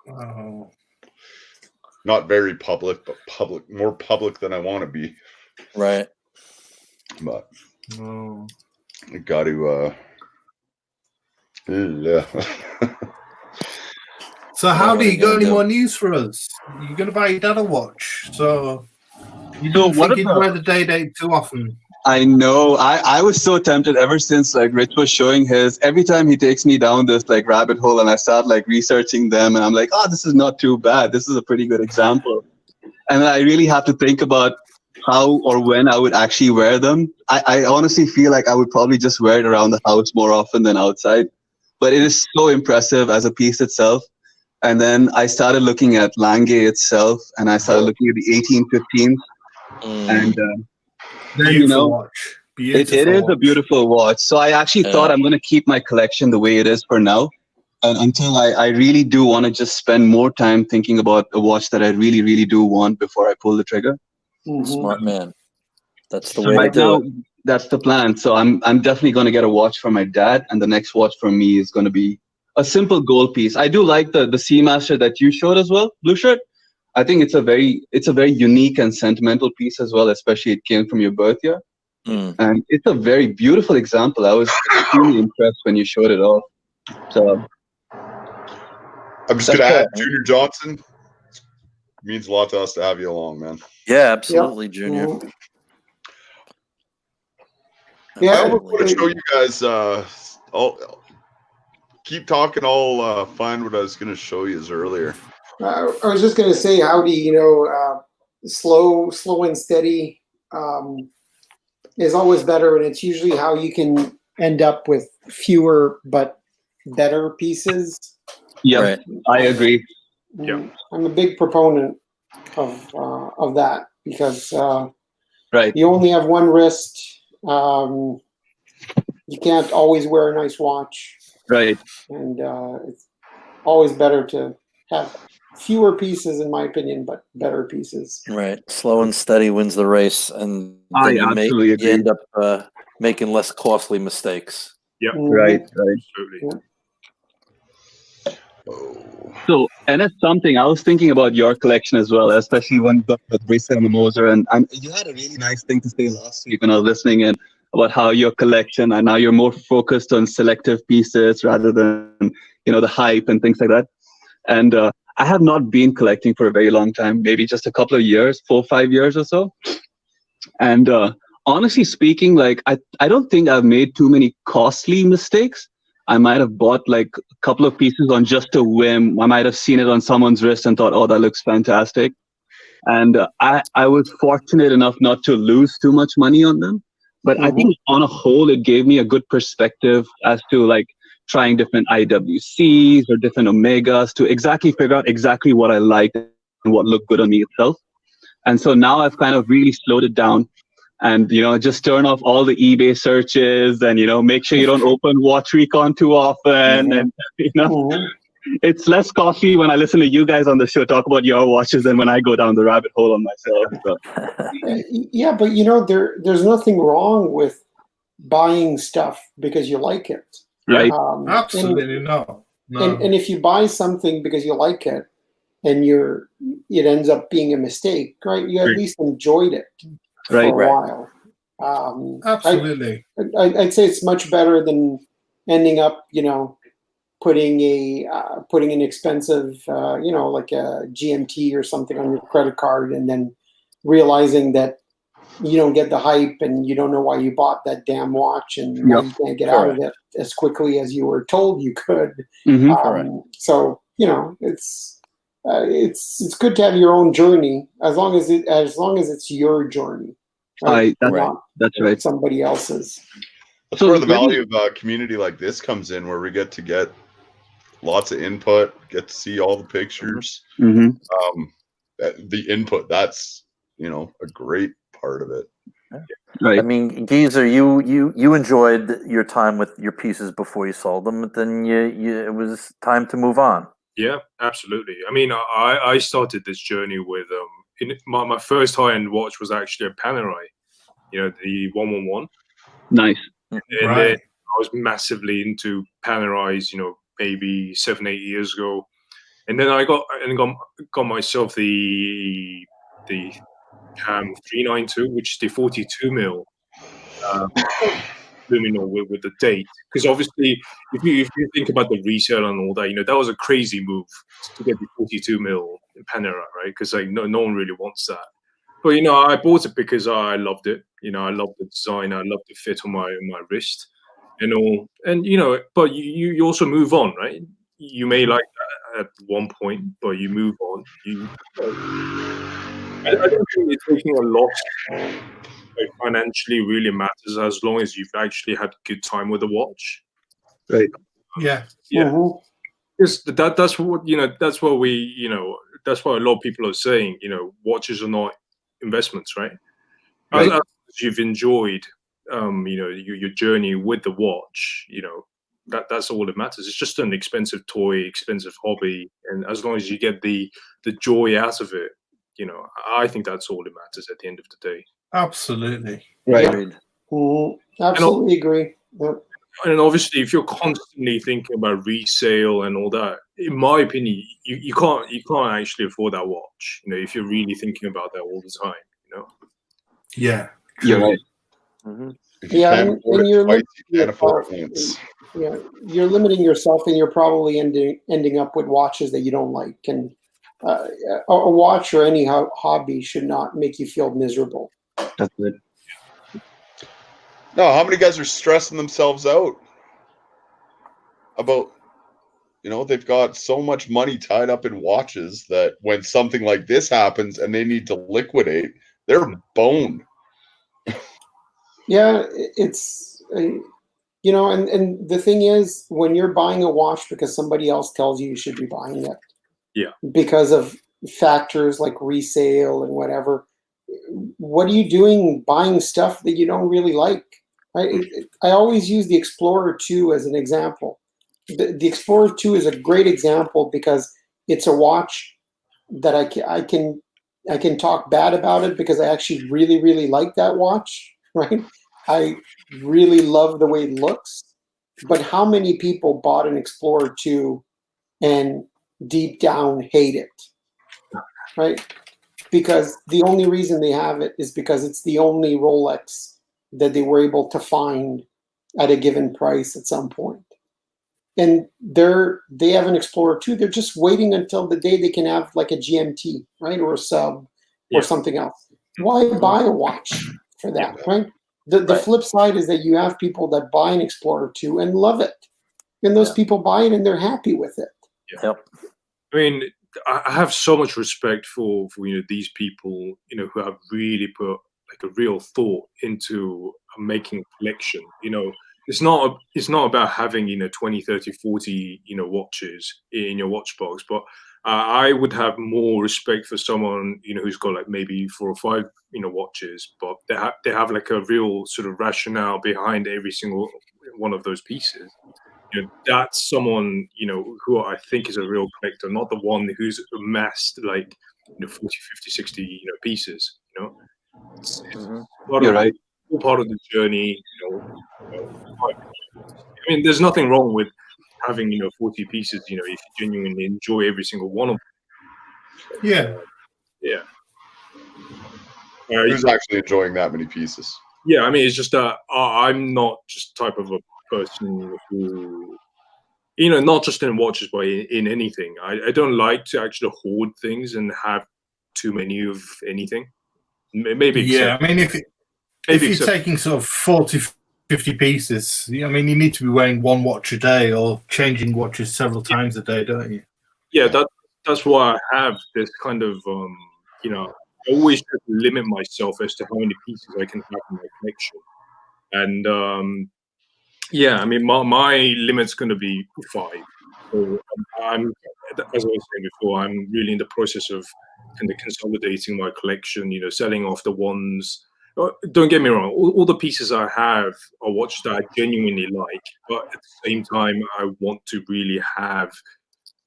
Oh. Not very public, but public, more public than I want to be. Right. But Oh. I got to. Yeah. So, Howdy, you got any more news for us? You're going to buy your dad a watch, so you don't think he'd wear the day date too often. I know. I was so tempted ever since like Rich was showing his. Every time he takes me down this like rabbit hole, and I start like researching them, and I'm like, oh, this is not too bad. This is a pretty good example. And I really have to think about how or when I would actually wear them. I honestly feel like I would probably just wear it around the house more often than outside. But it is so impressive as a piece itself. And then I started looking at Lange itself, and I started looking at the 1815s. And then, you know, it is a beautiful watch. So I actually thought I'm going to keep my collection the way it is for now. And until I really do want to just spend more time thinking about a watch that I really, really do want before I pull the trigger. Smart man. That's the So way right to do now, it. that's the plan. So I'm definitely going to get a watch for my dad, and the next watch for me is going to be a simple gold piece. I do like the Seamaster that you showed as well, Blue Shirt. I think it's a very unique and sentimental piece as well, especially it came from your birth year. And it's a very beautiful example. I was extremely impressed when you showed it off. So I'm just gonna add Junior Johnson. It means a lot to us to have you along, man. Yeah, absolutely, Junior. I almost want to show you guys. I'll keep talking. I'll find what I was gonna show you earlier. I was just going to say, Howdy, you know, slow and steady is always better, and it's usually how you can end up with fewer but better pieces. Yeah, right. I agree. Yeah, I'm a big proponent of that because you only have one wrist. You can't always wear a nice watch. Right. And it's always better to have fewer pieces, in my opinion, but better pieces. Right. Slow and steady wins the race, and I then absolutely you agree. end up making less costly mistakes. Yep. Right. Absolutely. So, and it's something I was thinking about your collection as well, especially when with Risa and the Moser, and you had a really nice thing to say last week when I was listening in about how your collection and now you're more focused on selective pieces rather than the hype and things like that. And I have not been collecting for a very long time, maybe just a couple of years, 4 or 5 years or so. And honestly speaking, like I don't think I've made too many costly mistakes. I might have bought like a couple of pieces on just a whim. I might have seen it on someone's wrist and thought, oh, that looks fantastic. And I was fortunate enough not to lose too much money on them. But I think on a whole, it gave me a good perspective as to like trying different IWCs or different Omegas to exactly figure out exactly what I liked and what looked good on me itself. And so now I've kind of really slowed it down. And, just turn off all the eBay searches and, make sure you don't open Watch Recon too often. And, it's less costly when I listen to you guys on the show talk about your watches than when I go down the rabbit hole on myself. So. Yeah, but, there's nothing wrong with buying stuff because you like it. Right. Absolutely not. No. And if you buy something because you like it and it ends up being a mistake, right? You at least enjoyed it. For a while. Absolutely. I'd say it's much better than ending up, putting an expensive, like a GMT or something on your credit card, and then realizing that you don't get the hype and you don't know why you bought that damn watch, and now you can't get out of it as quickly as you were told you could. So it's good to have your own journey as long as it's your journey. Right? That's right. Somebody else's. That's where the value of a community like this comes in, where we get to get lots of input, get to see all the pictures. The input, that's a great part of it. Right. I mean, Geezer, you enjoyed your time with your pieces before you sold them, but then it was time to move on. Yeah, absolutely. I mean, I started this journey with my first high-end watch was actually a Panerai, the 111. Nice. And then I was massively into Panerais, maybe 7-8 years ago, and then I got myself the 392, which is the 42 mil luminol with the date. Because obviously, if you think about the resale and all that, that was a crazy move to get the 42 mil in Panerai, right? Because no one really wants that. But I bought it because I loved it. I loved the design. I loved the fit on my wrist and all. And but you also move on, right? You may like that at one point, but you move on. I don't think taking a loss financially really matters as long as you've actually had a good time with the watch. Right. Yeah. Because that's what that's what that's what a lot of people are saying. Watches are not investments, right? As you've enjoyed your journey with the watch, that's all that matters. It's just an expensive toy, expensive hobby, and as long as you get the joy out of it, I think that's all that matters at the end of the day. Absolutely. Right. Absolutely agree. Yep. And obviously, if you're constantly thinking about resale and all that, in my opinion, you can't actually afford that watch. If you're really thinking about that all the time, Yeah. You're right. Yeah, and you're you're limiting yourself, and you're probably ending up with watches that you don't like. And a watch or any hobby should not make you feel miserable. That's good. No, how many guys are stressing themselves out about, they've got so much money tied up in watches that when something like this happens and they need to liquidate, they're boned. Yeah, it's, and the thing is, when you're buying a watch because somebody else tells you should be buying it, because of factors like resale and whatever, what are you doing buying stuff that you don't really like? I always use the Explorer 2 as an example. The Explorer 2 is a great example because it's a watch that I can talk bad about it because I actually really, really like that watch, right? I really love the way it looks. But how many people bought an Explorer 2 and deep down hate it, right? Because the only reason they have it is because it's the only Rolex that they were able to find at a given price at some point. And they have an Explorer 2. They're just waiting until the day they can have like a GMT, right, or a sub or something else. Why buy a watch for that, right? The flip side is that you have people that buy an Explorer 2 and love it, and those people buy it and they're happy with it. Yep. I mean, I have so much respect for these people who have really put like a real thought into making a collection. It's not about having 20, 30, 40 watches in your watch box, but I would have more respect for someone who's got like maybe 4 or 5 watches, but they have like a real sort of rationale behind every single one of those pieces. That's someone who I think is a real collector, not the one who's amassed like 40, 50, 60 pieces. It's You're right. part of the journey. I mean, there's nothing wrong with having 40 pieces. If you genuinely enjoy every single one of them. Yeah. Yeah. Who's actually enjoying that many pieces? Yeah, I mean, it's just that I'm not just type of a person who, not just in watches, but in anything. I don't like to actually hoard things and have too many of anything. Maybe Yeah, I mean, if you're taking sort of 40, 50 pieces, I mean, you need to be wearing one watch a day or changing watches several times a day, don't you? Yeah, that's why I have this kind of, I always try to limit myself as to how many pieces I can have in my collection. And yeah, I mean, my limit's going to be 5. So I'm, as I was saying before, I'm really in the process of kind of consolidating my collection. Selling off the ones. Don't get me wrong, all the pieces I have are watches that I genuinely like, but at the same time, I want to really have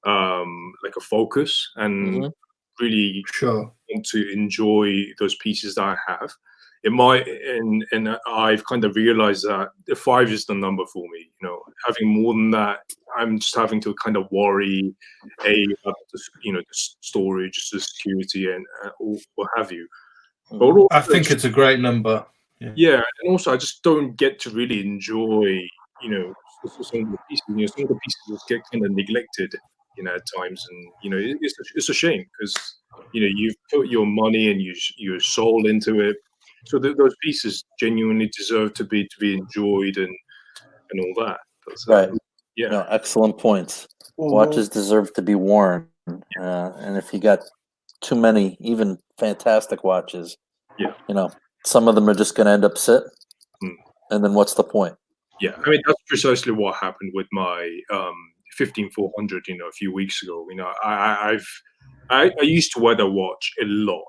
like a focus and really want to enjoy those pieces that I have. It might, and I've kind of realized that 5 is the number for me. Having more than that, I'm just having to kind of worry, about the storage, the security, and what have you. But also, I think it's a great number. Yeah, and also I just don't get to really enjoy, some of the pieces. Some of the pieces just get kind of neglected, at times, and it's a shame because you've put your money and your soul into it. So those pieces genuinely deserve to be enjoyed and all that. Right. Yeah. No, excellent points. Watches deserve to be worn, and if you got too many, even fantastic watches, some of them are just going to end up sit, and then what's the point? Yeah, I mean that's precisely what happened with my 15400. A few weeks ago. I used to wear the watch a lot,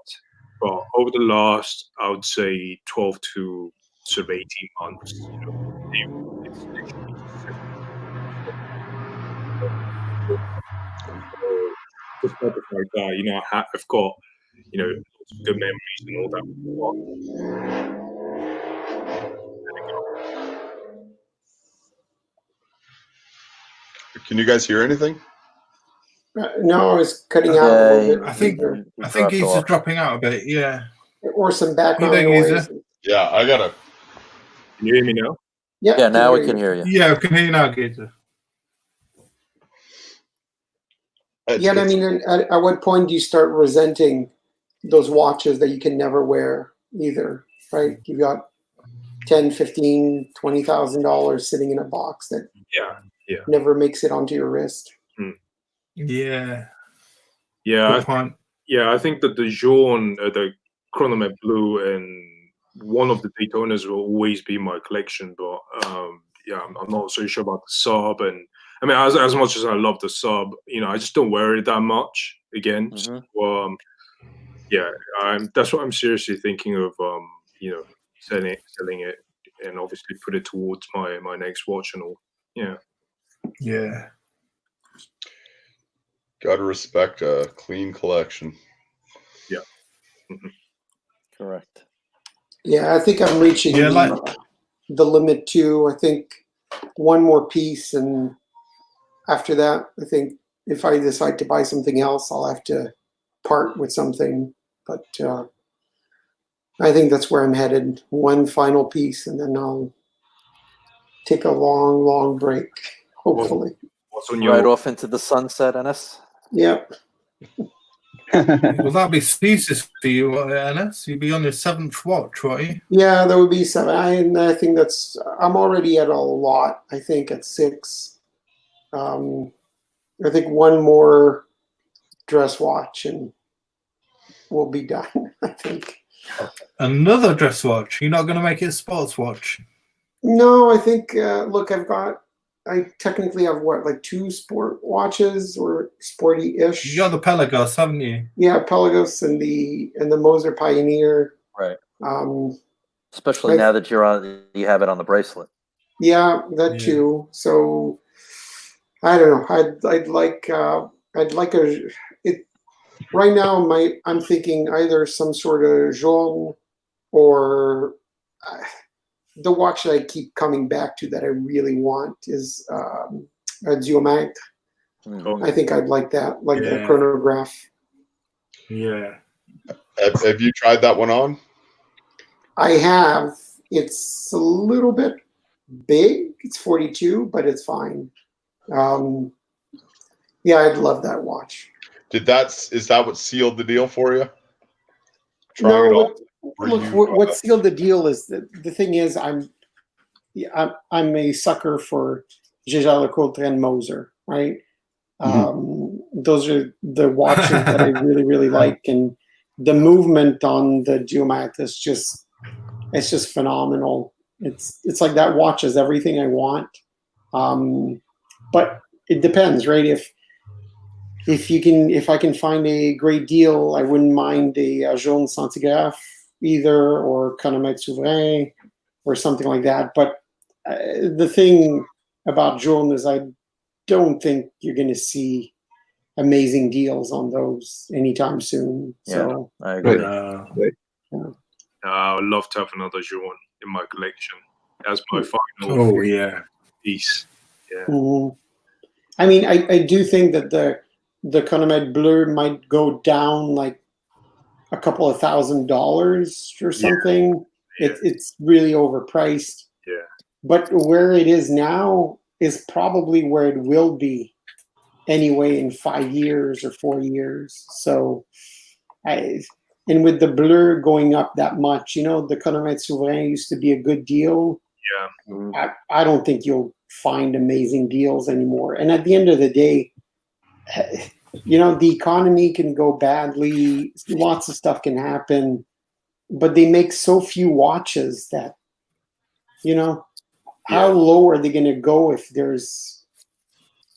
but over the last, I would say, 12 to sort of 18 months, it's literally despite the fact that I've got lots of good memories and all that. Can you guys hear anything? No, I was cutting out a little bit. I think he's just dropping out a bit. Yeah. Or some background You think, noise. Yeah, I got it. Can you hear me now? Yeah, now we can hear you. Yeah, we can hear you now, Geezer. Yeah, I mean, at what point do you start resenting those watches that you can never wear either, right? You've got $10, $15, $20,000 sitting in a box that never makes it onto your wrist. Yeah. Yeah. I think that the Jaune, the Chronomet Blue, and one of the Daytonas will always be my collection. But I'm not so sure about the sub. And I mean, as much as I love the sub, I just don't wear it that much. Again, so, that's what I'm seriously thinking of. Selling it, and obviously put it towards my, my next watch and all. Yeah. Yeah. Gotta respect a clean collection. Yeah. Correct. Yeah, I think I'm reaching the limit too. I think one more piece, and after that, I think if I decide to buy something else, I'll have to part with something. But I think that's where I'm headed. One final piece, and then I'll take a long, long break, hopefully. What's on Right your off into the sunset, Ennis. Yep. Will that be thesis for you, Ennis? You'll be on your 7th watch, right? Yeah, that would be 7. I think I'm already at a lot. I think at 6. I think one more dress watch and we'll be done, I think. Another dress watch? You're not going to make it a sports watch? No, I think, look, I technically have what, like 2 sport watches or sporty-ish. You got the Pelagos, haven't you? Yeah, Pelagos and the Moser Pioneer. Right. Um, Especially now that you have it on the bracelet. Yeah, that too. So I don't know. I'd like it right now. I'm thinking either some sort of jaune or the watch that I keep coming back to that I really want is a Duomètre. I think I'd like that, like the chronograph. Yeah. Have you tried that one on? I have. It's a little bit big. It's 42, but it's fine. Yeah, I'd love that watch. Is that what sealed the deal for you? No, what sealed the deal is that the thing is I'm a sucker for Jaeger-LeCoultre and Moser, right? Those are the watches that I really, really like, and the movement on the Duomètre is just phenomenal. It's like that watch is everything I want. But it depends, right? If I can find a great deal, I wouldn't mind a jaune centigraphe either, or chronomètre souverain or something like that. But the thing about jaune is I don't think you're going to see amazing deals on those anytime soon. So I agree. I would love to have another jaune in my collection as my final piece. Yeah. Mm-hmm. I mean, I do think that the chronomètre bleu might go down like a couple of $1,000 or something. Yeah. It's really overpriced. Yeah. But where it is now is probably where it will be anyway in 5 years or 4 years. So and with the bleu going up that much, the chronomètre souverain used to be a good deal. Yeah. I don't think you'll find amazing deals anymore. And at the end of the day, the economy can go badly. Lots of stuff can happen, but they make so few watches that, how low are they going to go if there's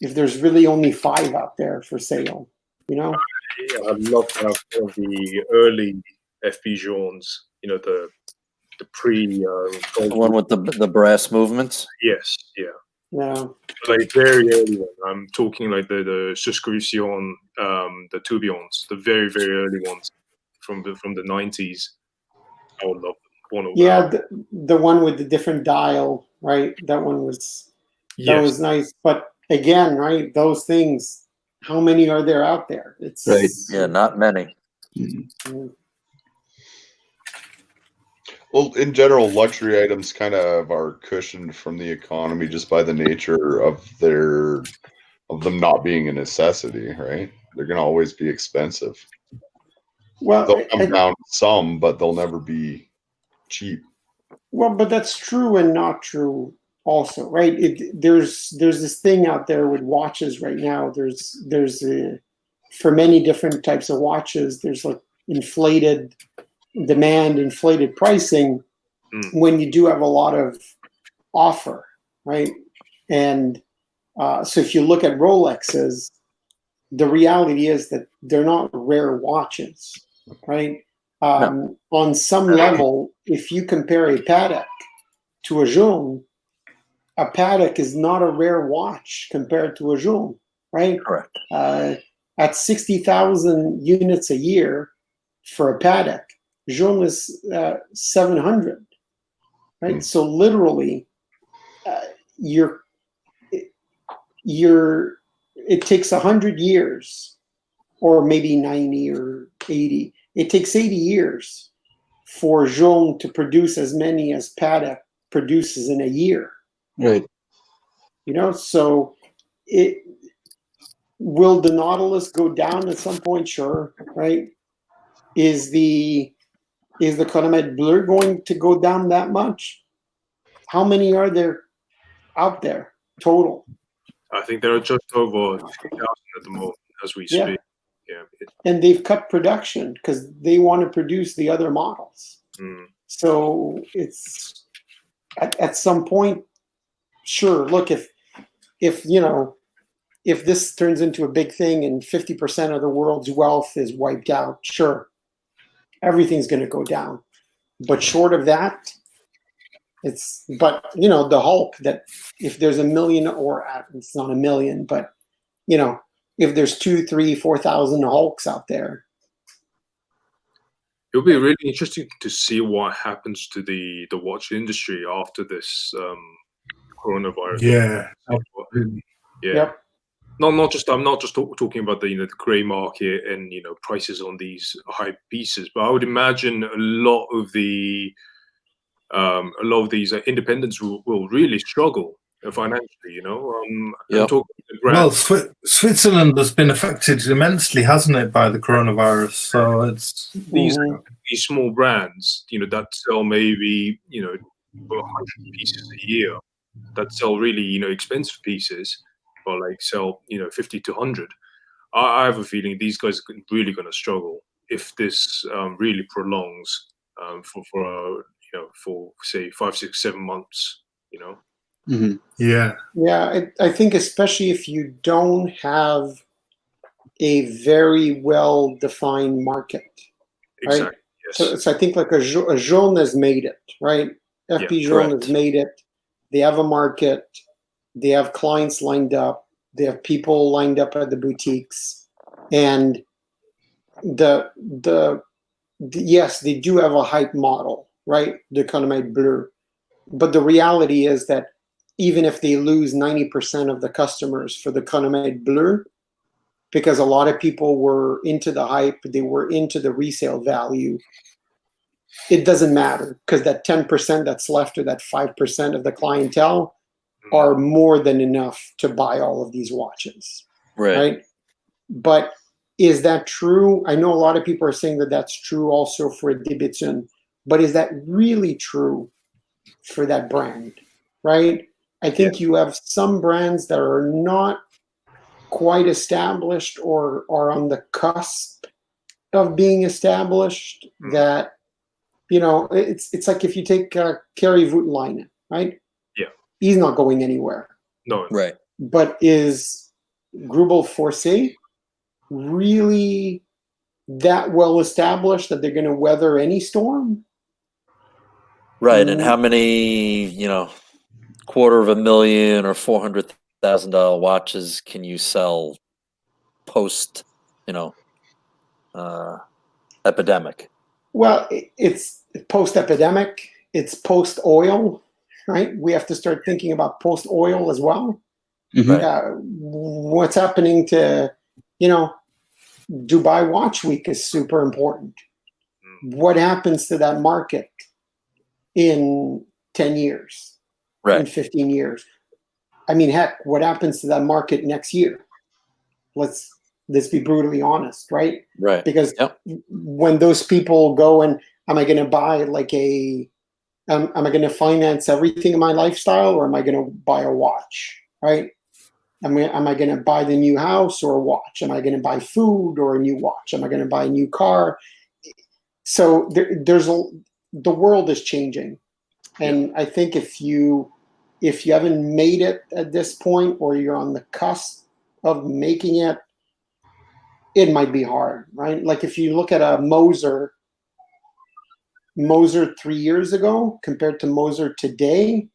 really only 5 out there for sale? Yeah, I'd love to have one of the early FP jaunes. The pre the one with the brass movements. Yes, yeah. Yeah. Like very early one. I'm talking like the Suscription, the Tourbillons, the very, very early ones from the 90s. I would love them. The one with the different dial, right? That one was was nice. But again, right, those things, how many are there out there? It's right. Yeah, not many. Mm-hmm. Well, in general, luxury items kind of are cushioned from the economy just by the nature of them not being a necessity, right? They're going to always be expensive. Well, they'll come down some, but they'll never be cheap. Well, but that's true and not true also, right? There's this thing out there with watches right now. There's for many different types of watches, there's like inflated demand, inflated pricing when you do have a lot of offer, right? And so if you look at Rolexes, the reality is that they're not rare watches, right? On some level, if you compare a Patek to a jaune, a Patek is not a rare watch compared to a jaune, right? Correct. at 60,000 units a year for a paddock. Jaune is 700, right? So literally, it takes 100 years, or maybe 90 or 80. It takes 80 years for Jaune to produce as many as paddock produces in a year. Right. You know, so will the Nautilus go down at some point? Sure, right? Is the Chronomètre Bleu going to go down that much? How many are there out there total? I think there are just over 2,000 at the moment as we Yeah. speak. Yeah. And they've cut production because they want to produce the other models. So it's at some point, sure. Look, if this turns into a big thing and 50% of the world's wealth is wiped out, sure, everything's going to go down. But short of that, but the Hulk, that if there's a million, or it's not a million, but if there's 2,000, 3,000, 4,000 Hulks out there, it'll be really interesting to see what happens to the watch industry after this coronavirus. Yeah, absolutely. Yeah. Yep. I'm not just talking about the gray market and prices on these high pieces, but I would imagine a lot of these independents will really struggle financially. I'm talking well, Switzerland has been affected immensely, hasn't it, by the coronavirus? So it's these small brands, that sell maybe 100 pieces a year, that sell really expensive pieces, but sell 50 to 100. I have a feeling these guys are really going to struggle if this really prolongs for say 5, 6, 7 months. Mm-hmm. Yeah. I think especially if you don't have a very well defined market, exactly. Right? Yes. So I think like a Jaune has made it, right? FP Jaune has made it. They have a market. They have clients lined up. They have people lined up at the boutiques, and yes, they do have a hype model, right? The Chronomètre Bleu, but the reality is that even if they lose 90% of the customers for the Chronomètre Bleu, because a lot of people were into the hype, they were into the resale value, it doesn't matter, because that 10% that's left, or that 5% of the clientele, are more than enough to buy all of these watches. Right? But is that true? I know a lot of people are saying that that's true also for Debitun, but is that really true for that brand? Right? I think you have some brands that are not quite established or are on the cusp of being established, that it's like if you take Kerry Voutilainen, right? Yeah. He's not going anywhere. No. Right. But is Grubel Forcé really that well established that they're going to weather any storm? Right. And how many, $250,000 or $400,000 watches can you sell post, epidemic? Well, it's post-epidemic. It's post-oil, right? We have to start thinking about post-oil as well. Mm-hmm. What's happening to, Dubai Watch Week is super important. What happens to that market in 10 years, in 15 years? I mean, heck, what happens to that market next year? Let's be brutally honest, right? Right. Because when those people go and, am I going to buy am I going to finance everything in my lifestyle, or am I going to buy a watch, right? Am I going to buy the new house or a watch? Am I going to buy food or a new watch? Am I going to buy a new car? So the world is changing. And I think if you haven't made it at this point, or you're on the cusp of making it, it might be hard, right? Like if you look at a Moser 3 years ago compared to Moser today,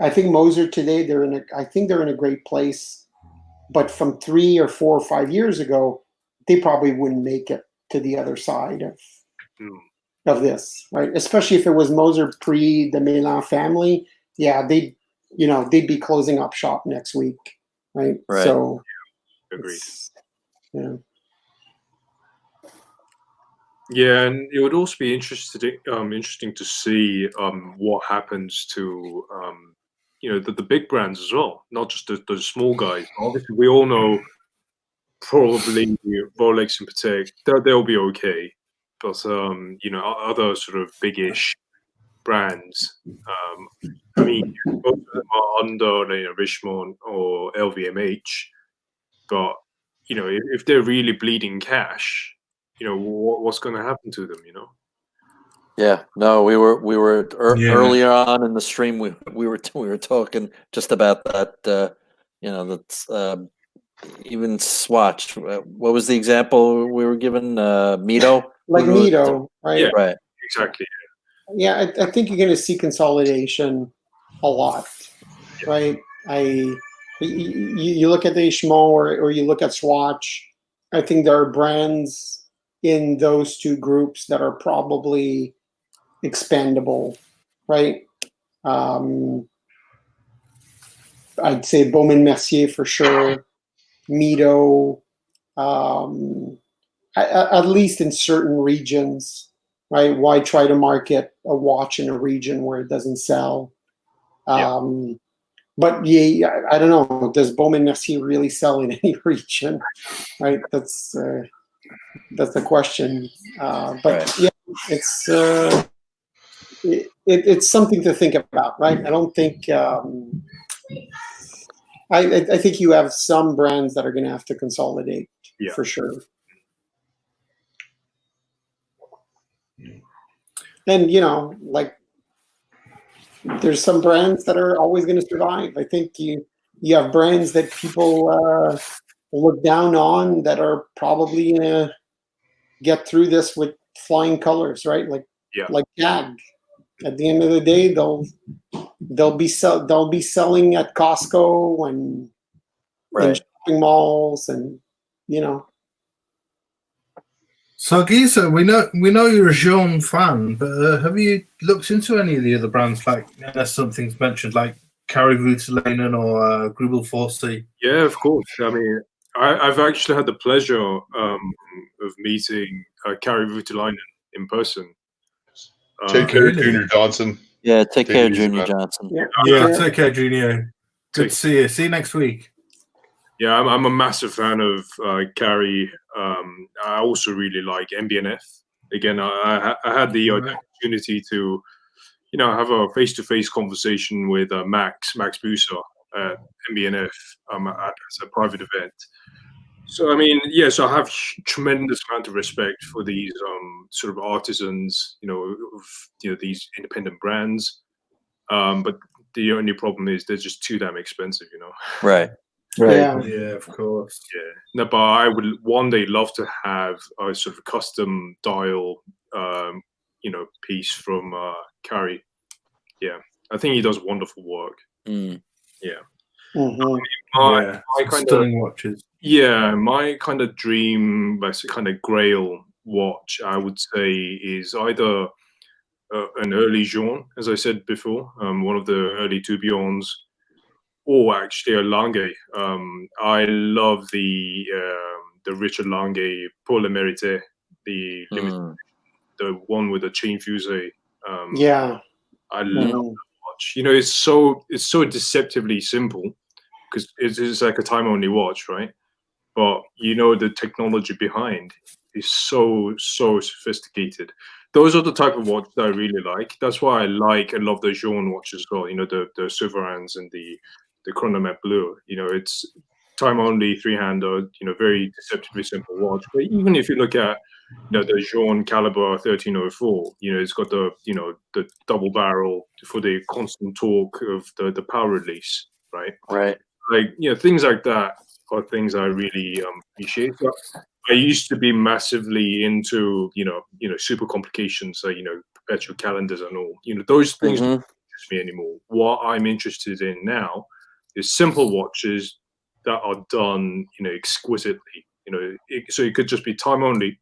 I think Moser today, they're in a great place. but from 3 or 4 or 5 years ago, they probably wouldn't make it to the other side of this, right? Especially if it was Moser pre the Milan family. Yeah, they'd be closing up shop next week, right? Right. So, Agreed. Yeah. Yeah, and it would also be interesting to see what happens to the big brands as well, not just the small guys. Obviously, we all know probably Rolex and Patek, they'll be okay, but other sort of biggish brands. I mean, both of them are under Richemont or LVMH, but if they're really bleeding cash, what's going to happen to them? Yeah, no, we were earlier on in the stream. We were talking just about that. That's even Swatch. What was the example we were given? Mito, Like Mito, right? Yeah, right. Exactly. Yeah, I think you're going to see consolidation a lot, right? You look at the Richemont or you look at Swatch. I think there are brands in those two groups that are probably expandable, right? I'd say Baume & Mercier for sure, Mito, at least in certain regions, right? Why try to market a watch in a region where it doesn't sell? But yeah, I don't know. Does Baume & Mercier really sell in any region? Right. That's the question. But yeah, it's something to think about, right? I don't think. I think you have some brands that are going to have to consolidate for sure. And there's some brands that are always going to survive. I think you have brands that people look down on that are probably going to get through this with flying colors, right? Like JAG. At the end of the day, they'll be selling at Costco and in shopping malls, and So, Giza, we know you're a Jean fan, but have you looked into any of the other brands, like something's mentioned, like Carré-Voutilanen or Grubel 4C? Yeah, of course. I mean, I've actually had the pleasure of meeting Carré-Voutilanen in person. Take care, Junior Johnson. Yeah, take care, Junior Johnson. Yeah, take care, Junior. Good to see you. See you next week. Yeah, I'm a massive fan of Carré. I also really like MBNF. Again, I had the opportunity to, have a face-to-face conversation with Max Buser at MBNF at a private event. So I mean, yes, I have tremendous amount of respect for these sort of artisans, of these independent brands. But the only problem is they're just too damn expensive, Right. Yeah, of course. Yeah. No, but I would one day love to have a sort of custom dial, piece from Carré. Yeah, I think he does wonderful work. Mm. Yeah. My stunning watches. Yeah, my kind of dream, kind of grail watch, I would say, is either an early Jean, as I said before, one of the early Tourbillons, or actually a Lange. I love the Richard Lange Pour le Mérite, the limited, the one with the chain fusee. I love that watch. It's so deceptively simple because it's like a time only watch, right? But the technology behind is so sophisticated. Those are the type of watch that I really like. That's why I like and love the Jean watches as well. The Souverains and the Chronomètre Bleu. It's time only, three-hander. Very deceptively simple watch. But even if you look at the Jean Caliber 1304, it's got the the double barrel for the constant torque of the power release, right? Right. Like things like that are things I really appreciate. But I used to be massively into super complications, like perpetual calendars and all. Those things don't interest me anymore. What I'm interested in now is simple watches that are done, exquisitely. So it could just be time only,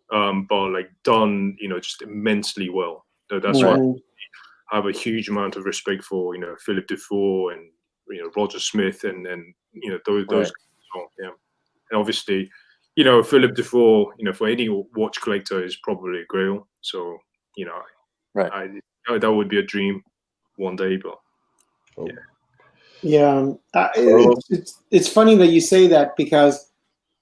but like done, just immensely well. So that's why I have a huge amount of respect for, Philip Dufour and Roger Smith and those guys. Yeah, and obviously, Philip Dufour, for any watch collector is probably a grail. So that would be a dream one day, but yeah. It's funny that you say that because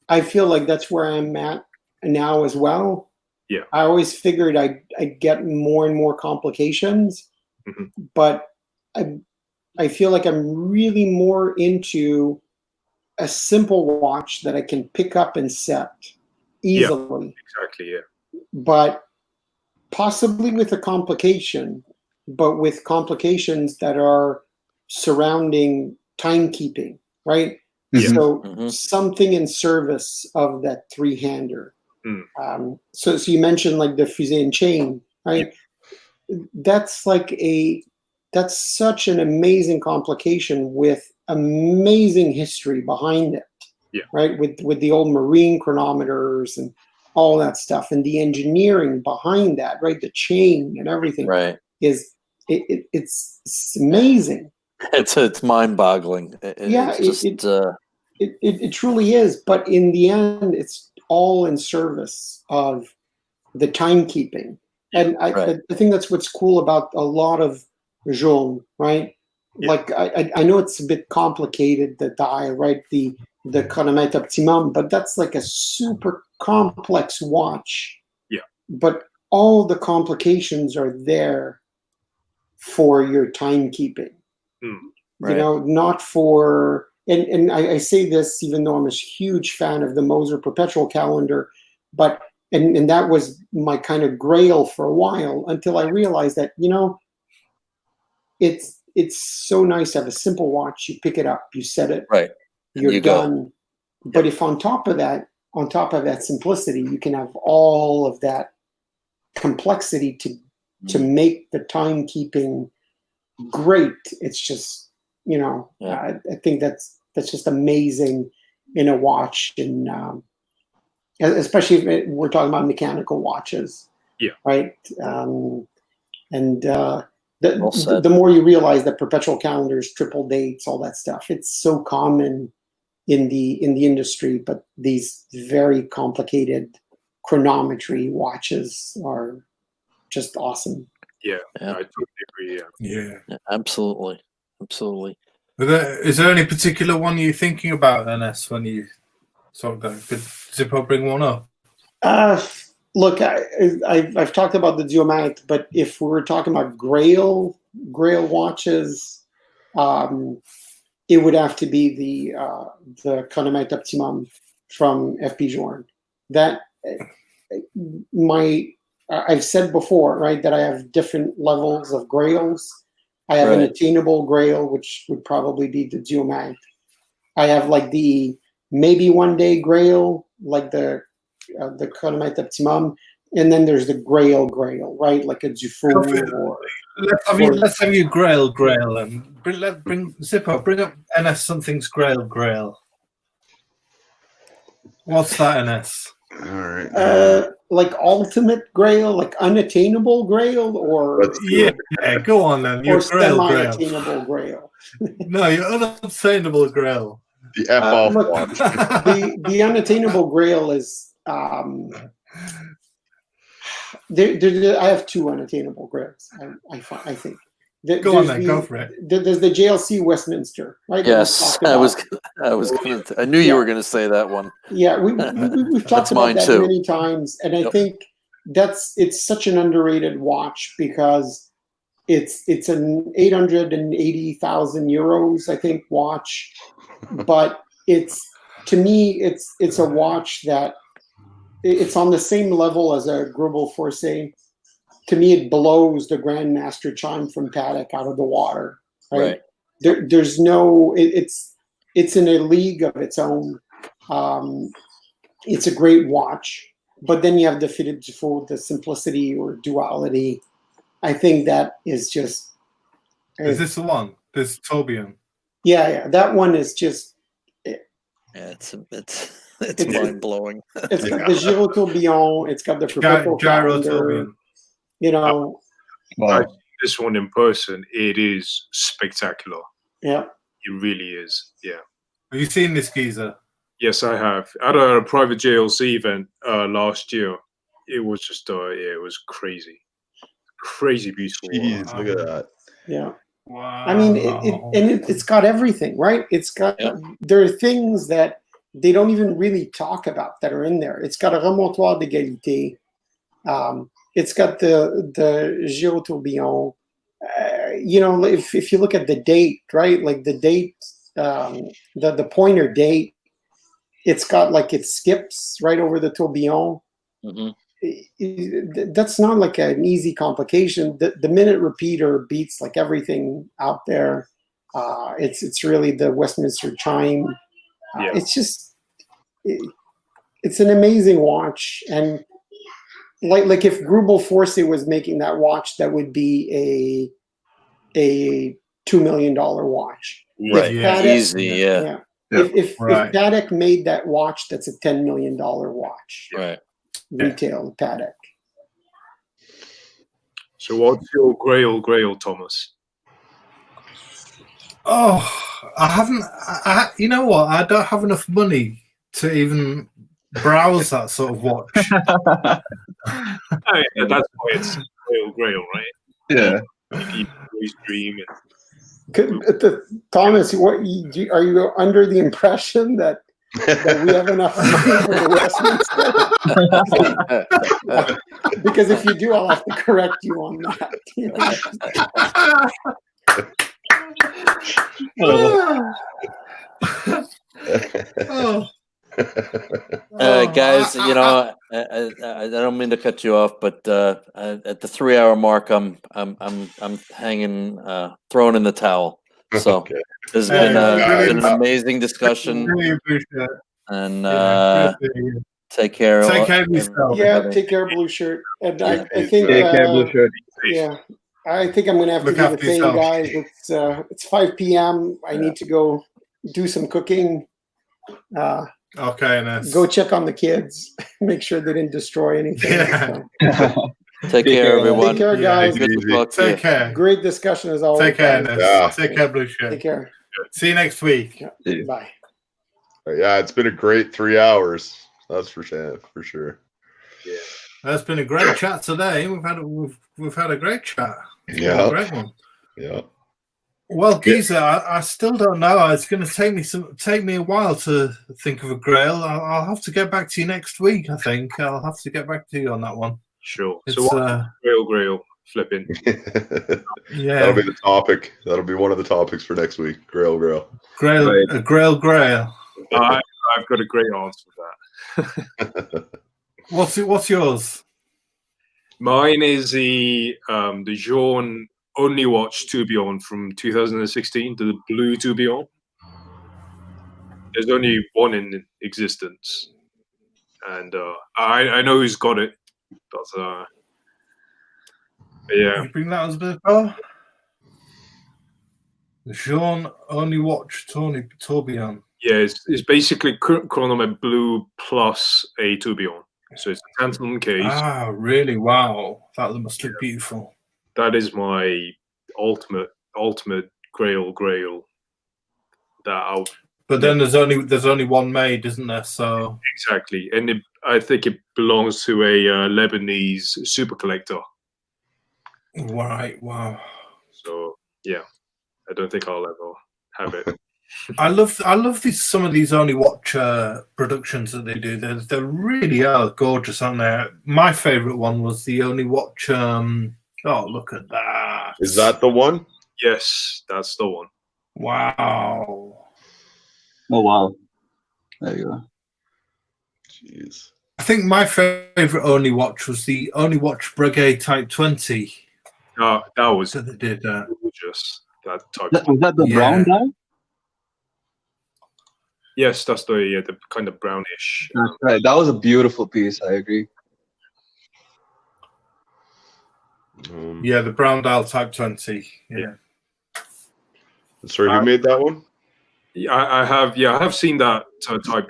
I feel like that's where I'm at now as well. Yeah. I always figured I'd get more and more complications, but I feel like I'm really more into a simple watch that I can pick up and set easily. Yeah, exactly, yeah. But possibly with a complication, but with complications that are surrounding timekeeping, right? So something in service of that three-hander. So you mentioned like the fusée and chain, right? That's such an amazing complication with amazing history behind it. Yeah. Right. With the old marine chronometers and all that stuff and the engineering behind that, right? The chain and everything is it's amazing. It's mind-boggling. It truly is. But in the end, it's all in service of the timekeeping. And I think that's what's cool about a lot of Jaune, right? Yeah. Like I know it's a bit complicated, the dial, right? The chronomètre optimum, but that's like a super complex watch. Yeah. But all the complications are there for your timekeeping. Not for and I say this even though I'm a huge fan of the Moser perpetual calendar, but and that was my kind of grail for a while until I realized that, it's so nice to have a simple watch. You pick it up, you set it, you're done. But if on top of that simplicity, you can have all of that complexity to make the timekeeping great, it's just, I think that's just amazing in a watch, and especially if we're talking about mechanical watches. Yeah. Right. The more you realize that perpetual calendars, triple dates, all that stuff, it's so common in the industry, but these very complicated chronometry watches are just awesome. Yeah. I totally agree. Yeah. Absolutely. Is there any particular one you're thinking about, NS, when you sort of go? Could Zippo bring one up? Look, I've talked about the Duomite, but if we were talking about Grail watches, it would have to be the Chronomètre Optimum from FP Journe. That I've said before, right, that I have different levels of Grails. I have an attainable Grail, which would probably be the Duomite. I have like the maybe one day Grail, like the Chronomètre Optimum, and then there's the Grail, right, like a Dufour. Let's have you Grail, and bring Zippo. Bring up NS something's Grail. What's that, NS? All right. Like ultimate Grail, like unattainable Grail, or yeah, go on then. Your or Grail. semi-attainable Grail. No, your unattainable Grail. The F off look, watch. the unattainable Grail is I have two unattainable Grails. I think. Go on then, go for it. There's the JLC Westminster, right? Yes, I was gonna. I knew you were gonna say that one. Yeah, we've talked about that many times, and I think it's such an underrated watch because it's an 880,000 euros, I think, watch, but to me it's a watch that it's on the same level as a Grubel Forcé. To me, it blows the Grandmaster chime from Patek out of the water. Right? There's no. It's in a league of its own. It's a great watch, but then you have the Philippe Dufour, the simplicity or duality. I think that is just. Is this the one? This Tourbillon? Yeah. That one is just. Yeah, it's It's- mind blowing. It's got the Giro Tourbillon. It's got the perpetual Gyro calendar. tourbillon. You know, I see this one in person. It is spectacular. yeah. It really is. Yeah. Have you seen this geezer? Yes, I have. At a private JLC event last year, it was just it was crazy, crazy beautiful. Jeez, look at that. Yeah. Wow. I mean, it's got everything, right? It's got, there are things that they don't even really talk about that are in there. It's got a remontoir d'égalité. It's got the Giro Tourbillon. You know, if you look at the date, right? Like the date, the pointer date, it's got like it skips right over the tourbillon. That's not like an easy complication. The minute repeater beats like everything out there. It's really the Westminster chime. It's just it's an amazing watch, and like if Grubel Force was making that watch, that would be a $2 million watch. Right. If Patek, Easy. Yeah. If Patek made that watch, that's a $10 million watch. Right. Retail Patek. So what's your grail, Thomas? Oh, I haven't. You know what? I don't have enough money to even browse that sort of watch. Oh, yeah, that's why it's grail, right? Yeah. You always dream. Thomas, are you under the impression that we have enough money for the Westminster? Because if you do, I'll have to correct you on that. Guys, you know, I don't mean to cut you off, but at the 3-hour mark, I'm hanging, throwing in the towel. So this has been an amazing discussion. Really appreciate it. And Take take care. care of yourself. Yeah, take care, Blue Shirt. And I think Take care, Blue Shirt. Yeah, I think I'm gonna have Look to do the after same, yourself. guys. It's 5 p.m. I need to go do some cooking. Okay, nice. Go check on the kids. Make sure they didn't destroy anything. Yeah. Take care, everyone. Take care, guys. Good to talk to you. Take care. Great discussion as always. Take care, guys. Ness. Take care, Blue Shirt. Take care. See you next week. Yeah. Bye. Yeah, it's been a great 3 hours. That's for sure. Yeah. That's been a great chat today. We've had a great chat. It's been Yeah. a great one. Yeah. Well, Geezer, I still don't know. It's going to take me a while to think of a grail. I'll have to get back to you next week. I think I'll have to get back to you on that one. Sure. It's, So what grail flipping? Yeah, That'll be the topic. That'll be one of the topics for next week. Grail. grail. I've got a great answer for that. What's yours? Mine is the Jean only watch Tourbillon from 2016, the blue Tourbillon. There's only one in existence, and I know who's got it, but yeah. You bring that as a bit of Jean only watch Tourbillon. Yeah, it's basically Chronomet Blue plus a Tourbillon. So it's a tantalum case. Ah, really? Wow, that must look beautiful. That is my ultimate grail. That I'll. But then there's only one made, isn't there? So exactly, and I think it belongs to a Lebanese super collector. Right. Wow. So yeah, I don't think I'll ever have it. I love some of these only watch productions that they do. They really are gorgeous, aren't they? My favorite one was the only watch. Oh, look at that! Is that the one? Yes, that's the one. Wow. Oh wow! There you go. Jeez. I think my favorite only watch was the only watch Breguet Type 20. That was that they did. Gorgeous. That type. Was that the brown guy? Yes, that's the kind of brownish. That's right. That was a beautiful piece. I agree. Yeah, the brown dial Type 20. Yeah. Sorry, who made that one? Yeah, I have. Yeah, I have seen that Type 20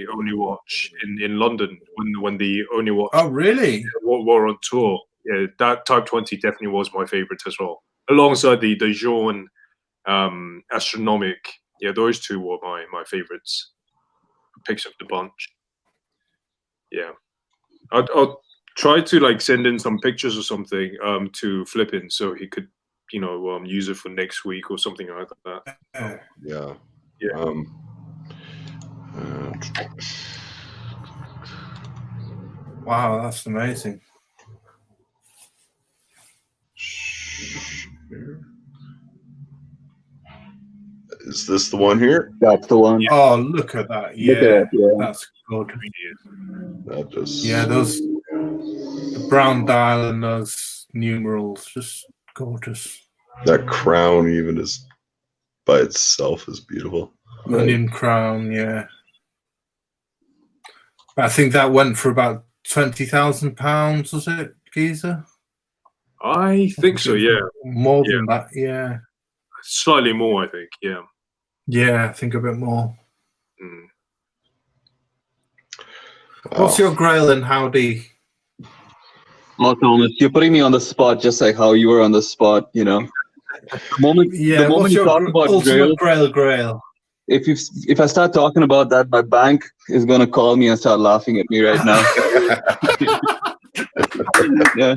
Only Watch in London when the Only Watch Oh, really? were on tour. Yeah, that Type 20 definitely was my favorite as well, alongside the Journe Astronomic. Yeah, those two were my favorites. Picks of the bunch. Yeah, I'll try to like send in some pictures or something to Flippin so he could use it for next week or something like that. Yeah. Yeah. Wow, that's amazing. Is this the one here? That's the one. Oh, look at that. Look at Yeah, it, yeah. that's good. That just Yeah, the brown dial and those numerals, just gorgeous. that crown even is by itself is beautiful. Onion crown, yeah. I think that went for about £20,000, was it, Geezer? I think so. Yeah, More than that, yeah. slightly more. I think. Yeah. Yeah, I think a bit more. Mm. What's your grail then, Howdy? Oh, Thomas, you're putting me on the spot, just like how you were on the spot. The moment what's you your talk about ultimate grail, grail? if I start talking about that, my bank is gonna call me and start laughing at me right now. Yeah.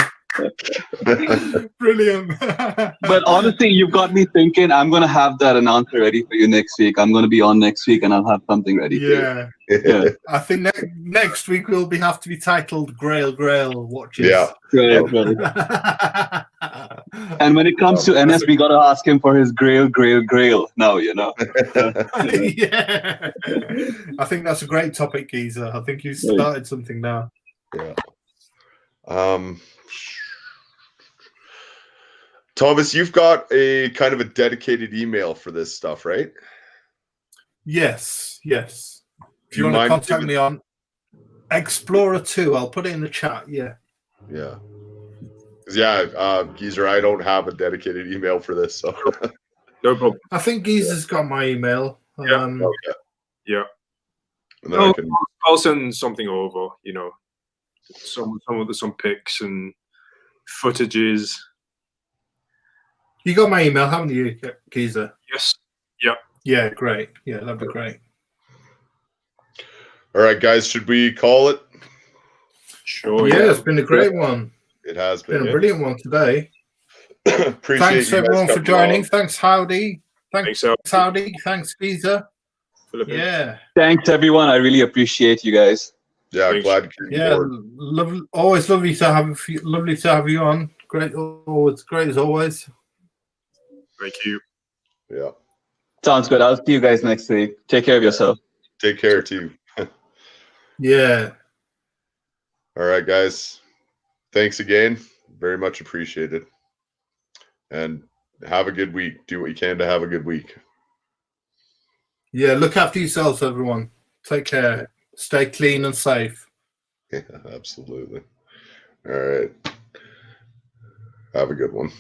Brilliant. But honestly, you've got me thinking. I'm gonna have that an answer ready for you next week. I'm gonna be on next week, and I'll have something ready for you. Yeah. I think next week will have to be titled Grail Watches. Yeah. Right. And when it comes to NS, we gotta ask him for his grail now. Yeah. I think that's a great topic, Geezer. I think you started something now. Yeah. Thomas, you've got a kind of a dedicated email for this stuff, right? Yes. If you want to contact me on Explorer2, I'll put it in the chat. Yeah. Yeah. Geezer, I don't have a dedicated email for this, so no problem. I think Geezer's got my email. Yeah. Yeah. And then I'll send something over. Some pics and footages. You got my email, haven't you, Geezer? Yes. Yeah. Yeah, great. Yeah, that'd be great. All right, guys, should we call it? Sure. Yeah, it's been a great one. It has It's been a brilliant one today. Appreciate Thanks everyone for joining. Thanks, Howdy. Thanks, Howdy. Thanks, Geezer. Yeah. Thanks, everyone. I really appreciate you guys. Yeah, Thanks. glad. Yeah, always lovely to have you on. Great, always great as always. Thank you. Yeah. Sounds good. I'll see you guys next week. Take care of yourself. Take care too. Yeah. All right, guys. Thanks again. Very much appreciated. And have a good week. Do what you can to have a good week. Yeah, look after yourselves, everyone. Take care. Stay clean and safe. Yeah, absolutely. All right. Have a good one.